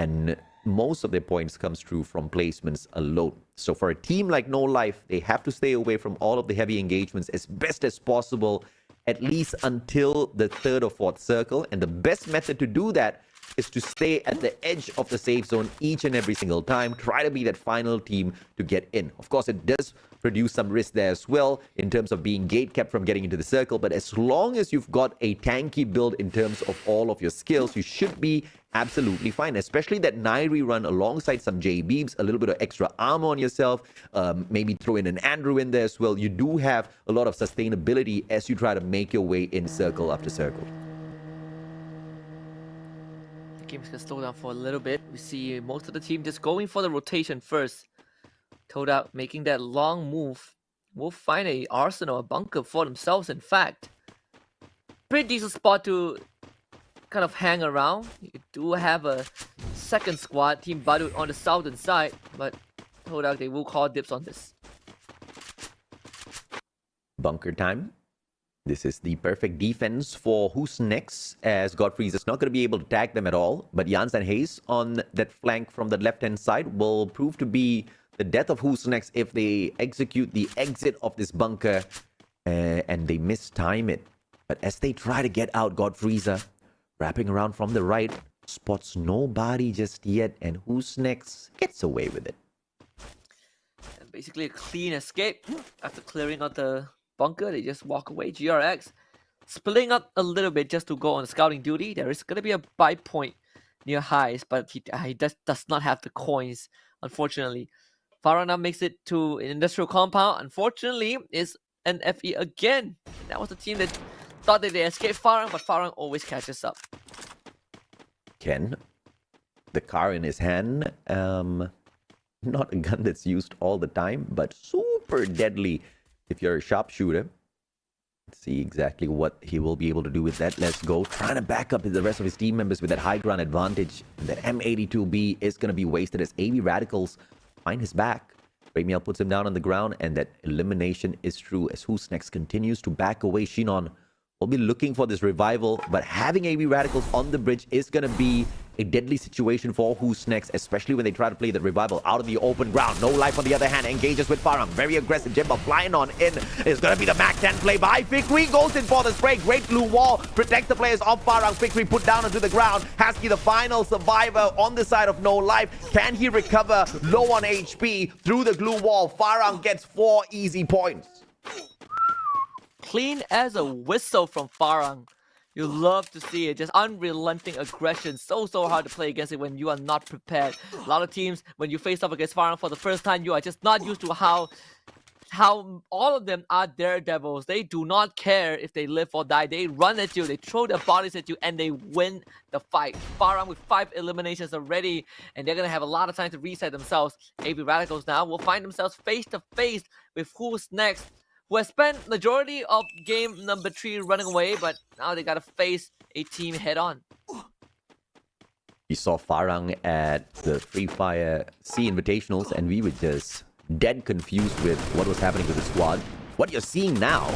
And most of their points comes through from placements alone. So for a team like No Life, they have to stay away from all of the heavy engagements as best as possible, at least until the third or fourth circle. And the best method to do that is to stay at the edge of the safe zone each and every single time. Try to be that final team to get in. Of course, it does produce some risk there as well in terms of being gate kept from getting into the circle. But as long as you've got a tanky build in terms of all of your skills, you should be absolutely fine, especially that Nairi run alongside some J-Beebs, a little bit of extra armor on yourself, maybe throw in an Andrew in there as well. You do have a lot of sustainability as you try to make your way in circle after circle. The game's gonna slow down for a little bit. We see most of the team just going for the rotation first. Toad making that long move. Will find a arsenal, a bunker for themselves, in fact. Pretty decent spot to kind of hang around. You do have a second squad, Team Badut on the southern side, but Todak, they will call dibs on this. Bunker time. This is the perfect defense for who's next, as Godfrey's is not going to be able to tag them at all, but Jans and Hayes on that flank from the left-hand side will prove to be the death of who's next if they execute the exit of this bunker and they mistime it. But as they try to get out, Godfrey's wrapping around from the right, spots nobody just yet, and who's next gets away with it. And basically a clean escape after clearing out the bunker. They just walk away. GRX splitting up a little bit just to go on scouting duty. There is going to be a buy point near highs, but he does not have the coins, unfortunately. Farana makes it to an industrial compound. Unfortunately, it's NFE again. That was the team that thought that they escaped Farang, but Farang always catches up. Ken, the car in his hand, not a gun that's used all the time, but super deadly if you're a sharpshooter. Let's see exactly what he will be able to do with that. Let's go. Trying to back up the rest of his team members with that high ground advantage. And that M82B is going to be wasted as AB Radicals find his back. Ramiel puts him down on the ground, and that elimination is true as Who's Next continues to back away. Shinon will be looking for this revival, but having AB Radicals on the bridge is going to be a deadly situation for Who's Next, especially when they try to play the revival out of the open ground. No Life on the other hand engages with Farang. Very aggressive. Jimba flying on in. It's going to be the Mac 10 play by Fikri. Goes in for the spray. Great blue wall. Protects the players of Farang. Fikri put down onto the ground. Haski, the final survivor on the side of No Life. Can he recover low on HP through the glue wall? Farang gets 4 easy points. Clean as a whistle from Farang. You love to see it. Just unrelenting aggression. So hard to play against it when you are not prepared. A lot of teams, when you face off against Farang for the first time, you are just not used to how all of them are daredevils. They do not care if they live or die. They run at you, they throw their bodies at you, and they win the fight. Farang with 5 eliminations already, and they're going to have a lot of time to reset themselves. AB Radicals now will find themselves face to face with Who's Next, who has spent majority of game number 3 running away, but now they gotta face a team head on. We saw Farang at the Free Fire C Invitationals, and we were just dead confused with what was happening to the squad. What you're seeing now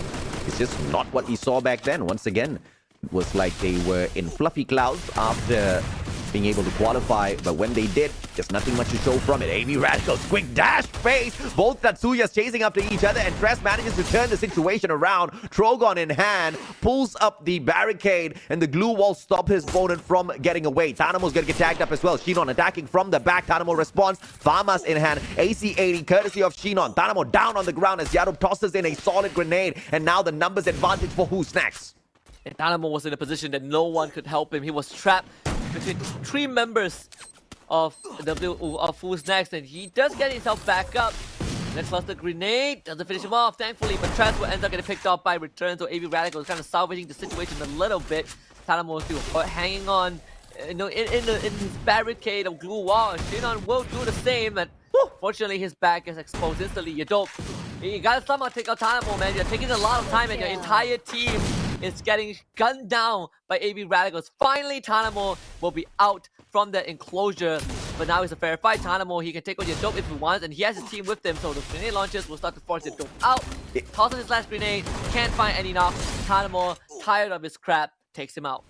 is just not what we saw back then. Once again, it was like they were in fluffy clouds after being able to qualify, but when they did, just nothing much to show from it. AB Radicals, quick dash face. Both Tatsuyas chasing after each other, and Tress manages to turn the situation around. Trogon in hand, pulls up the barricade, and the glue wall stop his opponent from getting away. Tanamo's gonna get tagged up as well. Shinon attacking from the back. Tanamo responds. Famas in hand. AC-80, courtesy of Shinon. Tanamo down on the ground as Yarub tosses in a solid grenade, and now the numbers advantage for Who's Next. And Tanamo was in a position that no one could help him. He was trapped between 3 members of Who's Next, and he does get himself back up. Let's toss the grenade, doesn't finish him off, thankfully, but Transfer ends up getting picked off by Return, so AB Radicals kind of salvaging the situation a little bit. Tanamo still hanging on, in his barricade of glue wall, and Shinon will do the same, and fortunately his back gets exposed instantly. You gotta somehow take out Tanamo, man. You're taking a lot of time, and your entire team is getting gunned down by AB Radicals. Finally, Tanamo will be out from the enclosure, but now it's a fair fight. Tanamo, he can take on your dope if he wants, and he has his team with him, so the grenade launchers will start to force the dope out. Tosses his last grenade, can't find any knocks. Tanamo, tired of his crap, takes him out.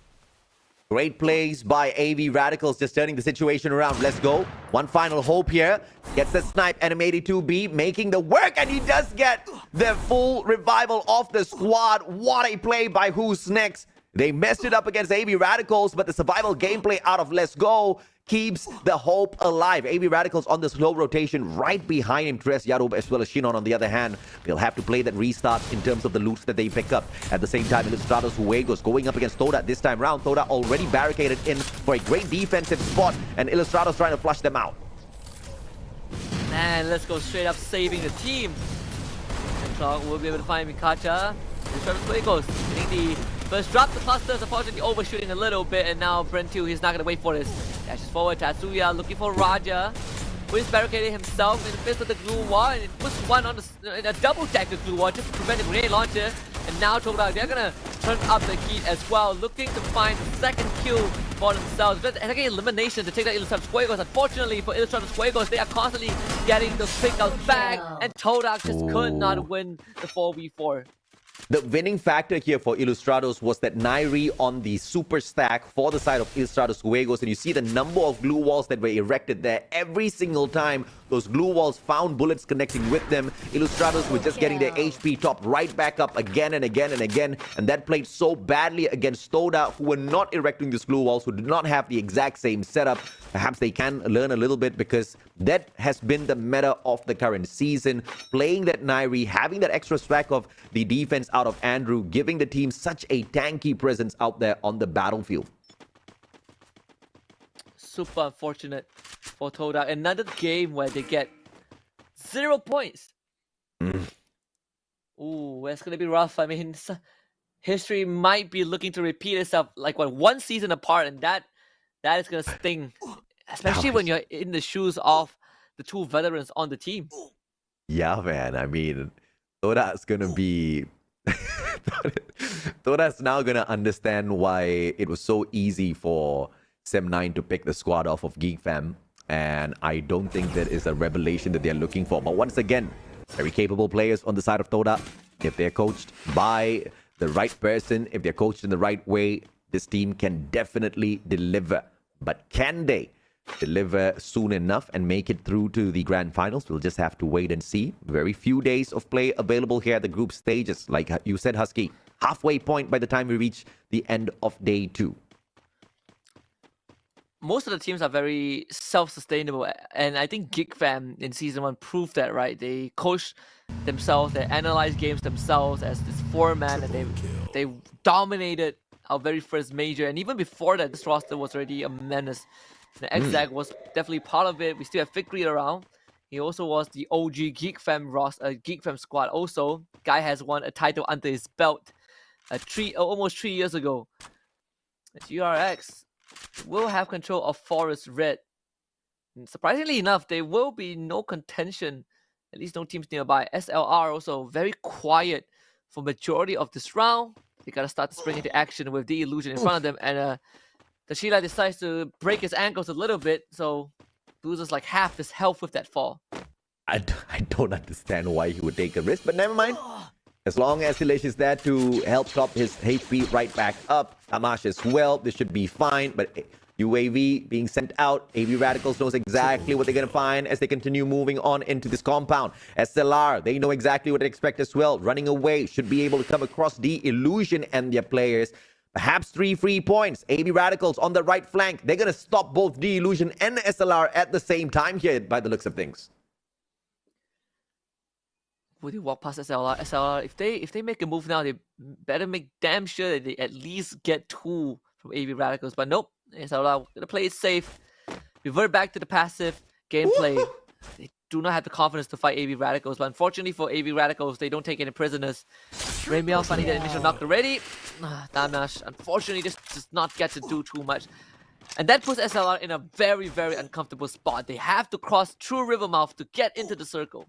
Great plays by AV Radicals, just turning the situation around. Let's go. One final hope here. Gets the snipe, M82B, making the work, and he does get the full revival of the squad. What a play by Who's Next. They messed it up against AV Radicals, but the survival gameplay out of Let's Go keeps the hope alive. AV Radicals on the slow rotation right behind him. Tres, Yarub, as well as Shinon on the other hand. They'll have to play that restart in terms of the loots that they pick up. At the same time, Ilustrados Huegos going up against Toda this time round. Toda already barricaded in for a great defensive spot, and Ilustrados trying to flush them out. And Let's Go straight up saving the team. And so we'll be able to find Mikacha. Ilustrados Huegos getting the first drop. The clusters, unfortunately overshooting a little bit, and now Brent 2, he's not going to wait for this. Dashes forward, Tatsuya looking for Raja, who is barricading himself in the midst of the glue wall, and it puts one on a double-decker glue wall just to prevent the grenade launcher. And now Toda, they're going to turn up the heat as well, looking to find the second kill for themselves. But attacking elimination to take out Ilustrados Fuegos. Unfortunately for Ilustrados Fuegos, they are constantly getting those pickouts back, and Toda just could not win the 4v4. The winning factor here for Ilustrados was that Nairi on the super stack for the side of Ilustrados Huegos, and you see the number of glue walls that were erected there. Every single time those glue walls found bullets connecting with them, Ilustrados were just getting their HP top right back up again and again and again, and that played so badly against Toda, who were not erecting these glue walls, who did not have the exact same setup. Perhaps they can learn a little bit, because that has been the meta of the current season. Playing that Nairi, having that extra stack of the defense out of Andrew, giving the team such a tanky presence out there on the battlefield. Super unfortunate for Toda. Another game where they get 0 points. Ooh, that's going to be rough. I mean, history might be looking to repeat itself like one season apart, and that is going to sting. Especially when you're in the shoes of the 2 veterans on the team. Yeah, man. I mean, Toda's going to be... Toda's now going to understand why it was so easy for Sem9 to pick the squad off of GeekFam. And I don't think that is a revelation that they're looking for. But once again, very capable players on the side of Toda. If they're coached by the right person, if they're coached in the right way, this team can definitely deliver. But can they deliver soon enough and make it through to the grand finals? We'll just have to wait and see. Very few days of play available here at the group stages. Like you said, Husky, halfway point by the time we reach the end of day 2. Most of the teams are very self-sustainable, and I think GigFam in Season 1 proved that, right? They coach themselves, they analyze games themselves as this 4-man, and they dominated our very first major. And even before that, this roster was already a menace. The Exag was definitely part of it. We still have Fikri around. He also was the OG GigFam GigFam squad. Also, guy has won a title under his belt almost 3 years ago. GRX will have control of Forest Red. And surprisingly enough, there will be no contention, at least no teams nearby. SLR also very quiet for majority of this round. They gotta start to spring into action with the illusion in front of them, and Tashila decides to break his ankles a little bit, so loses like half his health with that fall. I don't understand why he would take a risk, but never mind. As long as Hilish is there to help top his HP right back up, Amash as well, this should be fine. But UAV being sent out, AB Radicals knows exactly what they're going to find as they continue moving on into this compound. SLR, they know exactly what to expect as well. Running away, should be able to come across the illusion and their players. Perhaps 3 free points. AB Radicals on the right flank. They're going to stop both the illusion and the SLR at the same time here by the looks of things. Would you walk past SLR? SLR, if they make a move now, they better make damn sure that they at least get 2 from AB Radicals. But nope, SLR gonna play it safe. Revert back to the passive gameplay. They do not have the confidence to fight AB Radicals. But unfortunately for AB Radicals, they don't take any prisoners. Ramiel finding that initial knock already. Damash, unfortunately, just does not get to do too much. And that puts SLR in a very, very uncomfortable spot. They have to cross through Rivermouth to get into the circle.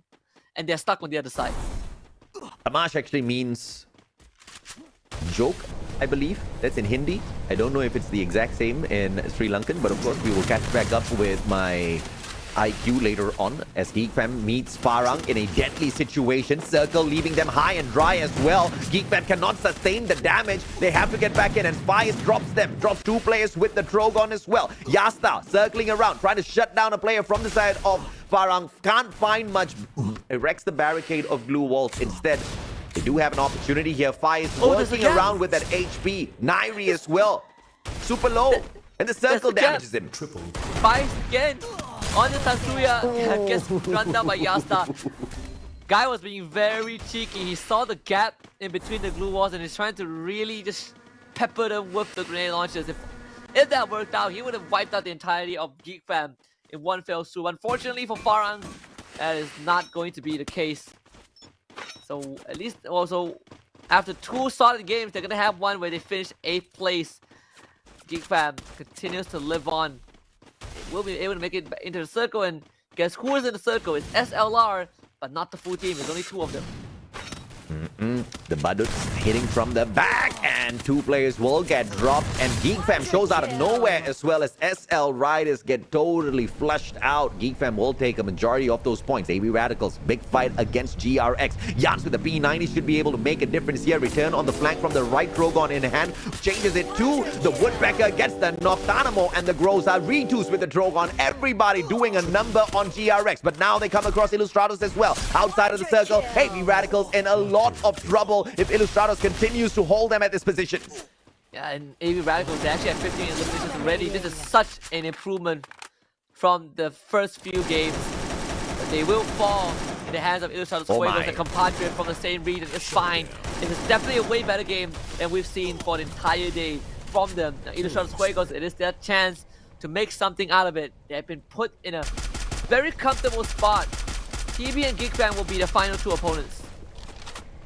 And they're stuck on the other side. Amash actually means joke, I believe. That's in Hindi. I don't know if it's the exact same in Sri Lankan, but of course we will catch back up with my IQ later on as GigFam meets Farang in a deadly situation. Circle leaving them high and dry as well. GigFam cannot sustain the damage. They have to get back in, and Spice drops them. Drops 2 players with the Trogon as well. Yasta circling around, trying to shut down a player from the side of Farang. Can't find much. Erects the barricade of glue walls instead. They do have an opportunity here. Fire is working around with that HP. Nairi as well. Super low. And the circle damages him. Spice again. On the Tatsuya, gets run down by Yasta. Guy was being very cheeky. He saw the gap in between the glue walls and he's trying to really just pepper them with the grenade launchers. If that worked out, he would have wiped out the entirety of GigFam in one fell swoop. Unfortunately for Farang, that is not going to be the case. So at least also after 2 solid games, they're gonna have one where they finish 8th place. GigFam continues to live on. Will be able to make it into the circle, and guess who is in the circle? It's SLR, but not the full team. There's only 2 of them. The Badut hitting from the back, and 2 players will get dropped, and GigFam shows out of nowhere as well as SL Riders get totally flushed out. GigFam will take a majority of those points. AB Radicals, big fight against GRX. Jans with the P90 should be able to make a difference here. Return on the flank from the right, Drogon in hand, changes it to the Woodpecker, gets the Noctanamo, and the Groza Retus with the Drogon. Everybody doing a number on GRX, but now they come across Illustrados as well. Outside of the circle, AB Radicals in a lot of trouble if Illustrados continues to hold them at this position. Yeah, and AB Radicals, they actually have 15 eliminations already. This is such an improvement from the first few games. But they will fall in the hands of Illustrados Fuegos and Compadre from the same region. It's fine. It is definitely a way better game than we've seen for the entire day from them. Now, Illustrados Fuegos, it is their chance to make something out of it. They have been put in a very comfortable spot. TB and GigFam will be the final 2 opponents.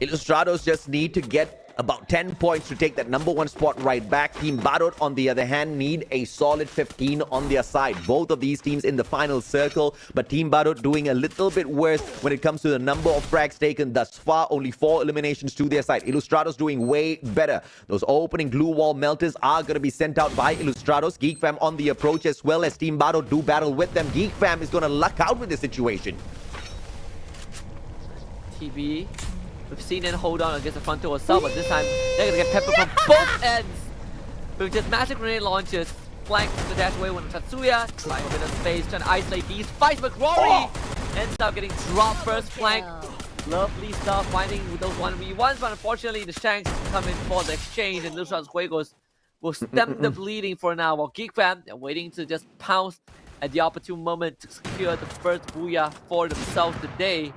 Illustrados just need to get about 10 points to take that #1 spot right back. Team Badut, on the other hand, need a solid 15 on their side. Both of these teams in the final circle, but Team Badut doing a little bit worse when it comes to the number of frags taken thus far. Only 4 eliminations to their side. Illustrados doing way better. Those opening glue wall melters are going to be sent out by Illustrados. GigFam on the approach as well as Team Badut do battle with them. GigFam is going to luck out with this situation. TB. We've seen them hold on against the front door assault, but this time they're gonna get peppered from both ends with just magic grenade launches. flank to dash away with Tatsuya, trying a bit of space, trying to isolate these fights. McRory ends up getting dropped first flank. Lovely stuff, finding with those 1v1s, but unfortunately the Shanks come in for the exchange, and Ilustrados Juegos will stem the bleeding for now, while Geek Fam are waiting to just pounce at the opportune moment to secure the first booyah for themselves today.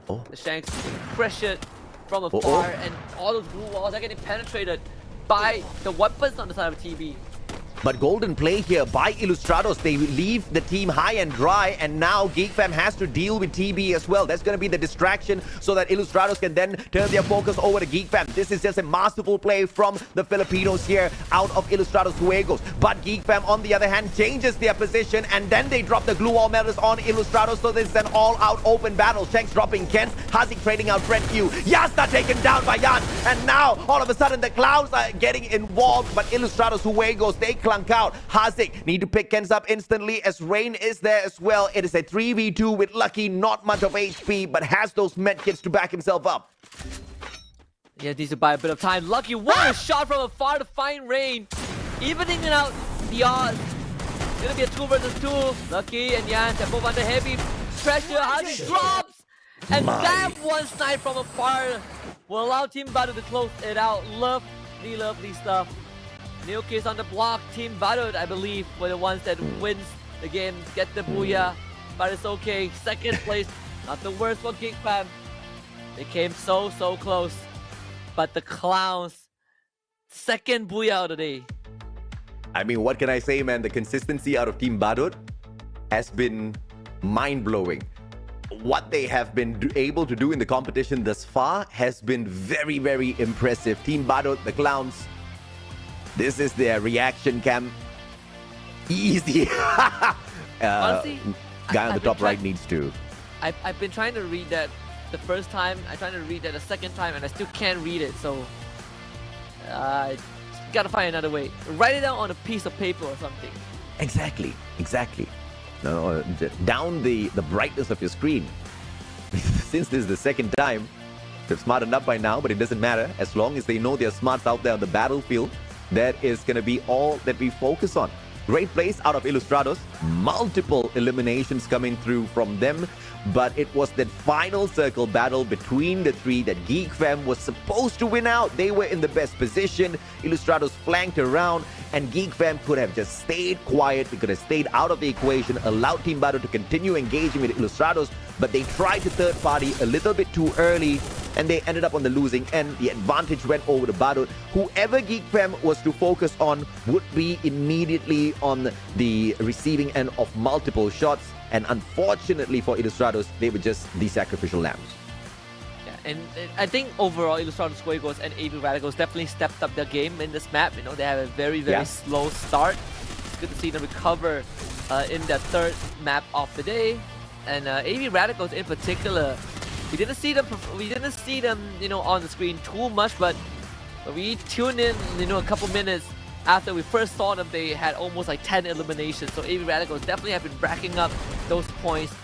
The Shanks pressured from afar, and all those blue walls are getting penetrated by the weapons on the side of TB. But golden play here by Ilustrados. They leave the team high and dry, and now Geek Fam has to deal with TB as well. That's going to be the distraction so that Ilustrados can then turn their focus over to Geek Fam. This is just a masterful play from the Filipinos here out of Ilustrados Juegos. But Geek Fam, on the other hand, changes their position, and then they drop the glue wall metals on Ilustrados, so this is an all-out open battle. Shanks dropping Kent, Hazik trading out Friend Q, Yasta taken down by Yan, and now all of a sudden the Clouds are getting involved, but Ilustrados Juegos, they clunk out. Hazik need to pick Kens up instantly as Rain is there as well. It is a 3v2 with Lucky, not much of HP, but has those medkits to back himself up. Yeah, needs to buy a bit of time. Lucky, what a shot from afar to find Rain, evening out the odds. It's gonna be a 2 versus 2. Lucky and Yan are both under heavy pressure. Hazik drops, and that one snipe from afar will allow Team Badu to close it out. Lovely stuff. New kids on the block. Team Badut, I believe, were the ones that wins the game, get the booyah. But it's okay. Second place, not the worst for Geek Fam. They came so close. But the Clowns, second booyah of the day. I mean, what can I say, man? The consistency out of Team Badut has been mind-blowing. What they have been able to do in the competition thus far has been very impressive. Team Badut, the Clowns, this is their reaction cam. Easy. Honestly, guy on the top right needs to. I've been trying to read that the first time. I'm trying to read that the second time, and I still can't read it. So, gotta find another way. Write it down on a piece of paper or something. Exactly. No, down the brightness of your screen. Since this is the second time, they're smart enough by now, but it doesn't matter. As long as they know their smarts out there on the battlefield, that is going to be all that we focus on. Great plays out of Ilustrados. Multiple eliminations coming through from them. But it was that final circle battle between the three that Geek Fam was supposed to win out. They were in the best position. Ilustrados flanked around, and Geek Fam could have just stayed quiet. They could have stayed out of the equation, allowed Team Badu to continue engaging with Ilustrados, but they tried to third party a little bit too early, and they ended up on the losing end. The advantage went over to Badu. Whoever Geek Fam was to focus on would be immediately on the receiving end of multiple shots. And unfortunately for Ilustrados, they were just the sacrificial lambs. Yeah, and I think overall, Ilustrados Juegos and AV Radicals definitely stepped up their game in this map. You know, they have a very slow start. It's good to see them recover in that third map of the day. And AV Radicals in particular, we didn't see them, you know, on the screen too much, but we tuned in, you know, a couple minutes after we first saw them. They had almost like 10 eliminations. So AV Radicals definitely have been racking up those points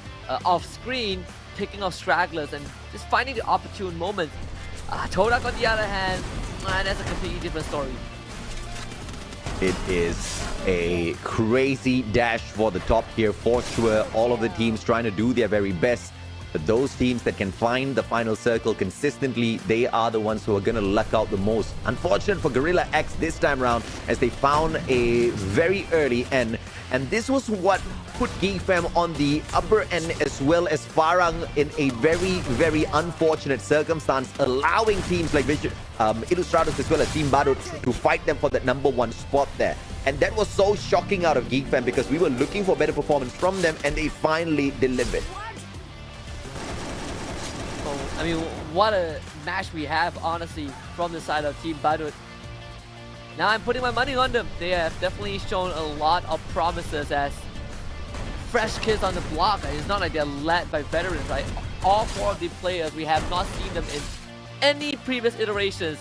off screen, picking off stragglers and just finding the opportune moments. Todak, on the other hand, that's a completely different story. It is a crazy dash for the top here for sure. All of the teams trying to do their very best. But those teams that can find the final circle consistently, they are the ones who are going to luck out the most. Unfortunate for Gorilla X this time around, as they found a very early end. And this was what put Geek Fam on the upper end, as well as Farang in a very unfortunate circumstance, allowing teams like Ilustrados as well as Team Badu to fight them for that #1 spot there. And that was so shocking out of Geek Fam, because we were looking for better performance from them, and they finally delivered. I mean, what a match we have, honestly, from the side of Team Badut. Now I'm putting my money on them. They have definitely shown a lot of promises as fresh kids on the block. It's not like they're led by veterans, right? All 4 of the players, we have not seen them in any previous iterations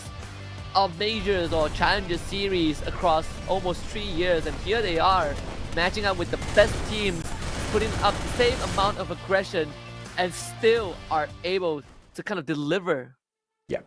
of Majors or Challenger series across almost 3 years. And here they are, matching up with the best teams, putting up the same amount of aggression, and still are able to kind of deliver. Yeah.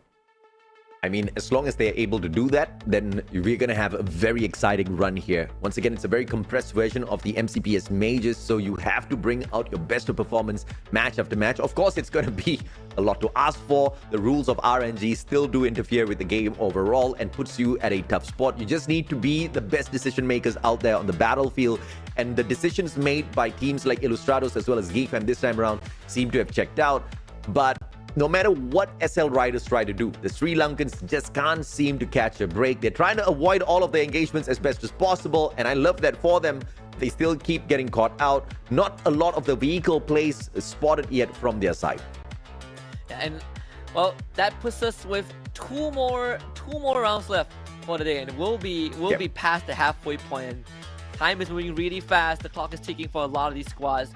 I mean, as long as they're able to do that, then we're going to have a very exciting run here. Once again, it's a very compressed version of the MCPS Majors, so you have to bring out your best of performance match after match. Of course, it's going to be a lot to ask for. The rules of RNG still do interfere with the game overall and puts you at a tough spot. You just need to be the best decision makers out there on the battlefield, and the decisions made by teams like Illustrados as well as GeekFam this time around seem to have checked out. But no matter what SL Riders try to do, the Sri Lankans just can't seem to catch a break. They're trying to avoid all of the engagements as best as possible, and I love that for them. They still keep getting caught out. Not a lot of the vehicle plays spotted yet from their side. And well, that puts us with two more rounds left for the day, and we'll be past the halfway point. And time is moving really fast. The clock is ticking for a lot of these squads,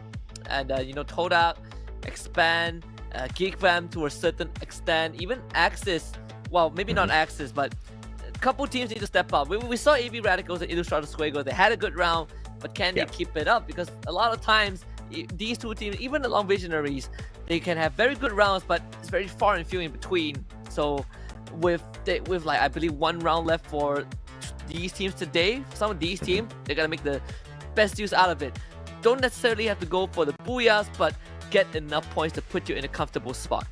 and Toda, Expand, GeekFam to a certain extent, even Axis. Well, maybe not Axis, but a couple teams need to step up. We saw AB Radicals and Illustrados Fuego. They had a good round, but can they keep it up? Because a lot of times these two teams, even along Visionaries, they can have very good rounds, but it's very far and few in between. So with like, I believe 1 round left for these teams today, some of these teams, they're gonna make the best use out of it. Don't necessarily have to go for the booyahs, but get enough points to put you in a comfortable spot.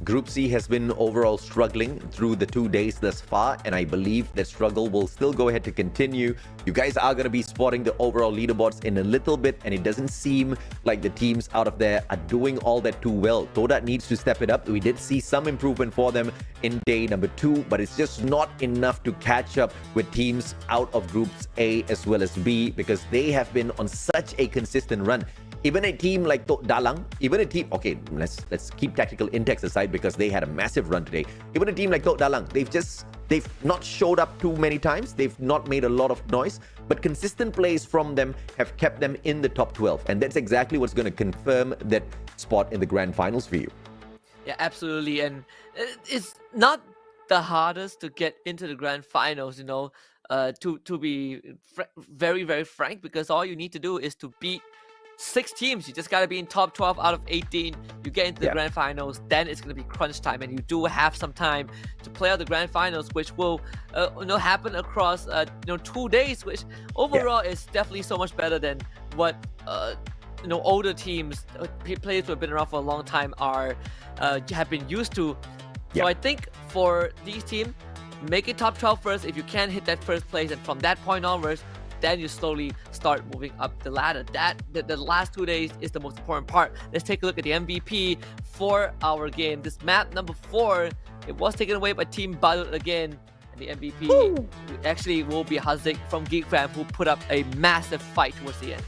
Group C has been overall struggling through the 2 days thus far, and I believe that struggle will still go ahead to continue. You guys are going to be spotting the overall leaderboards in a little bit, and it doesn't seem like the teams out of there are doing all that too well. Toda needs to step it up. We did see some improvement for them in day number 2, but it's just not enough to catch up with teams out of groups A as well as B, because they have been on such a consistent run. Even a team like Dalang, even a team, okay, let's keep tactical index aside because they had a massive run today. Even a team like Dalang, they've not showed up too many times. They've not made a lot of noise, but consistent plays from them have kept them in the top 12. And that's exactly what's going to confirm that spot in the grand finals for you. Yeah, absolutely. And it's not the hardest to get into the grand finals, to be very, very frank, because all you need to do is to beat 6 teams. You just got to be in top 12 out of 18. You get into the grand finals, then it's going to be crunch time, and you do have some time to play out the grand finals, which will happen across 2 days, which overall is definitely so much better than what older teams, players who have been around for a long time have been used to. So I think for these teams, make it top 12 first. If you can hit that first place, and from that point onwards, then you slowly start moving up the ladder. The last 2 days is the most important part. Let's take a look at the MVP for our game. This map number 4, it was taken away by Team Badut again. And the MVP actually will be Haziq from GeekFam, who put up a massive fight towards the end.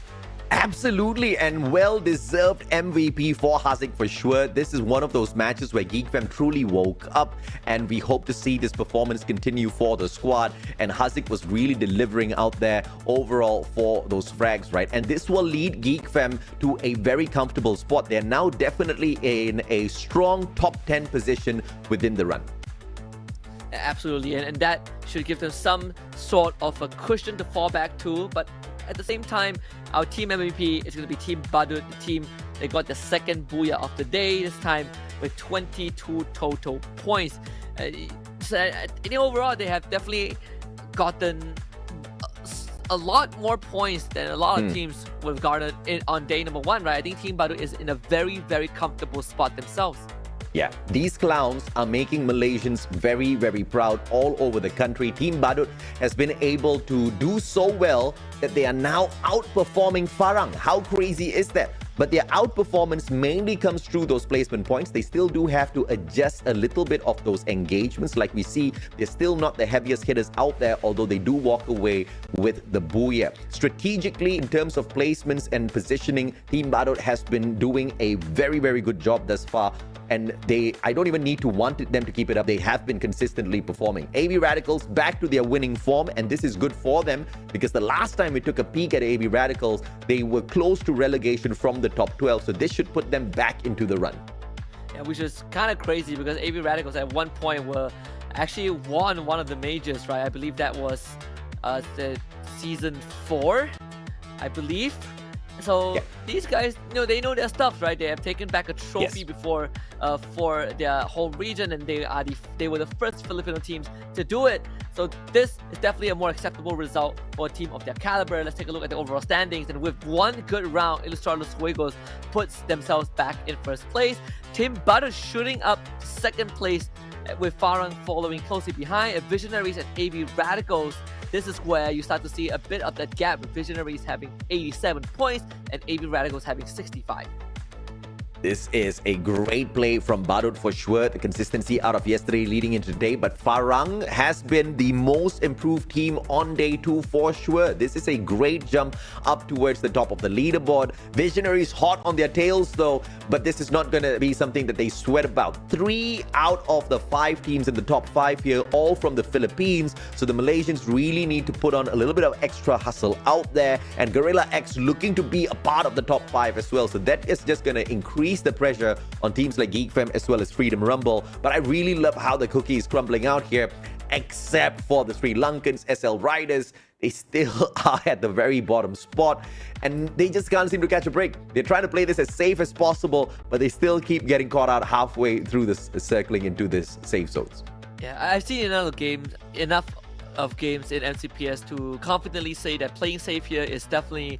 Absolutely, and well-deserved MVP for Haziq for sure. This is one of those matches where GeekFam truly woke up, and we hope to see this performance continue for the squad. And Haziq was really delivering out there overall for those frags, right? And this will lead GeekFam to a very comfortable spot. They're now definitely in a strong top 10 position within the run. Absolutely, and that should give them some sort of a cushion to fall back to. But at the same time, our team MVP is going to be Team Badut, the team that got the second booyah of the day, this time with 22 total points. Overall, they have definitely gotten a lot more points than a lot of teams would have garnered on day number 1, right? I think Team Badut is in a very, very comfortable spot themselves. Yeah, these clowns are making Malaysians very, very proud all over the country. Team Badut has been able to do so well that they are now outperforming Farang. How crazy is that? But their outperformance mainly comes through those placement points. They still do have to adjust a little bit of those engagements. Like we see, they're still not the heaviest hitters out there, although they do walk away with the booyah. Strategically, in terms of placements and positioning, Team Badut has been doing a very, very good job thus far. And I don't even need to want them to keep it up. They have been consistently performing. AB Radicals back to their winning form, and this is good for them because the last time we took a peek at AB Radicals, they were close to relegation from the top 12. So this should put them back into the run. Yeah, which is kind of crazy because AB Radicals at one point were actually won one of the majors, right? I believe that was the season 4, I believe. So Yeah. these guys, they know their stuff, right? They have taken back a trophy Yes. before for their home region, and they were the first Filipino teams to do it. So this is definitely a more acceptable result for a team of their caliber. Let's take a look at the overall standings, and with one good round, Ilustrados Juegos puts themselves back in first place. Team Butter shooting up to second place, with Farang following closely behind. Visionaries and AV Radicals. This is where you start to see a bit of that gap, with Visionaries having 87 points and AV Radicals having 65. This is a great play from Badut for sure. The consistency out of yesterday leading into today. But Farang has been the most improved team on day 2 for sure. This is a great jump up towards the top of the leaderboard. Visionaries hot on their tails though, but this is not going to be something that they sweat about. 3 out of the 5 teams in the top 5 here, all from the Philippines. So the Malaysians really need to put on a little bit of extra hustle out there. And Gorilla X looking to be a part of the top 5 as well. So that is just going to increase the pressure on teams like GeekFam as well as Freedom Rumble. But I really love how the cookie is crumbling out here, except for the Sri Lankans, SL Riders. They still are at the very bottom spot, and they just can't seem to catch a break. They're trying to play this as safe as possible, but they still keep getting caught out halfway through this, circling into this safe zones. Yeah, I've seen enough of games in MCPS to confidently say that playing safe here is definitely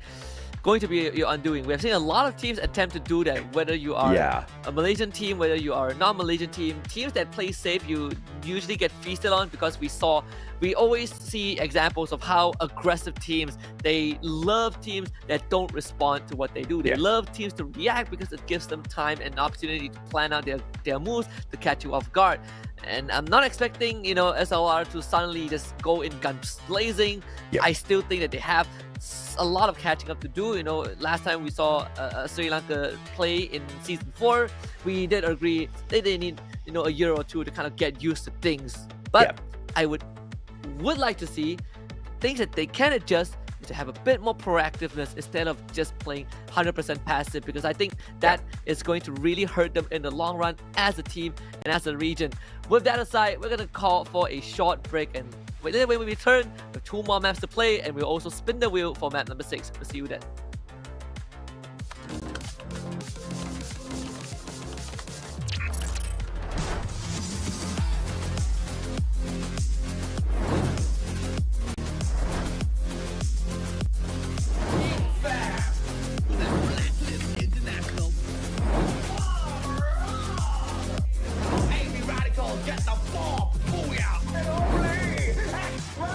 going to be your undoing. We have seen a lot of teams attempt to do that, whether you are a Malaysian team, whether you are a non-Malaysian team. Teams that play safe, you usually get feasted on, because we always see examples of how aggressive teams, they love teams that don't respond to what they do. They love teams to react because it gives them time and opportunity to plan out their moves to catch you off guard. And I'm not expecting, SLR to suddenly just go in guns blazing. I still think that they have a lot of catching up to do. Last time we saw Sri Lanka play in season 4, we did agree that they need a year or two to kind of get used to things. But I would like to see things that they can adjust to have a bit more proactiveness instead of just playing 100% passive, because I think that is going to really hurt them in the long run as a team and as a region. With that aside, we're going to call for a short break, and when we return, we have 2 more maps to play, and we'll also spin the wheel for map number 6. We'll see you then. AV Radical, get the bomb! Booyah! And only extra!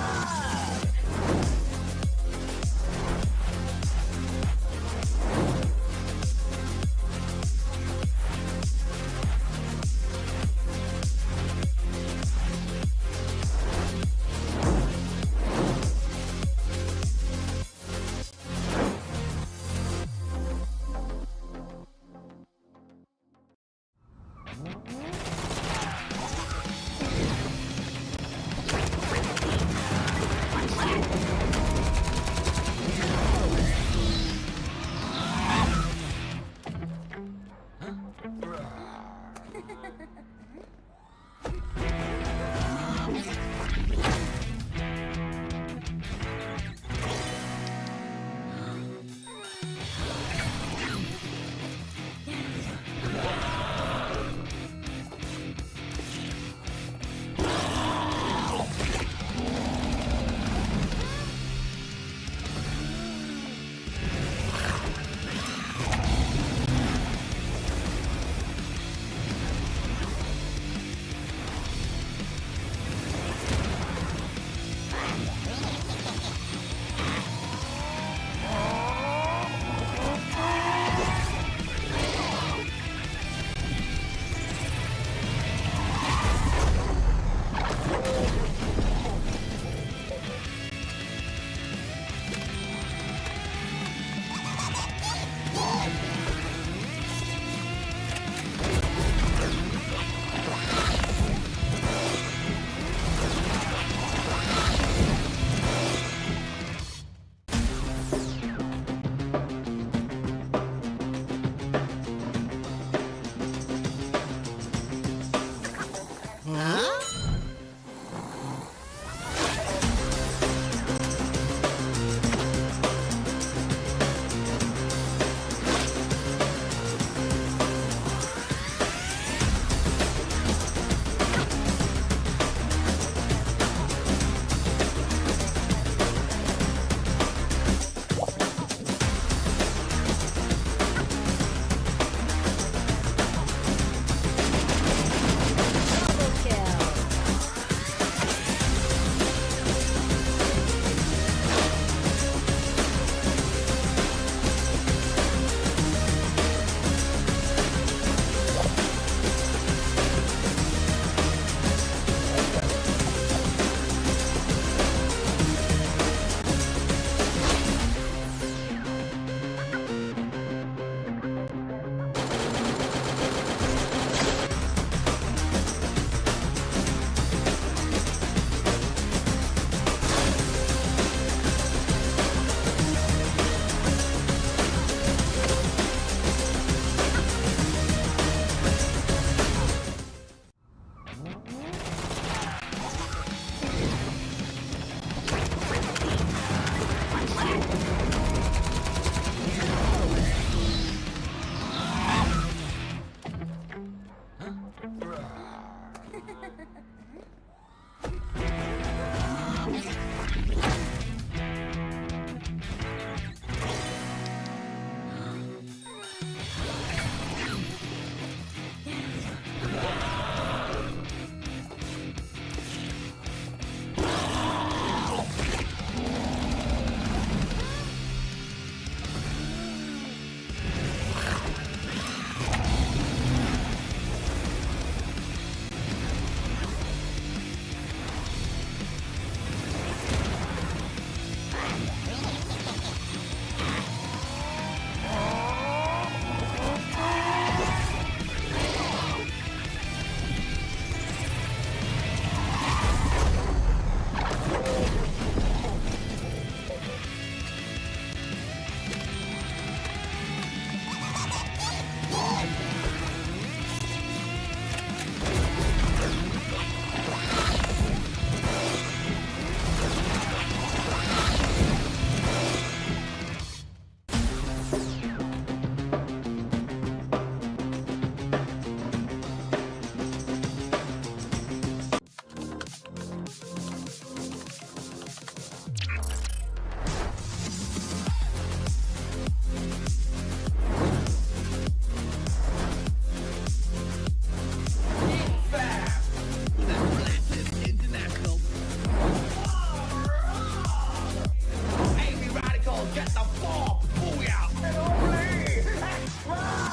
Get the ball. Booyah. And only X-Ride.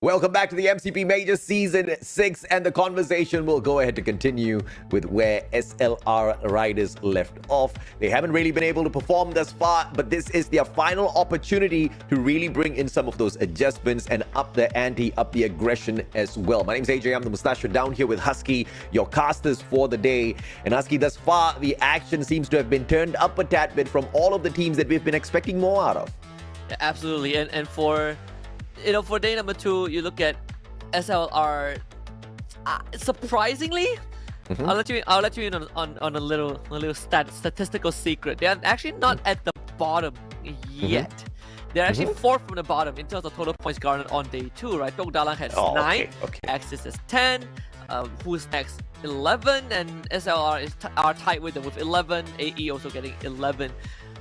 Welcome back to the MCP Majors Season 6, and the conversation will go ahead to continue with where SLR Riders left off. They haven't really been able to perform thus far, but this is their final opportunity to really bring in some of those adjustments and up the ante, up the aggression as well. My name is AJ, I'm the Mustachio, down here with Husky, your casters for the day. And Husky, thus far, the action seems to have been turned up a tad bit from all of the teams that we've been expecting more out of. Yeah, absolutely. And for for day number 2, you look at SLR. Surprisingly, I'll let you in on a little statistical secret. They are actually not at the bottom yet. They're actually 4th from the bottom in terms of total points garnered on day 2. Right, Tok Dalang has 9, Axis is 10. Who's next? 11, and SLR are tied with them with 11. AE also getting 11.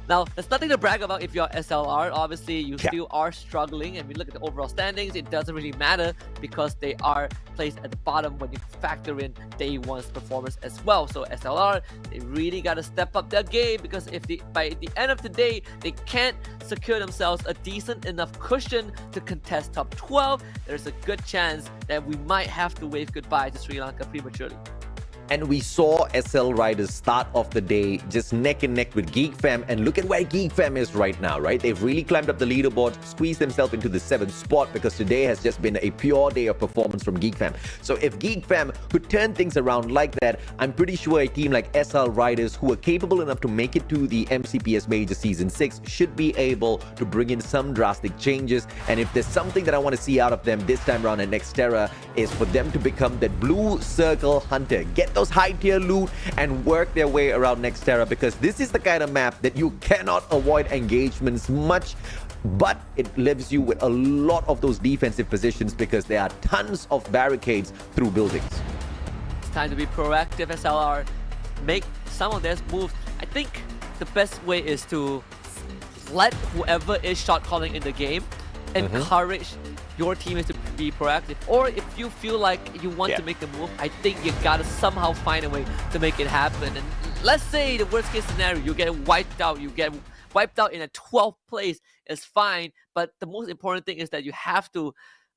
Now, there's nothing to brag about if you're SLR. Obviously, you still are struggling, and we look at the overall standings, it doesn't really matter because they are placed at the bottom when you factor in day 1's performance as well. So SLR, they really got to step up their game, because if by the end of the day, they can't secure themselves a decent enough cushion to contest top 12, there's a good chance that we might have to wave goodbye to Sri Lanka prematurely. And we saw SL Riders start off the day just neck and neck with Geek Fam, and look at where Geek Fam is right now, right? They've really climbed up the leaderboard, squeezed themselves into the 7th spot, because today has just been a pure day of performance from Geek Fam. So if Geek Fam could turn things around like that, I'm pretty sure a team like SL Riders, who are capable enough to make it to the MCPS Major Season 6, should be able to bring in some drastic changes. And if there's something that I want to see out of them this time around at Nextera, is for them to become that blue circle hunter. Get those high tier loot and work their way around Nextera, because this is the kind of map that you cannot avoid engagements much, but it leaves you with a lot of those defensive positions because there are tons of barricades through buildings. It's time to be proactive, SLR. Make some of their moves. I think the best way is to let whoever is shot calling in the game encourage your teammates to be proactive. Or if you feel like you want to make a move, I think you gotta somehow find a way to make it happen. And let's say the worst case scenario, you get wiped out. You get wiped out in a 12th place, is fine. But the most important thing is that you have to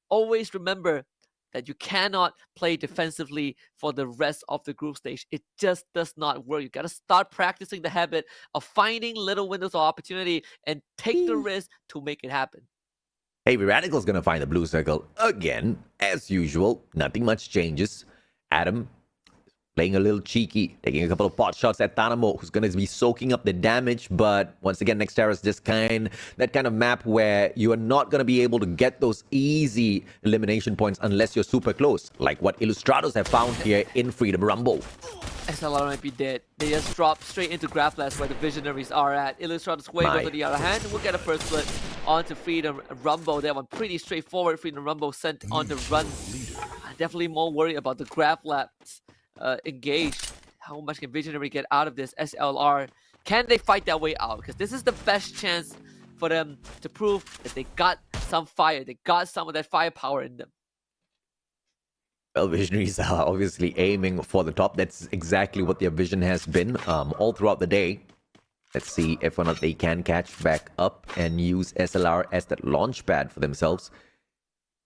always remember that you cannot play defensively for the rest of the group stage. It just does not work. You gotta start practicing the habit of finding little windows of opportunity and take the risk to make it happen. Heavy Radical's gonna find the blue circle again, as usual. Nothing much changes. Adam playing a little cheeky, taking a couple of pot shots at Tanamo, who's gonna be soaking up the damage. But once again, Nextera is just that kind of map where you are not gonna be able to get those easy elimination points unless you're super close, like what Illustrados have found here in Freedom Rumble. SLR might be dead. They just drop straight into Graphless where the Visionaries are at. Illustrator's way goes to the other hand. We'll get a first split onto Freedom Rumble. That one pretty straightforward. Freedom Rumble sent on the run. Definitely more worried about the Graphless engage. How much can Visionary get out of this? SLR, can they fight their way out? Because this is the best chance for them to prove that they got some fire. They got some of that firepower in them. Well, Visionaries are obviously aiming for the top. That's exactly what their vision has been all throughout the day. Let's see if or not they can catch back up and use SLR as that launch pad for themselves.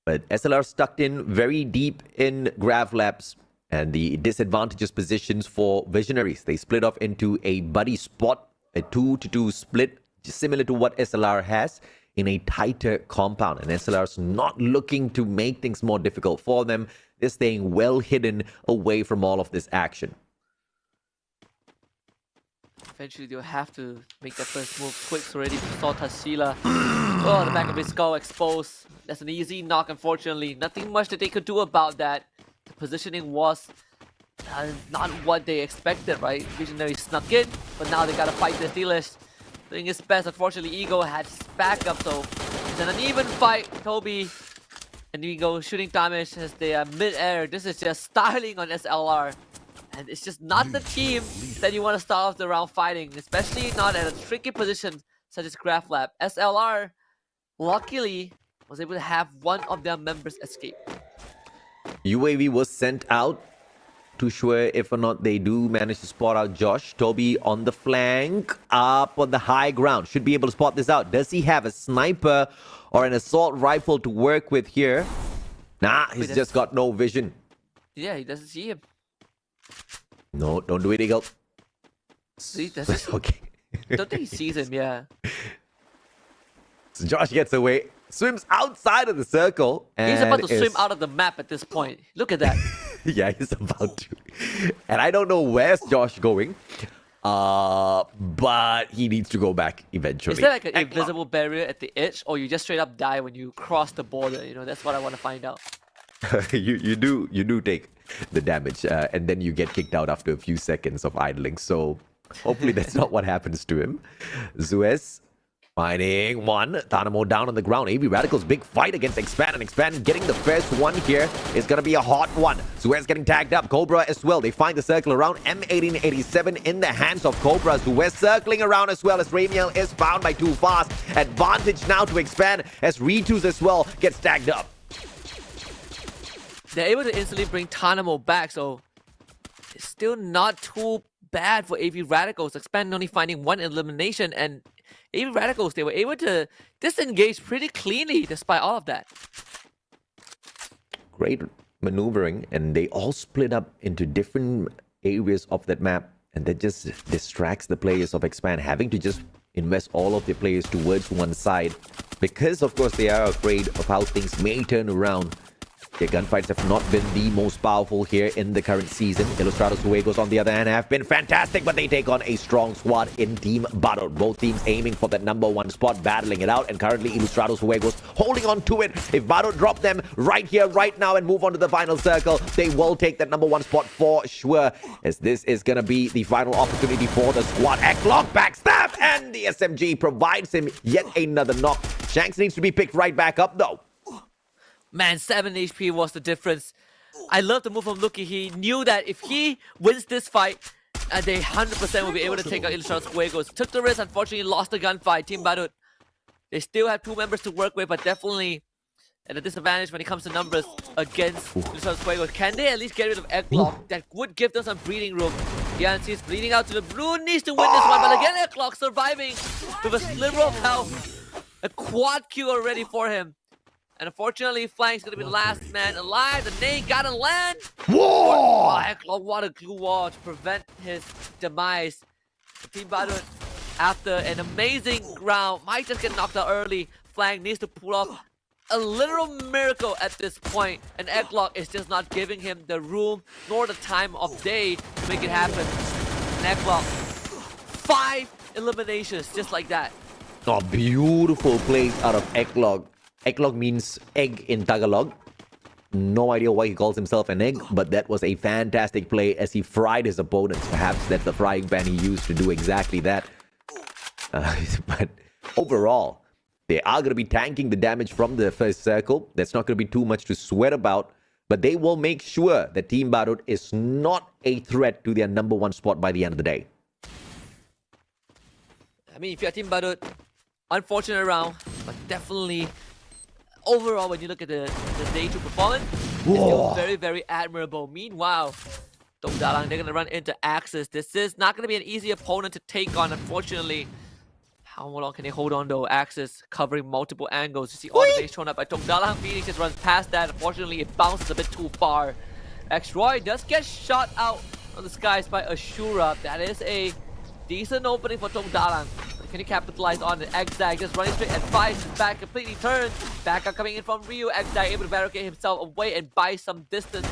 But SLR stuck in very deep in Grav Labs, and the disadvantageous positions for Visionaries. They split off into a buddy spot, a 2-to-2 split, similar to what SLR has, in a tighter compound. And SLR's not looking to make things more difficult for them. They're staying well hidden away from all of this action. Eventually, they'll have to make that first move. Twix already saw Tashila. Oh, the back of his skull exposed. That's an easy knock, unfortunately. Nothing much that they could do about that. The positioning was not what they expected, right? Visionary snuck in, but now they gotta fight the Steelers. Doing his best. Unfortunately, Ego had his backup, so it's an uneven fight. Toby And we go shooting damage as they are mid-air. This is just styling on SLR. And it's just not the team that you want to start off the round fighting, especially not at a tricky position such as Graph Lab. SLR, luckily, was able to have one of their members escape. UAV was sent out to sure if or not they do manage to spot out Josh. Toby on the flank, up on the high ground. Should be able to spot this out. Does he have a sniper or an assault rifle to work with here? Nah, he's just got no vision. Yeah, he doesn't see him. No, don't do it, Eagle. See, that's Okay. don't think he sees him, yeah. So Josh gets away, swims outside of the circle. And He's about to swim out of the map at this point. Look at that. Yeah, he's about to. And I don't know where's Josh going. But he needs to go back eventually. Is there like an invisible barrier at the edge, or you just straight up die when you cross the border? You know, that's what I want to find out. you do take the damage, and then you get kicked out after a few seconds of idling. So hopefully that's not what happens to him. Zuez finding one. Tanamo down on the ground. AV Radicals big fight against Expand, and Expand getting the first one here is gonna be a hot one. Zuez getting tagged up. Cobra as well. They find the circle around. M1887 in the hands of Cobra. Zuez circling around as well as Ramiel is found by Too Fast. Advantage now to Expand as Ritus as well gets tagged up. They're able to instantly bring Tanamo back, so it's still not too bad for AV Radicals. Expand only finding one elimination, and AV Radicals, they were able to disengage pretty cleanly despite all of that. Great maneuvering, and they all split up into different areas of that map, and that just distracts the players of Expand, having to just invest all of their players towards one side because, of course, they are afraid of how things may turn around. Their gunfights have not been the most powerful here in the current season. Ilustrados Fuegos, on the other hand, have been fantastic, but they take on a strong squad in Team Battle. Both teams aiming for that #1 spot, battling it out, and currently Ilustrados Fuegos holding on to it. If Battle drop them right here, right now, and move on to the final circle, they will take that #1 spot for sure, as this is going to be the final opportunity for the squad. Eklock backstab, and the SMG provides him yet another knock. Shanks needs to be picked right back up, though. Man, 7 HP was the difference. I love the move from Luki. He knew that if he wins this fight, they 100% will be able to take out Ilustrados Fuegos. Took the risk, unfortunately lost the gunfight. Team Badut, they still have 2 members to work with, but definitely at a disadvantage when it comes to numbers against Ilustrados Fuegos. Can they at least get rid of Eklock? That would give them some breathing room. Yancy is bleeding out to the blue, needs to win this one, but again Eklock surviving with a sliver of health. A quad kill already for him. And unfortunately, Flank's gonna be the last man alive. The nade gotta land. Whoa! Eklock, what a glue wall to prevent his demise. Team Badut, after an amazing round, might just get knocked out early. Flank needs to pull off a literal miracle at this point. And Eklock is just not giving him the room nor the time of day to make it happen. And Eklock, 5 eliminations just like that. Oh, beautiful play out of Eklock. Eklock means egg in Tagalog. No idea why he calls himself an egg, but that was a fantastic play as he fried his opponents. Perhaps that's the frying pan he used to do exactly that. But overall, they are going to be tanking the damage from the first circle. That's not going to be too much to sweat about, but they will make sure that Team Badut is not a threat to their #1 spot by the end of the day. I mean, if you're Team Badut, unfortunate round, but definitely overall, when you look at the day 2 performance, it's still very, very admirable. Meanwhile, Dong Dalang, they're going to run into Axis. This is not going to be an easy opponent to take on, unfortunately. How long can they hold on though? Axis covering multiple angles. You see all the base shown up by Dong Dalang. Phoenix just runs past that. Unfortunately, it bounces a bit too far. X-Roy does get shot out on the skies by Ashura. That is a decent opening for Dong Dalang. Can he capitalize on it? Exag just running straight and buys his back, completely turned. Backup coming in from Ryu. Exag able to barricade himself away and buy some distance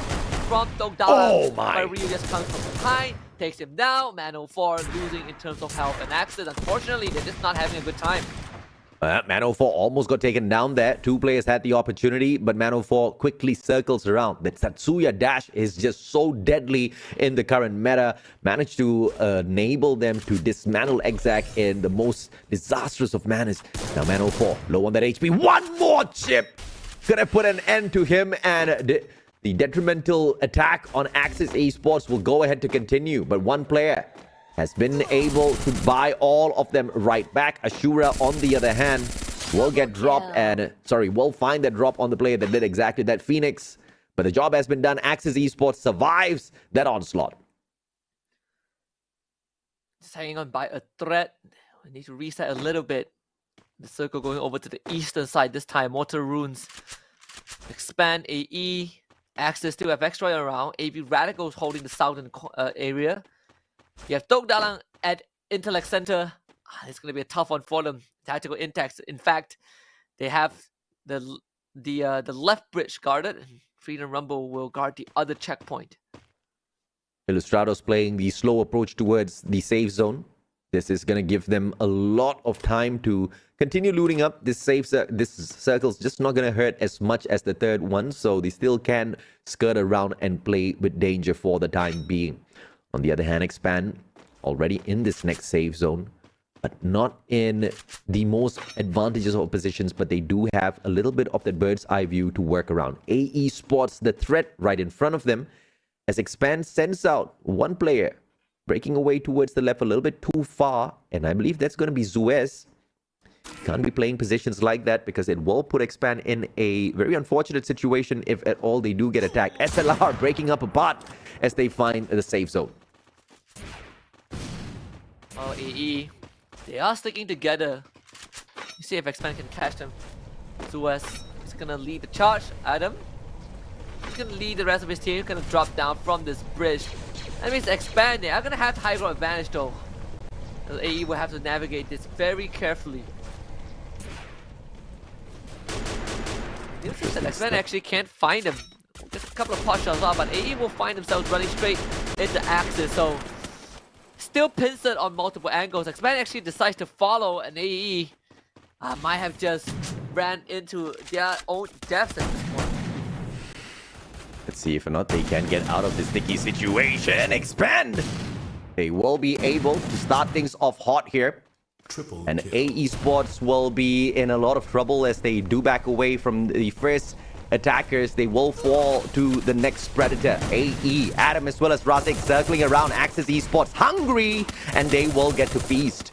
from Dong Dalang. Oh my! But Ryu just comes from behind, takes him down. Man04 losing in terms of health and access. Unfortunately, they're just not having a good time. Man04 almost got taken down there. 2 players had the opportunity, but Man04 quickly circles around. That Satsuya dash is just so deadly in the current meta. Managed to enable them to dismantle Exac in the most disastrous of manners. Now Man04 low on that HP. One more chip! gonna put an end to him, and the detrimental attack on Axis Esports will go ahead to continue. But one player has been able to buy all of them right back. Ashura, on the other hand, will get dropped and, will find that drop on the player that did exactly that, Phoenix. But the job has been done. Axis Esports survives that onslaught. Just hanging on by a thread. We need to reset a little bit. The circle going over to the eastern side this time. Mortar Runes. Expand AE. Axis still have extra around. AV Radicals holding the southern area. You have Tok Dalang at Intellect Center. It's going to be a tough one for them. Tactical Intact. In fact, they have the left bridge guarded. And Freedom Rumble will guard the other checkpoint. Illustrados playing the slow approach towards the safe zone. This is going to give them a lot of time to continue looting up. This circle's just not going to hurt as much as the third one, so they still can skirt around and play with danger for the time being. On the other hand, Expand already in this next safe zone, but not in the most advantageous of positions, but they do have a little bit of that bird's eye view to work around. AE spots the threat right in front of them as Expand sends out one player, breaking away towards the left a little bit too far, and I believe that's going to be Zuez. Can't be playing positions like that because it will put Expand in a very unfortunate situation if at all they do get attacked. SLR breaking up apart as they find the safe zone. Oh, AE. They are sticking together. You see if Expand can catch them. Zuez is going to lead the charge. Adam. He's going to lead the rest of his team. Going to drop down from this bridge. That means Expand. They are going to have high ground advantage though. AE will have to navigate this very carefully. It seems that Expand actually can't find him. Just a couple of pot shots off, but AE will find themselves running straight into Axis. So still pincered on multiple angles. Expand actually decides to follow, and AE might have just ran into their own deaths at this point. Let's see if or not they can get out of this sticky situation. Expand! They will be able to start things off hot here. And AE Sports will be in a lot of trouble as they do back away from the first attackers. They will fall to the next predator. AE, Adam as well as Razik circling around. Axis Esports hungry, and they will get to feast.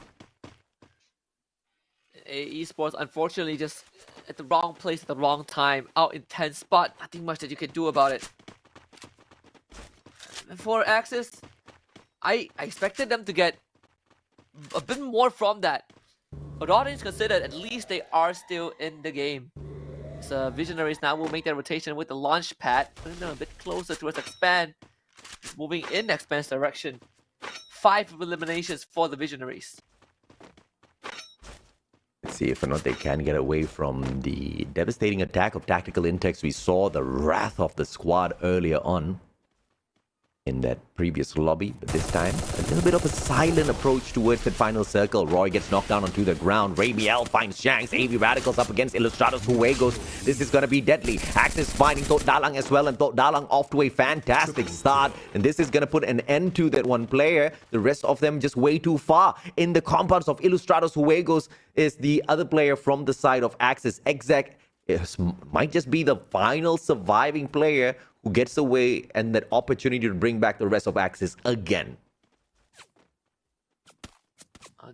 AE Sports unfortunately just at the wrong place at the wrong time. Out in 10 spot. Nothing much that you can do about it. And for Axis, I expected them to get a bit more from that. But all things considered, at least they are still in the game. So Visionaries now will make their rotation with the launch pad. Putting them a bit closer towards Expand. Moving in Expand's direction. 5 eliminations for the Visionaries. Let's see if or not they can get away from the devastating attack of Tactical Intex. We saw the wrath of the squad earlier on in that previous lobby, but this time a little bit of a silent approach towards the final circle. Roy gets knocked down onto the ground. Rabiel finds Shanks. AV Radicals up against Ilustrados Juegos. This is going to be deadly. Axis finding Tok Dalang as well, and Tok Dalang off to a fantastic start, and this is going to put an end to that one player. The rest of them just way too far. In the compounds of Ilustrados Juegos is the other player from the side of Axis. Exec might just be the final surviving player who gets away and that opportunity to bring back the rest of Axis again.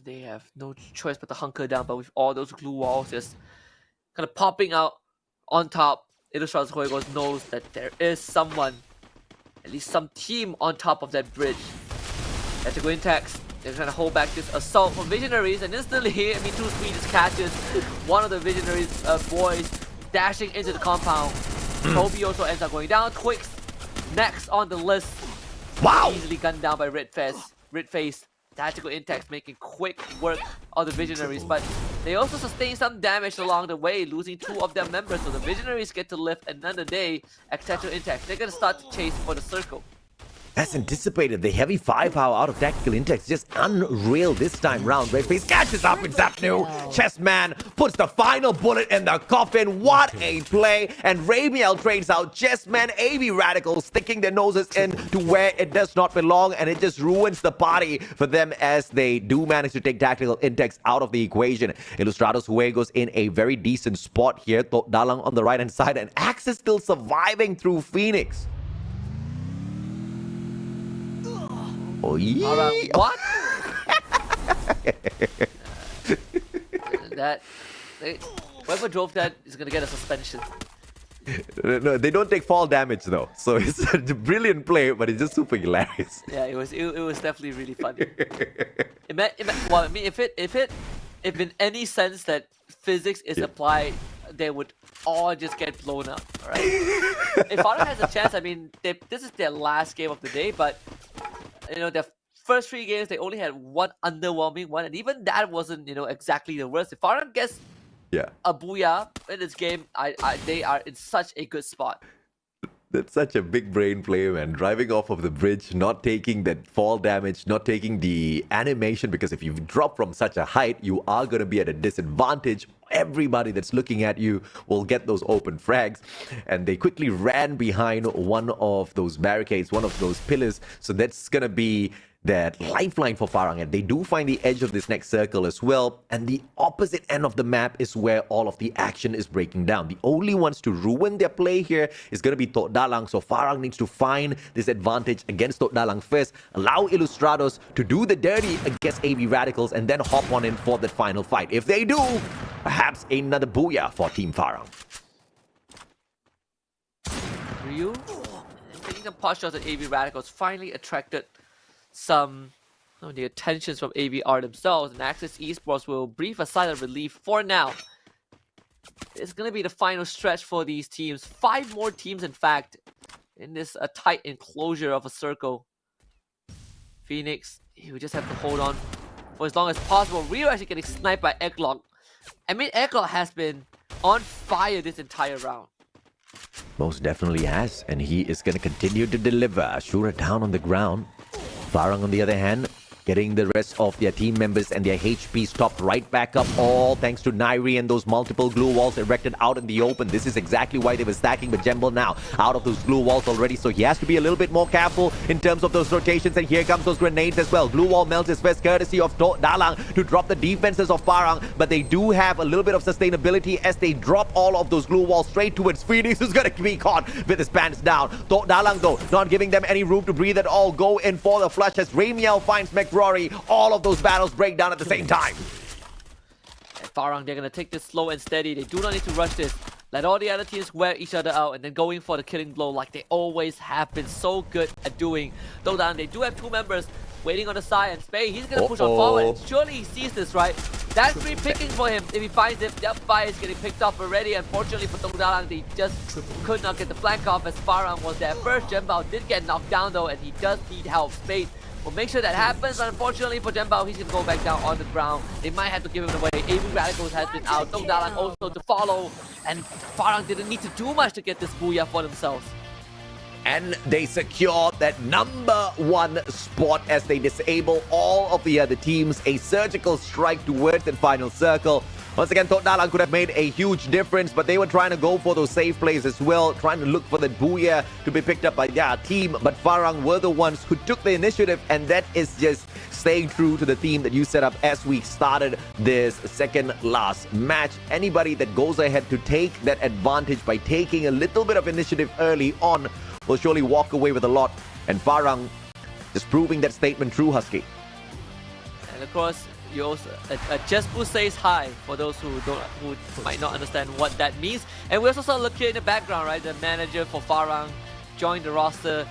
They have no choice but to hunker down, but with all those glue walls just kind of popping out on top, Ilustrados Juegos knows that there is someone, at least some team on top of that bridge. Tactical Intact, they're trying to hold back this assault from Visionaries, and instantly, two Swedes catches one of the Visionaries boys dashing into the compound. Toby also ends up going down. Twix next on the list. Wow! Easily gunned down by Red-Face. Tactical Intact making quick work of the Visionaries, but they also sustain some damage along the way, losing 2 of their members. So the Visionaries get to live another day at Tactical Intact. They're gonna start to chase for the circle. As anticipated, the heavy firepower out of Tactical Intex just unreal this time round. Red Face catches up with Zapnu. Chessman puts the final bullet in the coffin. What a play. And Ramiel trades out Chessman. AB Radicals sticking their noses in to where it does not belong. And it just ruins the party for them as they do manage to take Tactical Intex out of the equation. Ilustrados Juegos in a very decent spot here. Dalang on the right hand side. And Axe is still surviving through Phoenix. Oh, yeah. All right, what? Whoever drove that is gonna get a suspension. No, they don't take fall damage though, so it's a brilliant play, but it's just super hilarious. Yeah, it was definitely really funny. Well, I mean, if in any sense that physics is applied, they would all just get blown up. All right. If Farang has a chance, I mean, this is their last game of the day, but you know, their first 3 games, they only had one underwhelming one, and even that wasn't, you know, exactly the worst. If Farang gets a booyah in this game, they are in such a good spot. That's such a big brain play, man. Driving off of the bridge, not taking that fall damage, not taking the animation, because if you drop from such a height, you are going to be at a disadvantage. Everybody that's looking at you will get those open frags. And they quickly ran behind one of those barricades, one of those pillars. So that's going to be that lifeline for Farang, and they do find the edge of this next circle as well, and the opposite end of the map is where all of the action is breaking down. The only ones to ruin their play here is going to be Tok Dalang, so Farang needs to find this advantage against Tok Dalang first, allow Ilustrados to do the dirty against AB Radicals, and then hop on in for the final fight. If they do, perhaps another booyah for Team Farang. Ryu, taking some pot shots at AB Radicals, finally attracted some of the attentions from AVR themselves, and Axis Esports will breathe a sigh of relief for now. It's going to be the final stretch for these teams. 5 more teams, in fact, in this tight enclosure of a circle. Phoenix, he would just have to hold on for as long as possible. Ryu actually getting sniped by Egglock. I mean, Egglock has been on fire this entire round. Most definitely has, and he is going to continue to deliver. Ashura down on the ground. Farang, on the other hand, getting the rest of their team members and their HP stopped right back up, all thanks to Nairi and those multiple glue walls erected out in the open. This is exactly why they were stacking, but Jembel now out of those glue walls already, so he has to be a little bit more careful in terms of those rotations, and here comes those grenades as well. Glue wall melts his first, courtesy of Dalang to drop the defenses of Farang, but they do have a little bit of sustainability as they drop all of those glue walls straight towards Phoenix, who's going to be caught with his pants down. Dalang, though, not giving them any room to breathe at all. Go in for the flush as Ramiel finds McRory. All of those battles break down at the same time. And Farang, they're going to take this slow and steady. They do not need to rush this. Let all the other teams wear each other out and then go in for the killing blow like they always have been so good at doing. Though down, they do have 2 members waiting on the side, and Spey, he's going to push on forward. Surely he sees this, right? That's free picking for him. If he finds it, that fire is getting picked up already. Unfortunately for Tok Dalang, they just could not get the flank off as Farang was there first. Jembao did get knocked down though, and he does need help. Spade will make sure that happens. Unfortunately for Jembao, he's going to go back down on the ground. They might have to give him away. AB Radicals has been out. Tok Dalang also to follow. And Farang didn't need to do much to get this booyah for themselves. And they secure that #1 spot as they disable all of the other teams. A surgical strike towards that final circle. Once again, Tok Dalang could have made a huge difference, but they were trying to go for those safe plays as well, trying to look for that booyah to be picked up by their team. But Farang were the ones who took the initiative, and that is just staying true to the theme that you set up as we started this second last match. Anybody that goes ahead to take that advantage by taking a little bit of initiative early on will surely walk away with a lot. And Farang just proving that statement true, Husky. And of course, you also Jespu says hi for those who might not understand what that means. And we also saw Lucky in the background, right? The manager for Farang joined the roster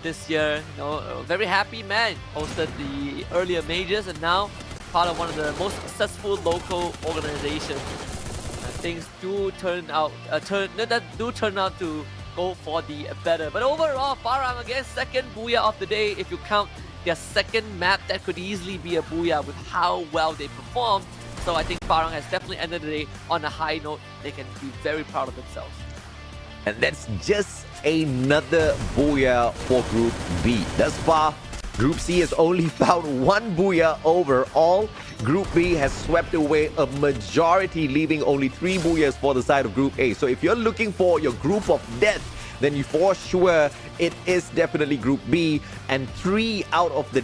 this year. You know, a very happy man. Hosted the earlier majors and now part of one of the most successful local organizations. Things do turn out to go for the better. But overall, Farang again, second booyah of the day. If you count their second map, that could easily be a booyah with how well they performed. So I think Farang has definitely ended the day on a high note. They can be very proud of themselves. And that's just another booyah for Group B. Thus far, Group C has only found one booyah overall. Group B has swept away a majority, leaving only 3 booyahs for the side of Group A. So if you're looking for your group of death, then you for sure it is definitely Group B, and 3 out of the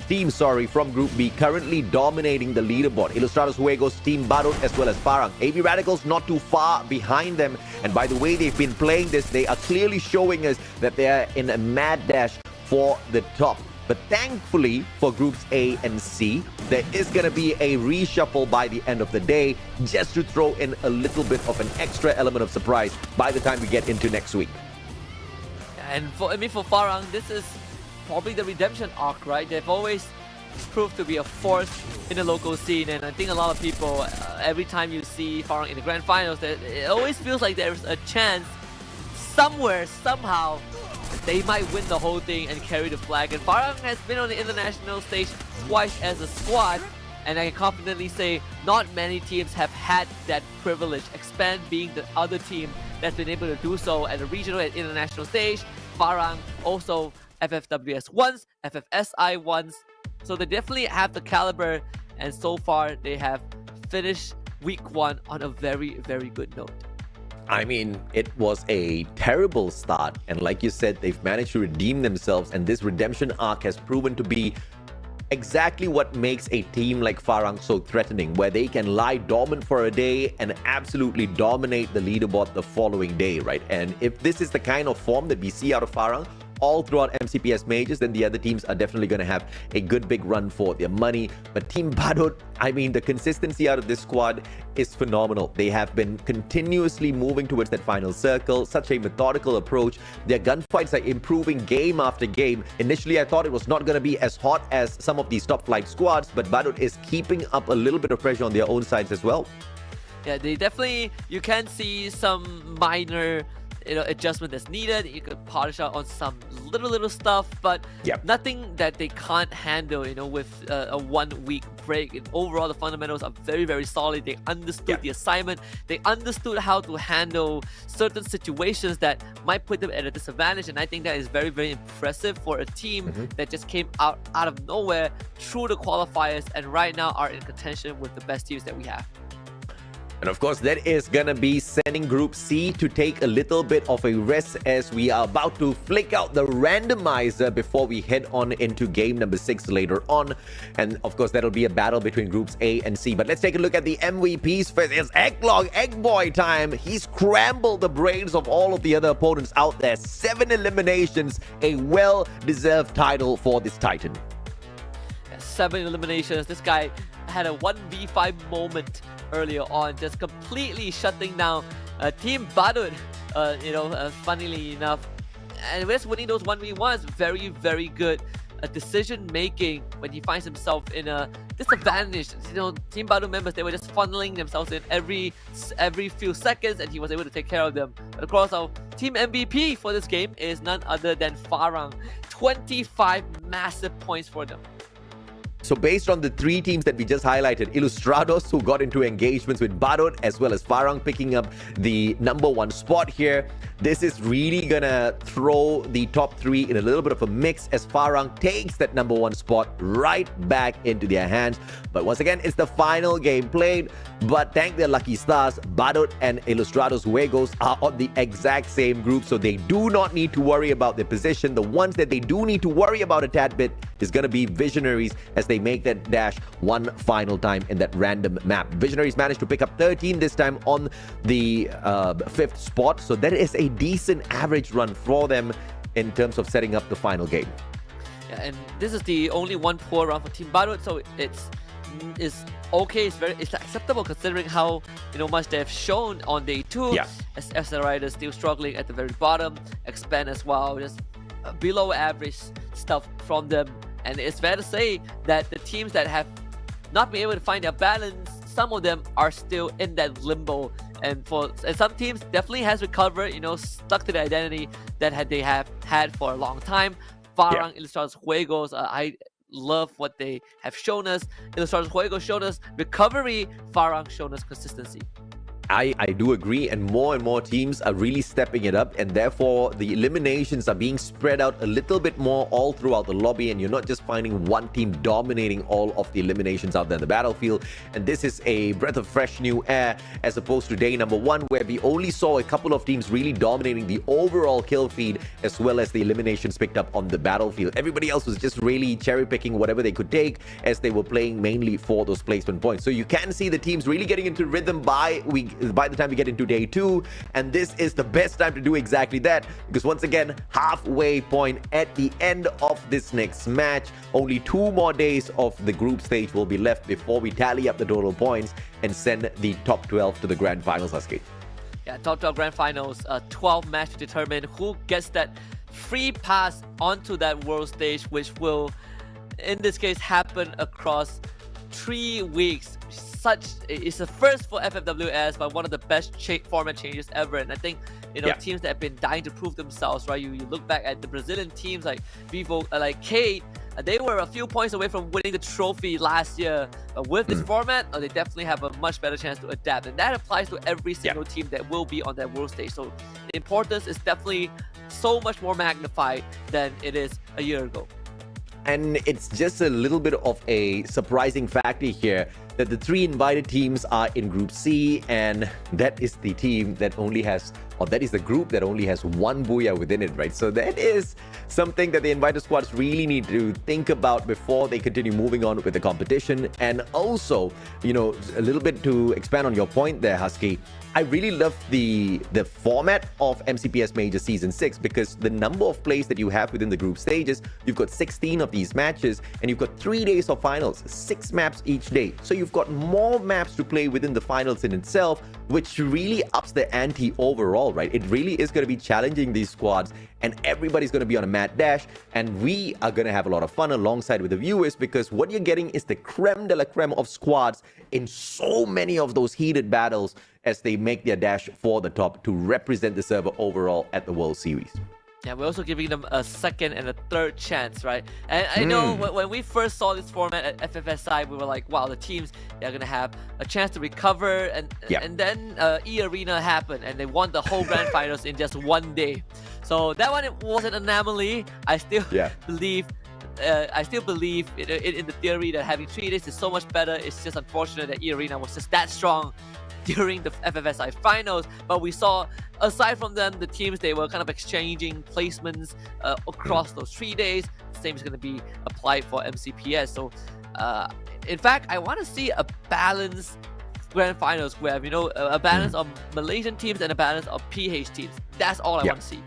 teams from Group B currently dominating the leaderboard. Ilustrados Juegos, Team Barut, as well as Farang. AB Radicals not too far behind them, and by the way they've been playing this, they are clearly showing us that they are in a mad dash for the top. But thankfully for Groups A and C, there is going to be a reshuffle by the end of the day, just to throw in a little bit of an extra element of surprise by the time we get into next week. And for Farang, this is probably the redemption arc, right? They've always proved to be a force in the local scene, and I think a lot of people, every time you see Farang in the grand finals, it always feels like there's a chance somewhere, somehow, they might win the whole thing and carry the flag. And Farang has been on the international stage twice as a squad, and I can confidently say not many teams have had that privilege. Expand being the other team that's been able to do so at the regional and international stage. Farang also FFWS once, FFSI once. So they definitely have the caliber, and so far they have finished week 1 on a very, very good note. I mean, it was a terrible start, and like you said, they've managed to redeem themselves, and this redemption arc has proven to be exactly what makes a team like Farang so threatening, where they can lie dormant for a day and absolutely dominate the leaderboard the following day, right? And if this is the kind of form that we see out of Farang all throughout MCPS Majors, then the other teams are definitely going to have a good big run for their money. But Team Badut, I mean, the consistency out of this squad is phenomenal. They have been continuously moving towards that final circle, such a methodical approach. Their gunfights are improving game after game. Initially, I thought it was not going to be as hot as some of these top flight squads, but Badut is keeping up a little bit of pressure on their own sides as well. Yeah, they definitely, you can see some minor adjustment that's needed. You could polish out on some little stuff, but nothing that they can't handle, with a 1 week break. And overall, the fundamentals are very, very solid. They understood the assignment. They understood how to handle certain situations that might put them at a disadvantage. And I think that is very, very impressive for a team that just came out of nowhere through the qualifiers, and right now are in contention with the best teams that we have. And of course, that is going to be sending Group C to take a little bit of a rest, as we are about to flick out the randomizer before we head on into game number 6 later on. And of course, that'll be a battle between Groups A and C. But let's take a look at the MVPs first. It's Egg Boy time. He's scrambled the brains of all of the other opponents out there. 7 eliminations, a well-deserved title for this Titan. 7 eliminations. This guy had a 1v5 moment earlier on, just completely shutting down Team Badut, funnily enough. And just winning those 1v1s, very, very good decision making when he finds himself in a disadvantage. Team Badut members, they were just funneling themselves in every few seconds, and he was able to take care of them. But of course, our team MVP for this game is none other than Farang. 25 massive points for them. So based on the 3 teams that we just highlighted, Ilustrados, who got into engagements with Badut, as well as Farang picking up the number 1 spot here, this is really gonna throw the top 3 in a little bit of a mix, as Farang takes that number 1 spot right back into their hands. But once again, it's the final game played, but thank their lucky stars, Badut and Ilustrados Juegos are on the exact same group, so they do not need to worry about their position. The ones that they do need to worry about a tad bit is going to be Visionaries, as they make that dash one final time in that random map. Visionaries managed to pick up 13 this time on the 5th spot, so that is a decent average run for them in terms of setting up the final game. Yeah, and this is the only one poor round for Team Badut, so it's okay. It's acceptable considering how much they've shown on day 2. As the riders still struggling at the very bottom. Expand as well, just below average stuff from them. And it's fair to say that the teams that have not been able to find their balance, some of them are still in that limbo. And some teams definitely has recovered, stuck to the identity that they have had for a long time. Farang, Ilustrados Juegos, I love what they have shown us. Ilustrados Juegos shown us recovery. Farang shown us consistency. I do agree, and more teams are really stepping it up, and therefore the eliminations are being spread out a little bit more all throughout the lobby, and you're not just finding one team dominating all of the eliminations out there in the battlefield. And this is a breath of fresh new air as opposed to day number 1, where we only saw a couple of teams really dominating the overall kill feed as well as the eliminations picked up on the battlefield. Everybody else was just really cherry picking whatever they could take as they were playing mainly for those placement points. So you can see the teams really getting into rhythm by the time we get into day 2, and this is the best time to do exactly that, because once again, halfway point at the end of this next match. Only 2 more days of the group stage will be left before we tally up the total points and send the top 12 to the grand finals, Husky. Yeah, top 12 grand finals, 12 match to determine who gets that free pass onto that world stage, which will, in this case, happen across 3 weeks. It's the first for FFWS, but one of the best format changes ever. And I think, teams that have been dying to prove themselves, right? You look back at the Brazilian teams like Vivo, like Kate, they were a few points away from winning the trophy last year. But with this format, they definitely have a much better chance to adapt. And that applies to every single team that will be on that world stage. So the importance is definitely so much more magnified than it is a year ago. And it's just a little bit of a surprising factor here that the 3 invited teams are in Group C, and that is the team that only has, or that is the group that only has 1 Booyah within it, right? So that is something that the invited squads really need to think about before they continue moving on with the competition. And also, a little bit to expand on your point there, Husky, I really love the format of MCPS Majors Season 6, because the number of plays that you have within the group stages, you've got 16 of these matches, and you've got 3 days of finals, 6 maps each day. So you've got more maps to play within the finals in itself, which really ups the ante overall, right? It really is going to be challenging these squads, and everybody's going to be on a mad dash, and we are going to have a lot of fun alongside with the viewers, because what you're getting is the creme de la creme of squads in so many of those heated battles as they make their dash for the top to represent the server overall at the World Series. Yeah, we're also giving them a second and a third chance, right? And I know when we first saw this format at FFSI, we were like, wow, the teams, they're going to have a chance to recover. And then E-Arena happened, and they won the whole grand finals in just 1 day. So that one was an anomaly. I still believe in the theory that having 3 days is so much better. It's just unfortunate that E-Arena was just that strong during the FFSI finals. But we saw, aside from them, the teams, they were kind of exchanging placements across those 3 days. The same is going to be applied for MCPS. So in fact, I want to see a balanced grand finals where a balance of Malaysian teams and a balance of PH teams. That's all I want to see.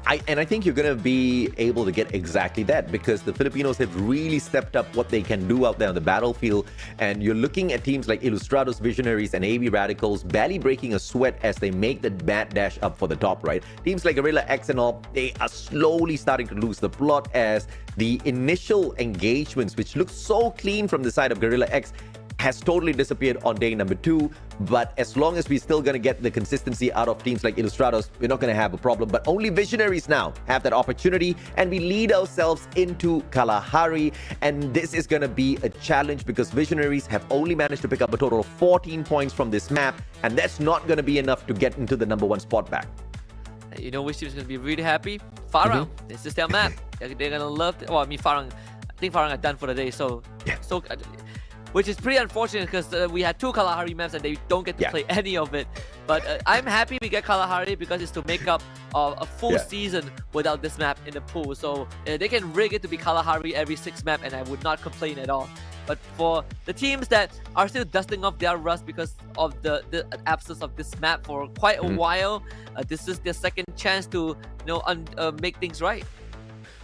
I think you're going to be able to get exactly that, because the Filipinos have really stepped up what they can do out there on the battlefield. And you're looking at teams like Ilustrados, Visionaries, and AB Radicals barely breaking a sweat as they make the mad dash up for the top, right? Teams like Guerrilla X and all, they are slowly starting to lose the plot as the initial engagements, which look so clean from the side of Guerrilla X, has totally disappeared on day number 2. But as long as we're still going to get the consistency out of teams like Ilustrados, we're not going to have a problem. But only Visionaries now have that opportunity, and we lead ourselves into Kalahari. And this is going to be a challenge, because Visionaries have only managed to pick up a total of 14 points from this map, and that's not going to be enough to get into the number 1 spot back. You know which team is going to be really happy? Farang. This is their map. They're going to love it. Well, I mean, Farang, I think Farang are done for the day. So which is pretty unfortunate, because we had 2 Kalahari maps and they don't get to play any of it. But I'm happy we get Kalahari, because it's to make up a full season without this map in the pool. So they can rig it to be Kalahari every 6 map, and I would not complain at all. But for the teams that are still dusting off their rust because of the absence of this map for quite a while, this is their second chance to make things right.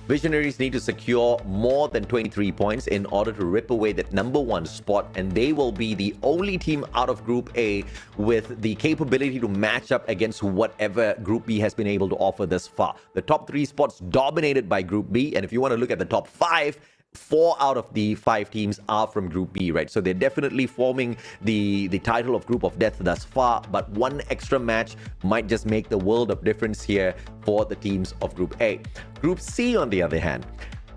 Visionaries need to secure more than 23 points in order to rip away that number 1 spot, and they will be the only team out of Group A with the capability to match up against whatever Group B has been able to offer thus far. The top 3 spots dominated by Group B, and if you want to look at the top 5, 4 out of the 5 teams are from Group B, right? So they're definitely forming the title of Group of Death thus far, but 1 extra match might just make the world of difference here for the teams of Group A. Group C, on the other hand,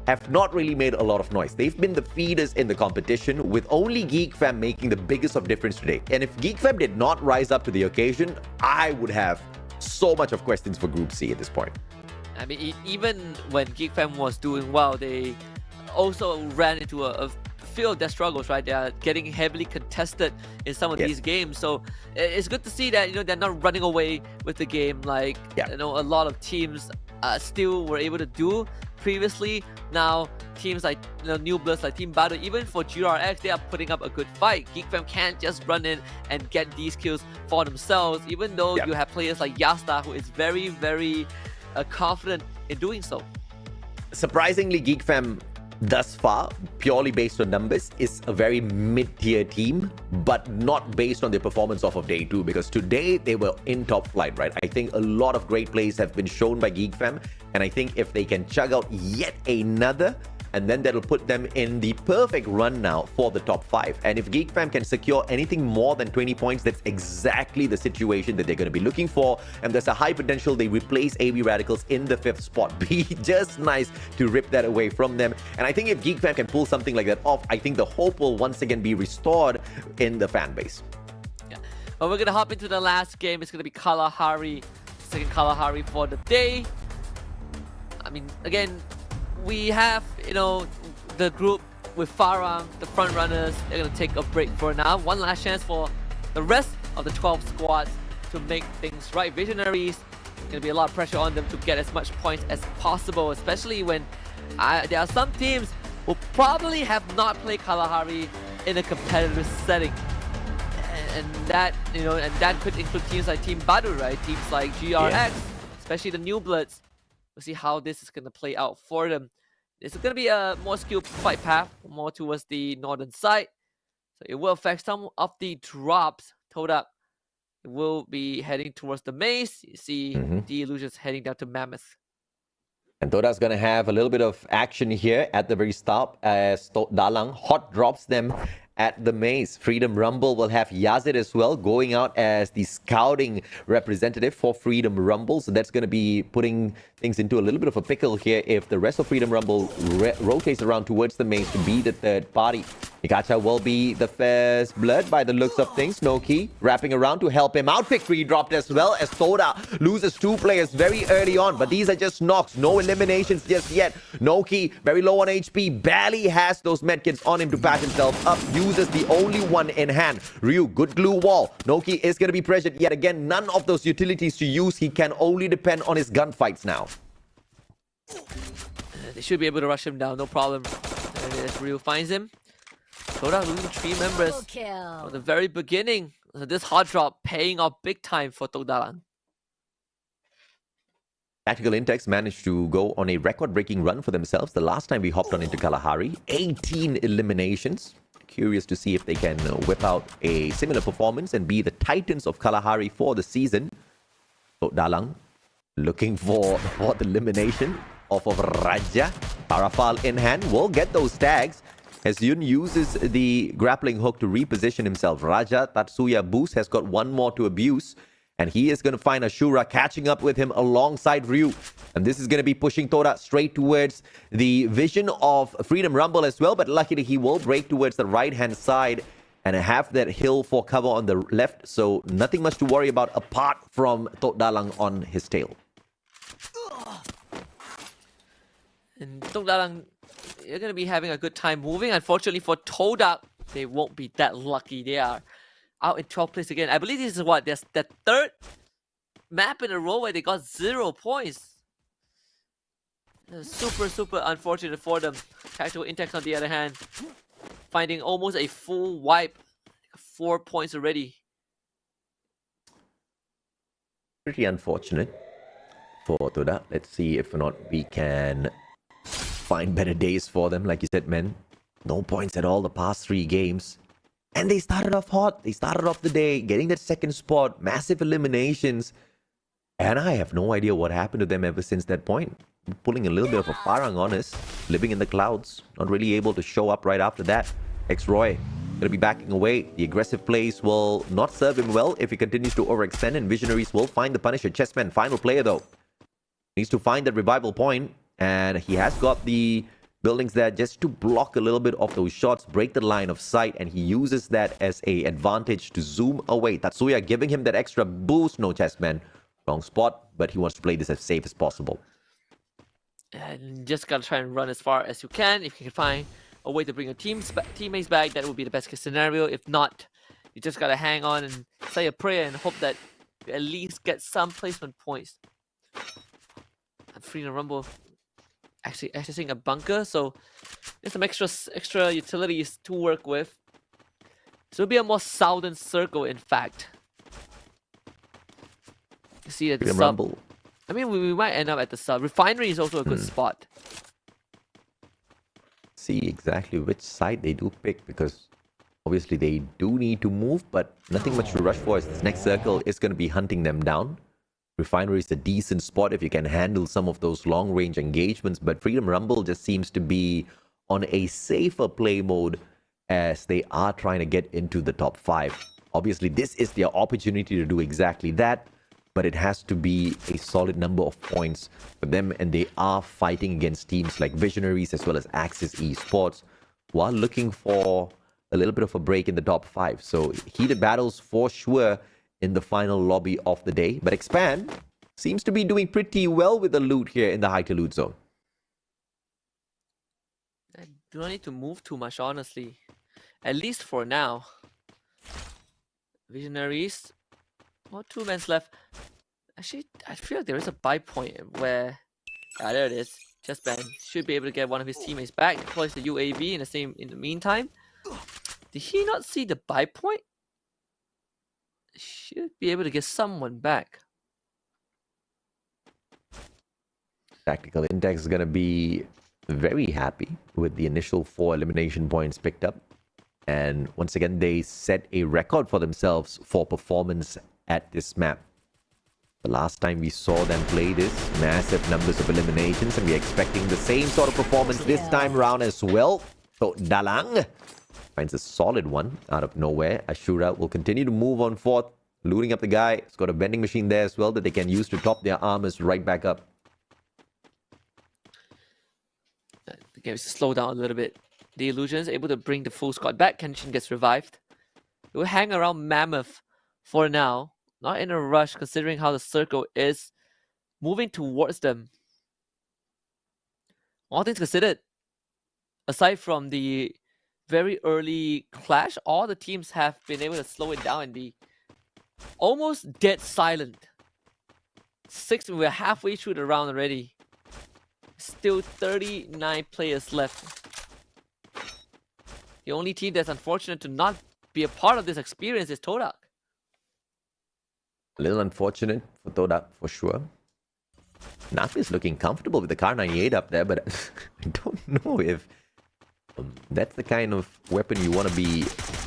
have not really made a lot of noise. They've been the feeders in the competition, with only GeekFam making the biggest of difference today. And if GeekFam did not rise up to the occasion, I would have so much of questions for Group C at this point. I mean, even when GeekFam was doing well, they also ran into a few of their struggles, right? They are getting heavily contested in some of these games. So it's good to see that, they're not running away with the game like, a lot of teams still were able to do previously. Now, teams like New Bloods, like Team Battle, even for GRX, they are putting up a good fight. GeekFam can't just run in and get these kills for themselves, even though you have players like Yasta, who is very, very confident in doing so. Surprisingly, GeekFam thus far, purely based on numbers, is a very mid-tier team, but not based on their performance off of day 2, because today they were in top flight, right? I think a lot of great plays have been shown by GeekFam, and I think if they can chug out yet another, and then that'll put them in the perfect run now for the top 5. And if GeekFam can secure anything more than 20 points, that's exactly the situation that they're going to be looking for. And there's a high potential they replace AB Radicals in the 5th spot. Be just nice to rip that away from them. And I think if GeekFam can pull something like that off, I think the hope will once again be restored in the fan base. Yeah. Well, we're going to hop into the last game. It's going to be Kalahari, second Kalahari for the day. I mean, again, we have, the group with Farang, the front runners. They're going to take a break for now. One last chance for the rest of the 12 squads to make things right. Visionaries, there's going to be a lot of pressure on them to get as much points as possible, especially when there are some teams who probably have not played Kalahari in a competitive setting. And that, and that could include teams like Team Badu, right? Teams like GRX, especially the New Bloods. We'll see how this is going to play out for them. This is going to be a more skilled fight path, more towards the northern side. So it will affect some of the drops. Todak will be heading towards the maze. You see the Illusions heading down to Mammoth. And Todak's going to have a little bit of action here at the very start as Dalang hot drops them at the maze. Freedom Rumble will have Yazid as well, going out as the scouting representative for Freedom Rumble. So that's going to be putting things into a little bit of a pickle here if the rest of Freedom Rumble rotates around towards the maze to be the third party. Ikacha will be the first blood by the looks of things. Noki wrapping around to help him out. Victory dropped as well as Toda loses 2 players very early on, but these are just knocks. No eliminations just yet. Noki very low on HP, barely has those medkits on him to patch himself up. Uses the only one in hand. Ryu, good glue wall. Noki is going to be pressured yet again. None of those utilities to use. He can only depend on his gunfights now. They should be able to rush him down, no problem. As Ryu finds him. Toda losing 3 members from the very beginning. So this hot drop paying off big time for Todalang. Tactical Intex managed to go on a record-breaking run for themselves. The last time we hopped on into Kalahari, 18 eliminations. Curious to see if they can whip out a similar performance and be the Titans of Kalahari for the season. Dalang looking for the elimination off of Raja. Parafal in hand will get those tags as Yun uses the grappling hook to reposition himself. Raja Tatsuya Boost has got one more to abuse, and he is going to find Ashura catching up with him alongside Ryu. And this is going to be pushing Toda straight towards the vision of Freedom Rumble as well. But luckily, he will break towards the right-hand side and have that hill for cover on the left. So nothing much to worry about apart from Dalang on his tail. And Dalang, you're going to be having a good time moving. Unfortunately for Todak, they won't be that lucky. They are out in 12th place again. I believe this is what? There's the 3rd map in a row where they got 0 points. Super, super unfortunate for them. Tactical Intex, on the other hand, finding almost a full wipe. 4 points already. Pretty unfortunate for Toda. Let's see if or not we can find better days for them. Like you said, man, no points at all the past 3 games. And they started off hot. They started off the day getting that 2nd spot, massive eliminations. And I have no idea what happened to them ever since that point. Pulling a little bit of a Farang on us, living in the clouds, not really able to show up right after that. X-Roy going to be backing away. The aggressive plays will not serve him well if he continues to overextend, and Visionaries will find the Punisher. Chessman, final player though, needs to find that revival point, and he has got the buildings there just to block a little bit of those shots, break the line of sight, and he uses that as a advantage to zoom away. Tatsuya giving him that extra boost. No chessman. Wrong spot, but he wants to play this as safe as possible. And just gotta try and run as far as you can. If you can find a way to bring your teammates back, that would be the best case scenario. If not, you just gotta hang on and say a prayer and hope that you at least get some placement points. And Freedom Rumble actually accessing a bunker, so there's some extra utilities to work with. So it'll be a more southern circle, in fact. You see that the Freedom sub. Rumble. I mean, we might end up at the sub. Refinery is also a good spot. See exactly which side they do pick, because obviously they do need to move, but nothing much to rush for, as this next circle is going to be hunting them down. Refinery is a decent spot if you can handle some of those long-range engagements, but Freedom Rumble just seems to be on a safer play mode as they are trying to get into the top 5. Obviously, this is their opportunity to do exactly that, but it has to be a solid number of points for them, and they are fighting against teams like Visionaries as well as Axis Esports, who are looking for a little bit of a break in the top 5. So heated battles for sure in the final lobby of the day, but Expand seems to be doing pretty well with the loot here in the high to loot zone. I do not need to move too much, honestly. At least for now. Visionaries. Oh, 2 men's left. Actually, I feel like there is a buy point where... Ah, there it is. Just Ben should be able to get one of his teammates back. Deploys the UAV in the meantime. Did he not see the buy point? Should be able to get someone back. Tactical Index is going to be very happy with the initial 4 elimination points picked up. And once again, they set a record for themselves for performance at this map. The last time we saw them play this, massive numbers of eliminations, and we're expecting the same sort of performance this time around as well. So Dalang finds a solid one out of nowhere. Ashura will continue to move on forth, looting up the guy. He's got a vending machine there as well that they can use to top their armors right back up. The game is to slow down a little bit. The Illusion is able to bring the full squad back. Kenshin gets revived. It will hang around Mammoth for now. Not in a rush, considering how the circle is moving towards them. All things considered, aside from the very early clash, all the teams have been able to slow it down and be almost dead silent. We're halfway through the round already. Still 39 players left. The only team that's unfortunate to not be a part of this experience is Todak. A little unfortunate for Todak, for sure. Nafi is looking comfortable with the Kar 98 up there, but I don't know if that's the kind of weapon you want to be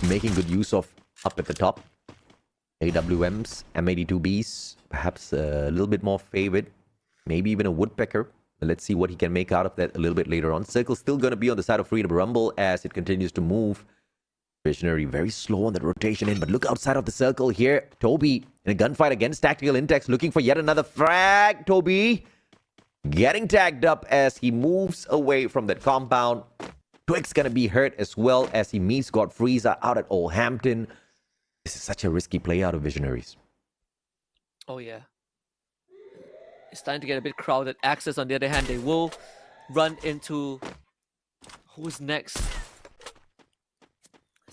making good use of up at the top. AWMs, M82Bs, perhaps a little bit more favored. Maybe even a Woodpecker. Let's see what he can make out of that a little bit later on. Circle's still going to be on the side of Freedom Rumble as it continues to move. Visionary very slow on that rotation in, but look outside of the circle here. Toby in a gunfight against Tactical Index, looking for yet another frag. Toby getting tagged up as he moves away from that compound. Twix gonna be hurt as well as he meets God Frieza out at Old Hampton. This is such a risky play out of Visionaries. Oh yeah. It's starting to get a bit crowded. Axis, on the other hand, they will run into... Who's next?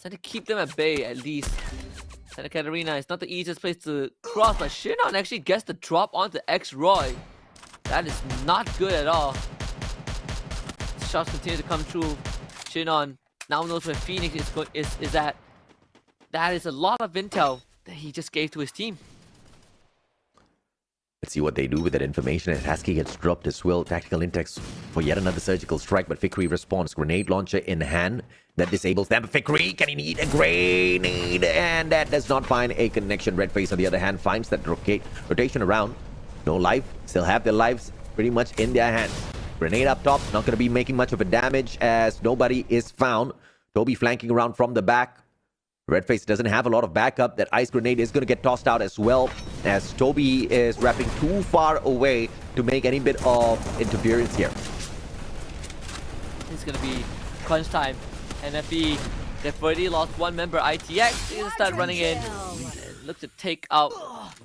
Trying to keep them at bay, at least. Santa Catarina is not the easiest place to cross, but Shinon actually gets the drop onto X-Roy. That is not good at all. Shots continue to come through. Shinon now knows where Phoenix is at. That is a lot of intel that he just gave to his team. Let's see what they do with that information as Husky gets dropped as well. Tactical Index for yet another surgical strike, but Fikri responds. Grenade launcher in hand. That disables them. Fikri, can he need a grenade? And that does not find a connection. Redface, on the other hand, finds that rotation around. No life. Still have their lives pretty much in their hands. Grenade up top. Not going to be making much of a damage as nobody is found. Toby flanking around from the back. Redface doesn't have a lot of backup. That ice grenade is going to get tossed out as well, as Toby is wrapping too far away to make any bit of interference here. it's gonna be crunch time. NFE, they've already lost one member, ITX. They start running in. Look to take out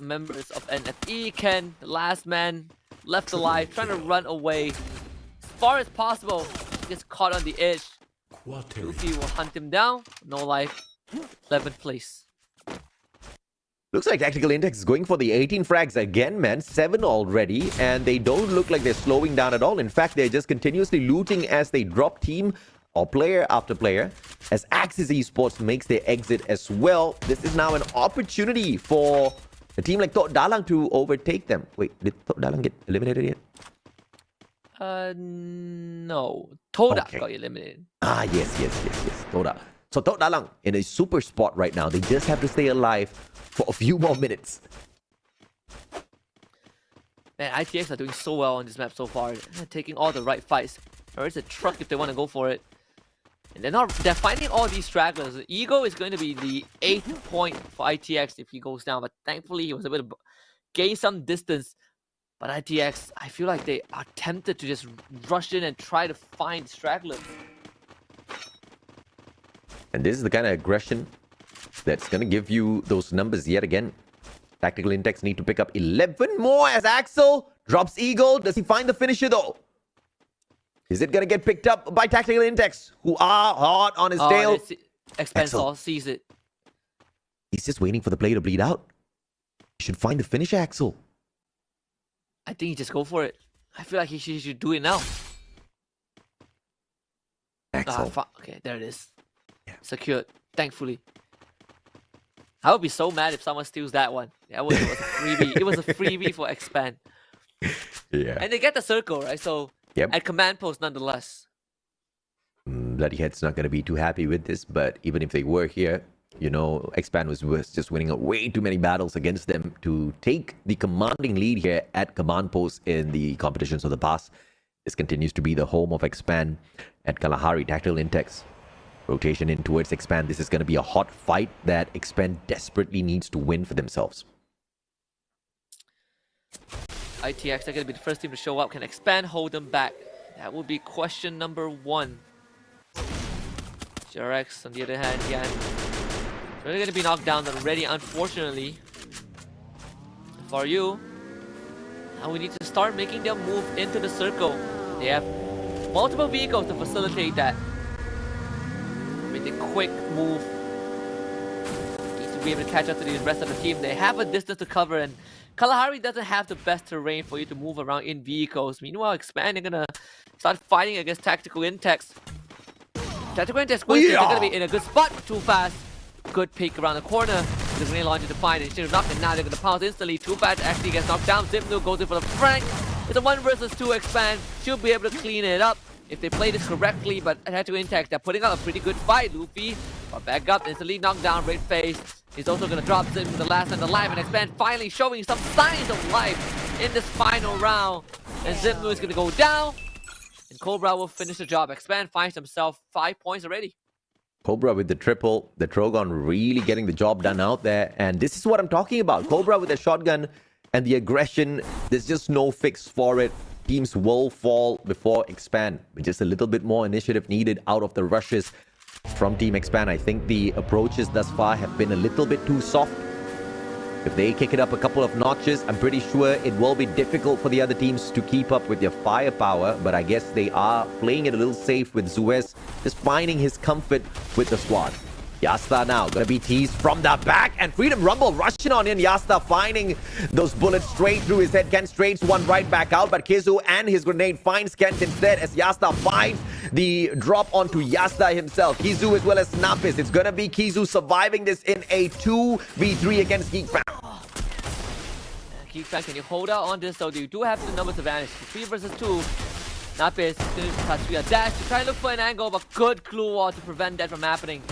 members of NFE. Ken, the last man left alive, trying to run away as far as possible. He gets caught on the edge. Luffy will hunt him down. No life. 11th place. Looks like Tactical Index is going for the 18 frags again, man. 7 already, and they don't look like they're slowing down at all. In fact, they're just continuously looting as they drop team or player after player. As Axis Esports makes their exit as well, this is now an opportunity for a team like Tok Dalang to overtake them. Wait, did Tok Dalang get eliminated yet? No. Toda got eliminated. Ah, yes. Toda. So Tok Dalang in a super spot right now. They just have to stay alive for a few more minutes. Man, ITX are doing so well on this map so far. They're taking all the right fights. Or it's a truck if they want to go for it. And they're finding all these stragglers. The Ego is going to be the 8th point for ITX if he goes down. But thankfully, he was able to gain some distance. But ITX, I feel like they are tempted to just rush in and try to find stragglers. And this is the kind of aggression that's going to give you those numbers yet again. Tactical Index need to pick up 11 more as Axel drops Eagle. Does he find the finisher though? Is it going to get picked up by Tactical Index, who are hot on his tail? Expansor sees it. He's just waiting for the play to bleed out. He should find the finisher, Axel. I think he just go for it. I feel like he should do it now. Axel. Okay, there it is. Yeah. Secured, thankfully. I would be so mad if someone steals that one. It was a freebie. It was a freebie for Expand. Yeah. And they get the circle, right? So at command post nonetheless. Bloody Head's not going to be too happy with this, but even if they were here, you know, Expand was just winning way too many battles against them to take the commanding lead here at command post in the competitions of the past. This continues to be the home of Expand at Kalahari. Tactical Index. Rotation in towards Expand. This is going to be a hot fight that Expand desperately needs to win for themselves. ITX are going to be the first team to show up. Can Expand hold them back? That will be question number 1. JRX, on the other hand, yeah, really going to be knocked down already, unfortunately. For you, now we need to start making them move into the circle. They have multiple vehicles to facilitate that. With a quick move, need to be able to catch up to the rest of the team. They have a distance to cover, and Kalahari doesn't have the best terrain for you to move around in vehicles. Meanwhile, Expand, they're gonna start fighting against Tactical Index. Tactical Index they're gonna be in a good spot. Too fast. Good peek around the corner. The grenade launcher to find it. Should have knocked it. Now they're gonna pounce instantly. Too fast actually gets knocked down. Zipnu goes in for the Frank. It's a 1 versus 2 Expand. Should be able to clean it up if they play this correctly, but Tactical Index, they're putting up a pretty good fight. Luffy, back up, instantly knocked down, red face. He's also gonna drop Zipnu, the last and alive, and Expand finally showing some signs of life in this final round. And Zipnu is gonna go down, and Cobra will finish the job. Expand finds himself 5 points already. Cobra with the triple, the Trogon really getting the job done out there. And this is what I'm talking about. Cobra with the shotgun and the aggression. There's just no fix for it. Teams will fall before Expand. With just a little bit more initiative needed out of the rushes from Team Expand. I think the approaches thus far have been a little bit too soft. If they kick it up a couple of notches, I'm pretty sure it will be difficult for the other teams to keep up with their firepower. But I guess they are playing it a little safe with Zuez, just finding his comfort with the squad. Yasta now gonna be teased from the back, and Freedom Rumble rushing on in. Yasta finding those bullets straight through his head. Kent straights one right back out, but Kizu and his grenade finds Kent instead as Yasta finds the drop onto Yasta himself. Kizu as well as Snapis. It's gonna be Kizu surviving this in a 2v3 against Geekfam. Geekfam, can you hold out on this? So you do have the numbers advantage. 3 versus 2. Snapis going to touch a dash to try and look for an angle, but good clue wall to prevent that from happening.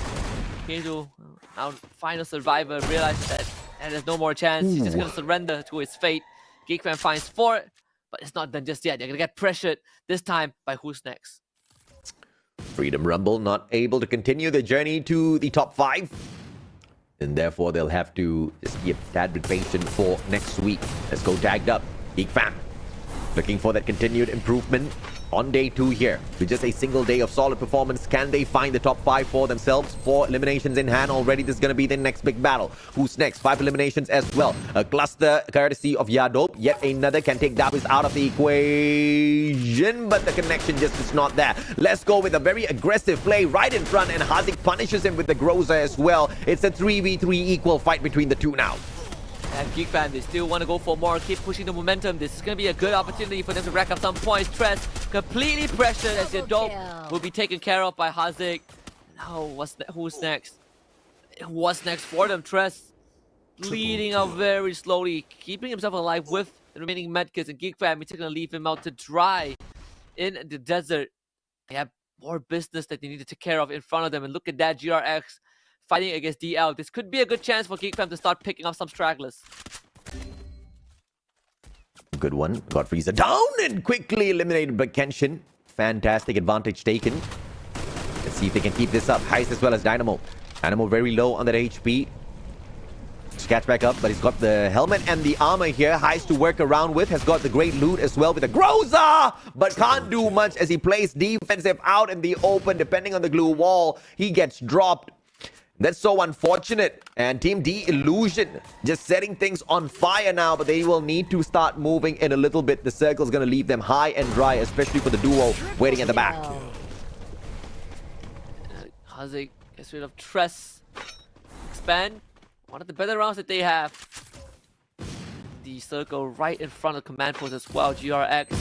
Kizu, our final survivor, realizes that there's no more chance. He's just gonna surrender to his fate. Geekfam finds 4, but it's not done just yet. They're gonna get pressured this time by who's next. Freedom Rumble not able to continue the journey to the top 5. And therefore, they'll have to just be a tad bit patient for next week. Let's go tagged up. Geekfam looking for that continued improvement. on day 2 here. With just a single day of solid performance, can they find the top 5 for themselves? 4 eliminations in hand already. This is going to be the next big battle. Who's next? 5 eliminations as well. A cluster courtesy of Yadop. Yet another can take Davis out of the equation, but the connection just is not there. Let's go with a very aggressive play right in front, and Haziq punishes him with the Groza as well. It's a 3v3 equal fight between the two now. And Geekfam, they still want to go for more, keep pushing the momentum. This is going to be a good opportunity for them to rack up some points. Tress completely pressured as your dope will be taken care of by Haziq. Now, who's next? What's next for them? Tress bleeding out very slowly, keeping himself alive with the remaining medkits. And Geekfam, it's going to leave him out to dry in the desert. They have more business that they need to take care of in front of them. And look at that, GRX fighting against DL. This could be a good chance for Geekfam to start picking up some stragglers. Good one. Got Freezer down and quickly eliminated by Kenshin. Fantastic advantage taken. Let's see if they can keep this up. Heist as well as Dynamo. Dynamo very low on that HP. Catch back up, but he's got the helmet and the armor here. Heist to work around with. Has got the great loot as well with the Groza, but can't do much as he plays defensive out in the open. Depending on the glue wall, he gets dropped. That's so unfortunate. And Team D Illusion just setting things on fire now, but they will need to start moving in a little bit. The circle's going to leave them high and dry, especially for the duo waiting at the back. Haziq gets rid of Tress. Expand. One of the better rounds that they have. The circle right in front of command post as well. GRX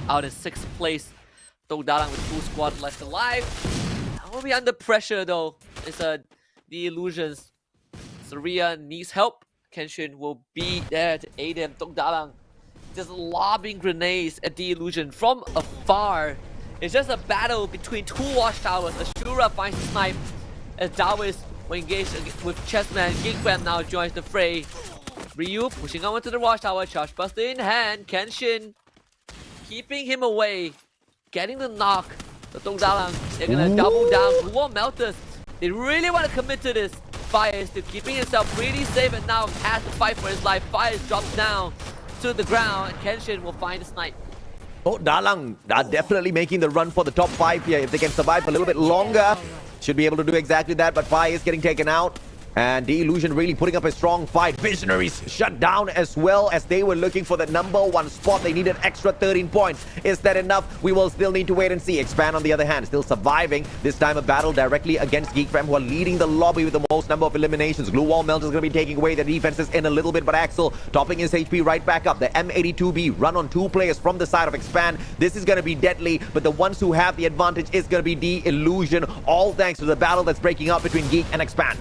out in 6th place. Tok Dalang with full squad left alive. Will be under pressure though. It's the Illusions. Saria needs help. Kenshin will be there to aid him. Tok Dalang just lobbing grenades at the Illusion from afar. It's just a battle between 2 watchtowers. Ashura finds the snipe as Dawis will engage with Chessman. Geekfam now joins the fray. Ryu pushing on to the watchtower. Charge buster in hand. Kenshin keeping him away. Getting the knock. The Tok Dalang, they're gonna double down. Blue Wall Melters. They really want to commit to this. Fire is still keeping himself pretty safe, and now has to fight for his life. Fire drops down to the ground, and Kenshin will find the snipe. Oh, Dalang are definitely making the run for the top 5 here. If they can survive a little bit longer, should be able to do exactly that. But Fire is getting taken out. And the Illusion really putting up a strong fight. Visionaries shut down as well as they were looking for the #1 spot. They needed extra 13 points. Is that enough? We will still need to wait and see. Expand, on the other hand, still surviving. This time a battle directly against Geekfam, who are leading the lobby with the most number of eliminations. Glue Wall Melt is going to be taking away the defenses in a little bit, but Axel topping his HP right back up. The M82B run on 2 players from the side of Expand. This is going to be deadly, but the ones who have the advantage is going to be the Illusion, all thanks to the battle that's breaking out between Geek and Expand.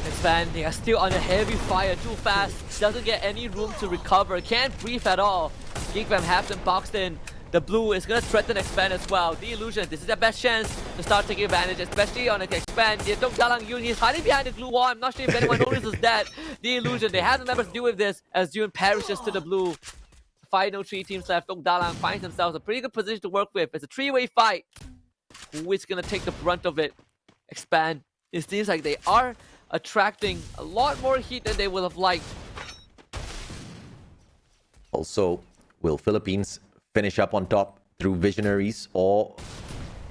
Expand, they are still under heavy fire, too fast. Doesn't get any room to recover. Can't breathe at all. Geekfam have them boxed in. The blue is going to threaten Expand as well. The Illusion, this is their best chance to start taking advantage, especially on Expand. The Tok Dalang Yun, he's hiding behind the glue wall. I'm not sure if anyone notices that. The Illusion, they have the members to deal with this as Yun perishes to the blue. Final 3 teams left. Tok Dalang finds themselves a pretty good position to work with. It's a 3-way fight. Who is going to take the brunt of it? Expand. It seems like they are attracting a lot more heat than they would have liked. Also, will Philippines finish up on top through Visionaries, or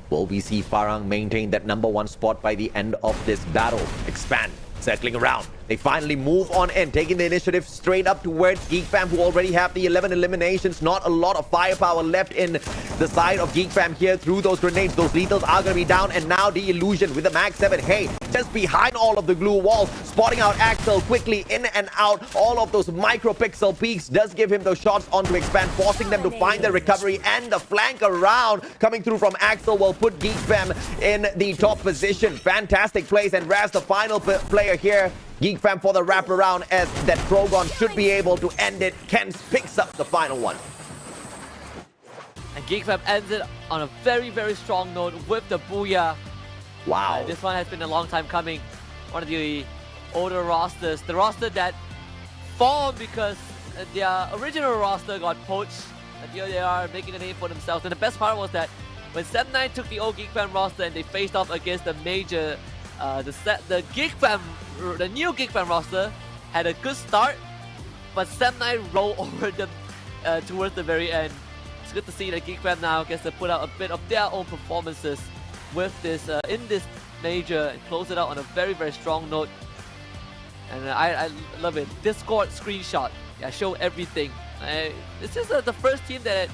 will we see Farang maintain that #1 spot by the end of this battle? Expand, circling around. They finally move on in, taking the initiative straight up towards Geekfam, who already have the 11 eliminations. Not a lot of firepower left in the side of Geekfam here through those grenades. Those lethals are going to be down, and now the Illusion with the Mag 7. Hey, just behind all of the glue walls, spotting out Axel quickly in and out. All of those micro-pixel peaks does give him those shots onto Expand, forcing them to find the recovery, and the flank around coming through from Axel will put Geekfam in the top position. Fantastic plays, and Raz, the final player here. Geekfam for the wraparound, as that Trogon should be able to end it. Kens picks up the final one. And Geekfam ends it on a very, very strong note with the Booyah. Wow. This one has been a long time coming. One of the older rosters. The roster that formed because their original roster got poached. And here they are making a name for themselves. And the best part was that when Sem9 took the old Geekfam roster and they faced off against the major, the new Geekfam roster had a good start, but Sem9 rolled over them towards the very end. it's good to see that Geek Fam now gets to put out a bit of their own performances with this in this major and close it out on a very, very strong note. And I love it. Discord screenshot. Yeah, show everything. This is the first team that,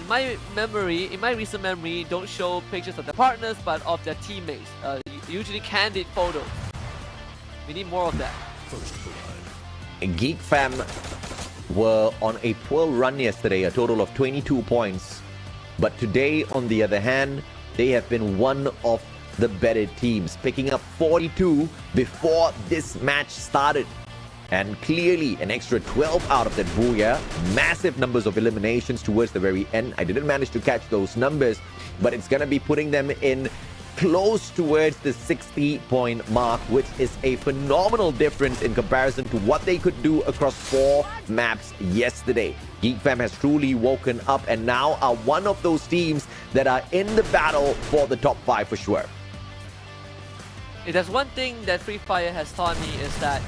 in my recent memory, don't show pictures of their partners, but of their teammates. Usually candid photos. We need more of that. Geek Fam were on a poor run yesterday, a total of 22 points. But today, on the other hand, they have been one of the better teams, picking up 42 before this match started. And clearly an extra 12 out of that booyah. Massive numbers of eliminations towards the very end. I didn't manage to catch those numbers, but it's going to be putting them in close towards the 60-point mark, which is a phenomenal difference in comparison to what they could do across 4 maps yesterday. Geek Fam has truly woken up and now are one of those teams that are in the battle for the top 5 for sure. If there's one thing that Free Fire has taught me is that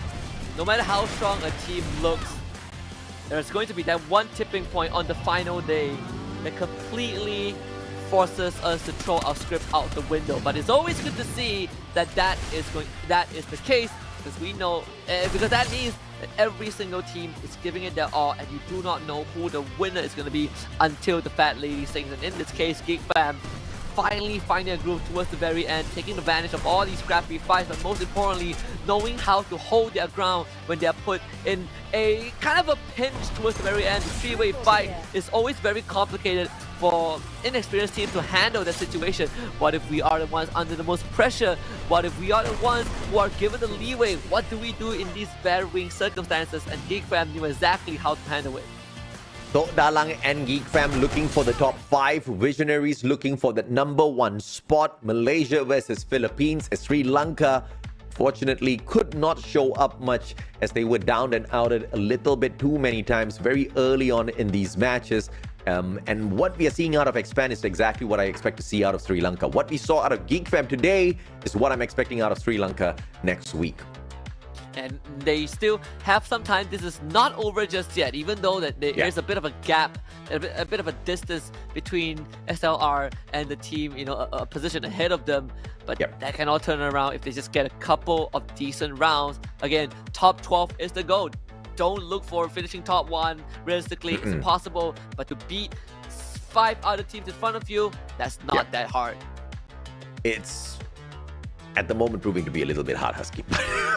no matter how strong a team looks, there's going to be that one tipping point on the final day that completely forces us to throw our script out the window. But it's always good to see that that is the case, because we know because that means that every single team is giving it their all, and you do not know who the winner is going to be until the fat lady sings. And in this case, Geek Fam finally finding a groove towards the very end, taking advantage of all these scrappy fights, but most importantly, knowing how to hold their ground when they are put in a kind of a pinch towards the very end. The three-way fight is always very complicated for inexperienced teams to handle that situation. What if we are the ones under the most pressure? What if we are the ones who are given the leeway? What do we do in these varying circumstances? And Geek Fam knew exactly how to handle it. Tok Dalang and Geek Fam looking for the top 5. Visionaries looking for that number 1 spot. Malaysia versus Philippines, as Sri Lanka fortunately could not show up much, as they were down and outed a little bit too many times very early on in these matches. And what we are seeing out of Expand is exactly what I expect to see out of Sri Lanka. What we saw out of Geek Fam today is what I'm expecting out of Sri Lanka next week. And they still have some time. This is not over just yet, even though that there's a bit of a gap, a bit of a distance between SLR and the team, you know, a position ahead of them. But that can all turn around if they just get a couple of decent rounds. Again, top 12 is the goal. Don't look for finishing top 1. Realistically, it's impossible. But to beat 5 other teams in front of you, that's not that hard. It's at the moment proving to be a little bit hard, Husky.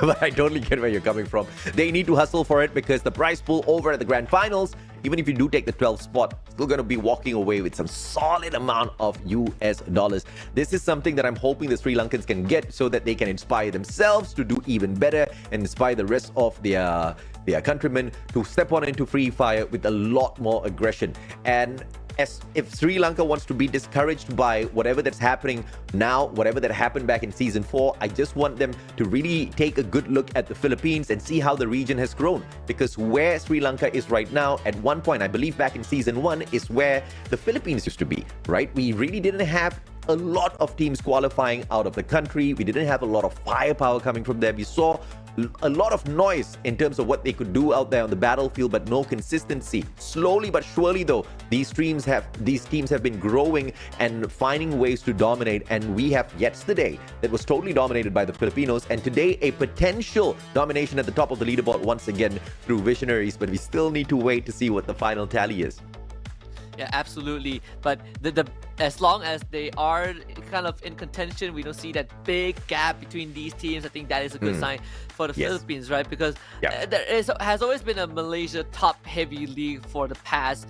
But I totally get where you're coming from. They need to hustle for it, because the prize pool over at the grand finals, even if you do take the 12th spot, still going to be walking away with some solid amount of US dollars. This is something that I'm hoping the Sri Lankans can get, so that they can inspire themselves to do even better and inspire the rest of their countrymen to step on into Free Fire with a lot more aggression. And as if Sri Lanka wants to be discouraged by whatever that's happening now, whatever that happened back in Season 4, I just want them to really take a good look at the Philippines and see how the region has grown. Because where Sri Lanka is right now, at one point, I believe back in Season 1, is where the Philippines used to be, right? We really didn't have a lot of teams qualifying out of the country. We didn't have a lot of firepower coming from there. We saw a lot of noise in terms of what they could do out there on the battlefield, but no consistency. Slowly but surely, though, these teams have been growing and finding ways to dominate. And we have yesterday that was totally dominated by the Filipinos, and today a potential domination at the top of the leaderboard once again through Visionaries. But we still need to wait to see what the final tally is. Yeah, absolutely. But as long as they are kind of in contention, we don't see that big gap between these teams. I think that is a good sign for the Philippines, right? Because has always been a Malaysia top-heavy league for the past,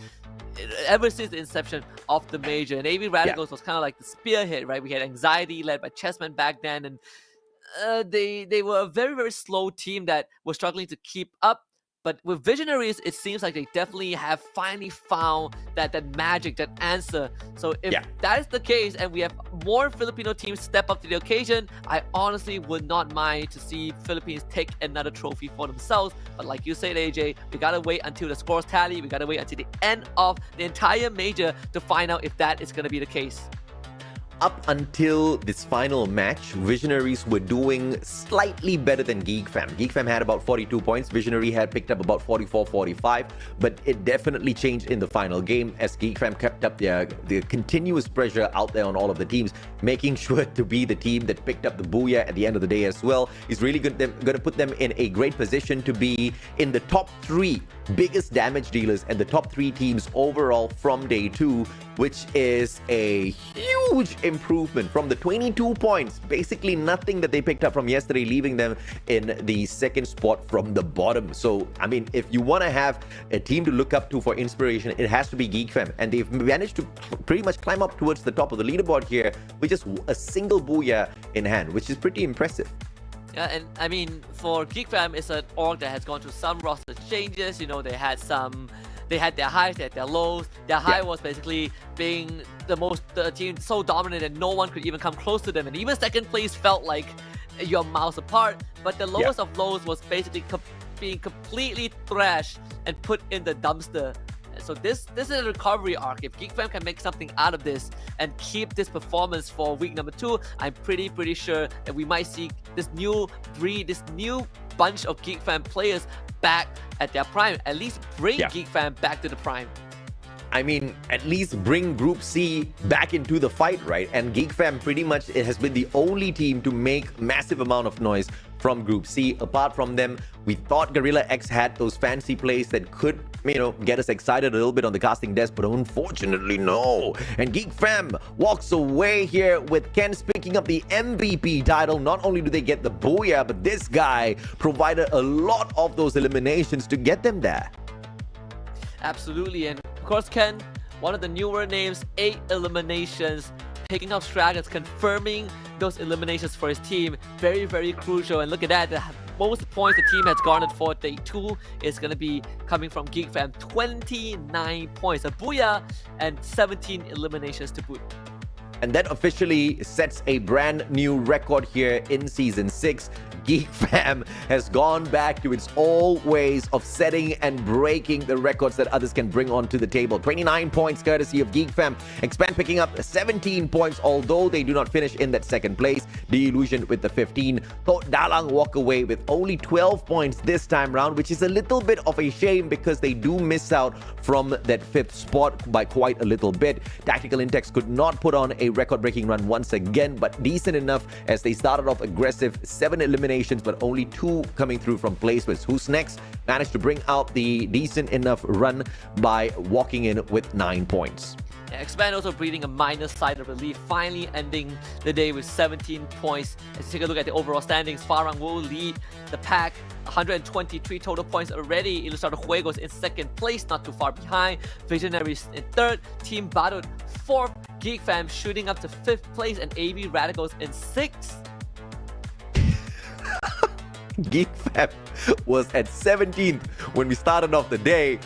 ever since the inception of the major. And AB Radicals was kind of like the spearhead, right? We had Anxiety led by Chessman back then, and they were a very, very slow team that was struggling to keep up. But with Visionaries, it seems like they definitely have finally found that magic, that answer. So if that is the case, and we have more Filipino teams step up to the occasion, I honestly would not mind to see Philippines take another trophy for themselves. But like you said, AJ, we gotta wait until the scores tally. We gotta wait until the end of the entire major to find out if that is gonna be the case. up until this final match, Visionaries were doing slightly better than Geek Fam. Geek Fam had about 42 points. Visionary had picked up about 44-45, but it definitely changed in the final game as Geek Fam kept up the continuous pressure out there on all of the teams, making sure to be the team that picked up the booyah at the end of the day as well. Is really going to put them in a great position to be in the top 3 biggest damage dealers and the top 3 teams overall from day 2, which is a huge improvement from the 22 points, basically nothing that they picked up from yesterday, leaving them in the second spot from the bottom. So, I mean, if you want to have a team to look up to for inspiration, it has to be Geek Fam, and they've managed to pretty much climb up towards the top of the leaderboard here with just a single booyah in hand, which is pretty impressive. Yeah, and I mean, for Geek Fam, it's an org that has gone through some roster changes. You know, they had their highs, they had their lows. Their high was basically being the team so dominant that no one could even come close to them, and even second place felt like you're miles apart. But the lowest of lows was basically being completely thrashed and put in the dumpster. So this is a recovery arc. If Geek Fam can make something out of this and keep this performance for week number 2, I'm pretty sure that we might see this new breed, this new bunch of Geek Fam players back at their prime. At least bring Geek Fam back to the prime. I mean, at least bring Group C back into the fight, right? And Geek Fam pretty much it has been the only team to make massive amount of noise from Group C. Apart from them, we thought Gorilla X had those fancy plays that could, you know, get us excited a little bit on the casting desk, but unfortunately, no. And Geek Fam walks away here with Ken's picking up the MVP title. Not only do they get the booyah, but this guy provided a lot of those eliminations to get them there. Absolutely, and of course, Ken, one of the newer names, 8 eliminations, picking up Stragons, confirming those eliminations for his team. Very crucial. And look at that, the most points the team has garnered for day 2 is going to be coming from Geek Fam. 29 points, a booyah, and 17 eliminations to boot. And that officially sets a brand new record here in Season 6. Geek Fam has gone back to its old ways of setting and breaking the records that others can bring onto the table. 29 points courtesy of Geek Fam. Expand picking up 17 points, although they do not finish in that second place. The Illusion with the 15. Thought Dalang walk away with only 12 points this time round, which is a little bit of a shame because they do miss out from that 5th spot by quite a little bit. Tactical Intex could not put on a record-breaking run once again, but decent enough as they started off aggressive. 7 eliminations, but only 2 coming through from placements. Who's next? Managed to bring out the decent enough run by walking in with 9 points. Yeah, Expand also breathing a minor sigh of relief, finally ending the day with 17 points. Let's take a look at the overall standings. Farang will lead the pack, 123 total points already. Ilustrado Juegos in second place, not too far behind. Visionaries in third. Team Badut 4th. Geek Fam shooting up to 5th place, and AV Radicals in 6th. Geek Fam was at 17th when we started off the day.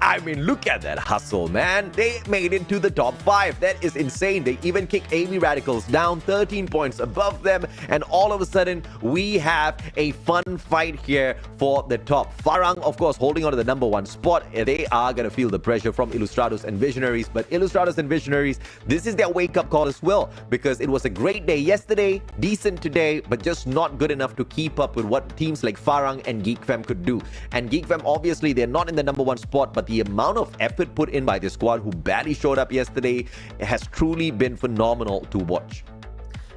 I mean, look at that hustle, man. They made it to the top 5. That is insane. They even kicked AV Radicals down 13 points above them. And all of a sudden, we have a fun fight here for the top. Farang, of course, holding on to the number 1 spot. They are going to feel the pressure from Ilustrados and Visionaries. But Ilustrados and Visionaries, this is their wake-up call as well. Because it was a great day yesterday, decent today, but just not good enough to keep up with what teams like Farang and Geek Fam could do. And Geek Fam, obviously, they're not in the number 1 spot, but the amount of effort put in by the squad who barely showed up yesterday has truly been phenomenal to watch.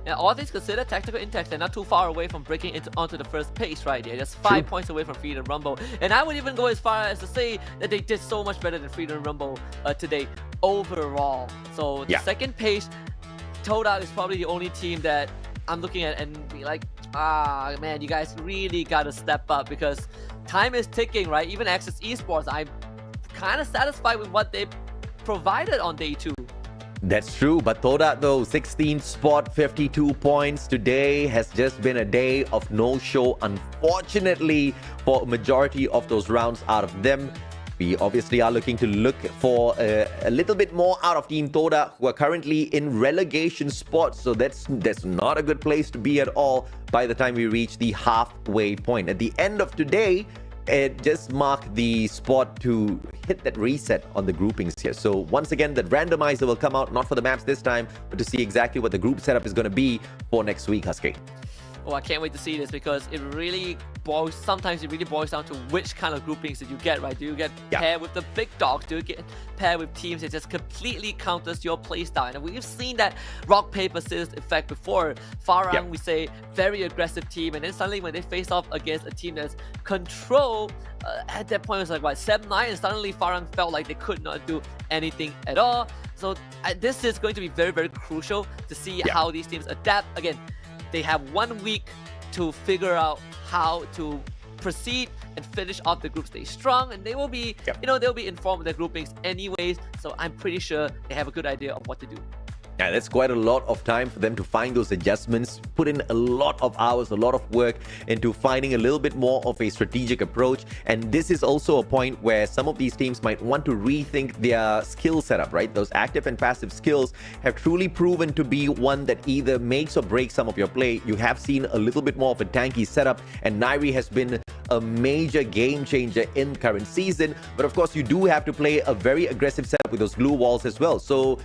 Yeah, all things considered, Tactical Intex, they're not too far away from breaking onto the first pace, right? They're just 5 points away from Freedom Rumble. And I would even go as far as to say that they did so much better than Freedom Rumble today overall. So the second pace, Toda is probably the only team that I'm looking at and be like, man, you guys really gotta step up because time is ticking, right? Even Access Esports, I'm kind of satisfied with what they provided on day 2. That's true, but Toda though, 16th spot, 52 points. Today has just been a day of no show, unfortunately, for a majority of those rounds out of them. We obviously are looking to look for a little bit more out of Team Toda, who are currently in relegation spots. So that's not a good place to be at all by the time we reach the halfway point. At the end of today, it just marked the spot to hit that reset on the groupings here. So once again, the randomizer will come out, not for the maps this time, but to see exactly what the group setup is going to be for next week, Husky. Oh, I can't wait to see this because it really sometimes it really boils down to which kind of groupings that you get, right? Do you get paired with the big dogs? Do you get paired with teams that just completely counters your playstyle? And we've seen that rock, paper, scissors effect before. Farang, we say, very aggressive team, and then suddenly when they face off against a team that's control, at that point it was like, what, 7-9, and suddenly Farang felt like they could not do anything at all. So this is going to be very, very crucial to see how these teams adapt. Again, they have 1 week to figure out how to proceed and finish off the group stage strong, and they will be, they'll be informed of their groupings anyways. So I'm pretty sure they have a good idea of what to do. Yeah, that's quite a lot of time for them to find those adjustments, put in a lot of hours, a lot of work into finding a little bit more of a strategic approach. And this is also a point where some of these teams might want to rethink their skill setup, right? Those active and passive skills have truly proven to be one that either makes or breaks some of your play. You have seen a little bit more of a tanky setup, and Nairi has been a major game changer in current season. But of course, you do have to play a very aggressive setup with those glue walls as well. So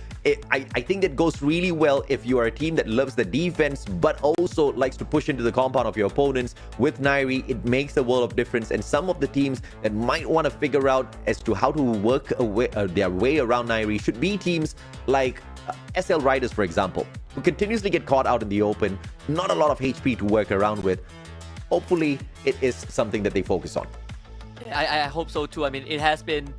I think that goes really well if you are a team that loves the defense but also likes to push into the compound of your opponents. With Nairi, it makes a world of difference. And some of the teams that might want to figure out as to how to work their way around Nairi should be teams like SL Riders, for example, who continuously get caught out in the open, not a lot of HP to work around with. Hopefully, it is something that they focus on. I hope so too. I mean, it has been...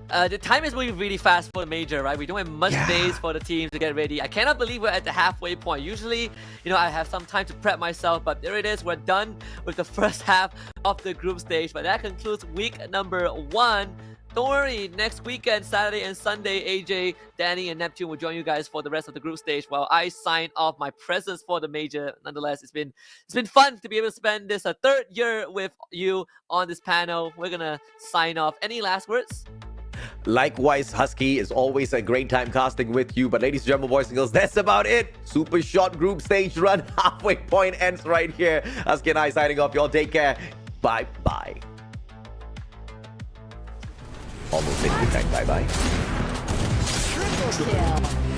the time is moving really fast for the major, right? We don't have much days for the teams to get ready. I cannot believe we're at the halfway point. Usually, I have some time to prep myself, but there it is. We're done with the first half of the group stage. But that concludes week number 1. Don't worry, next weekend, Saturday and Sunday, AJ, Danny, and Neptune will join you guys for the rest of the group stage while I sign off my presence for the major. Nonetheless, it's been fun to be able to spend this third year with you on this panel. We're gonna sign off. Any last words? Likewise, Husky, is always a great time casting with you. But ladies and gentlemen, boys and girls, that's about it. Super short group stage run. Halfway point ends right here. Husky and I signing off. Y'all take care. Bye-bye. Almost said good night. Bye-bye. Triple kill.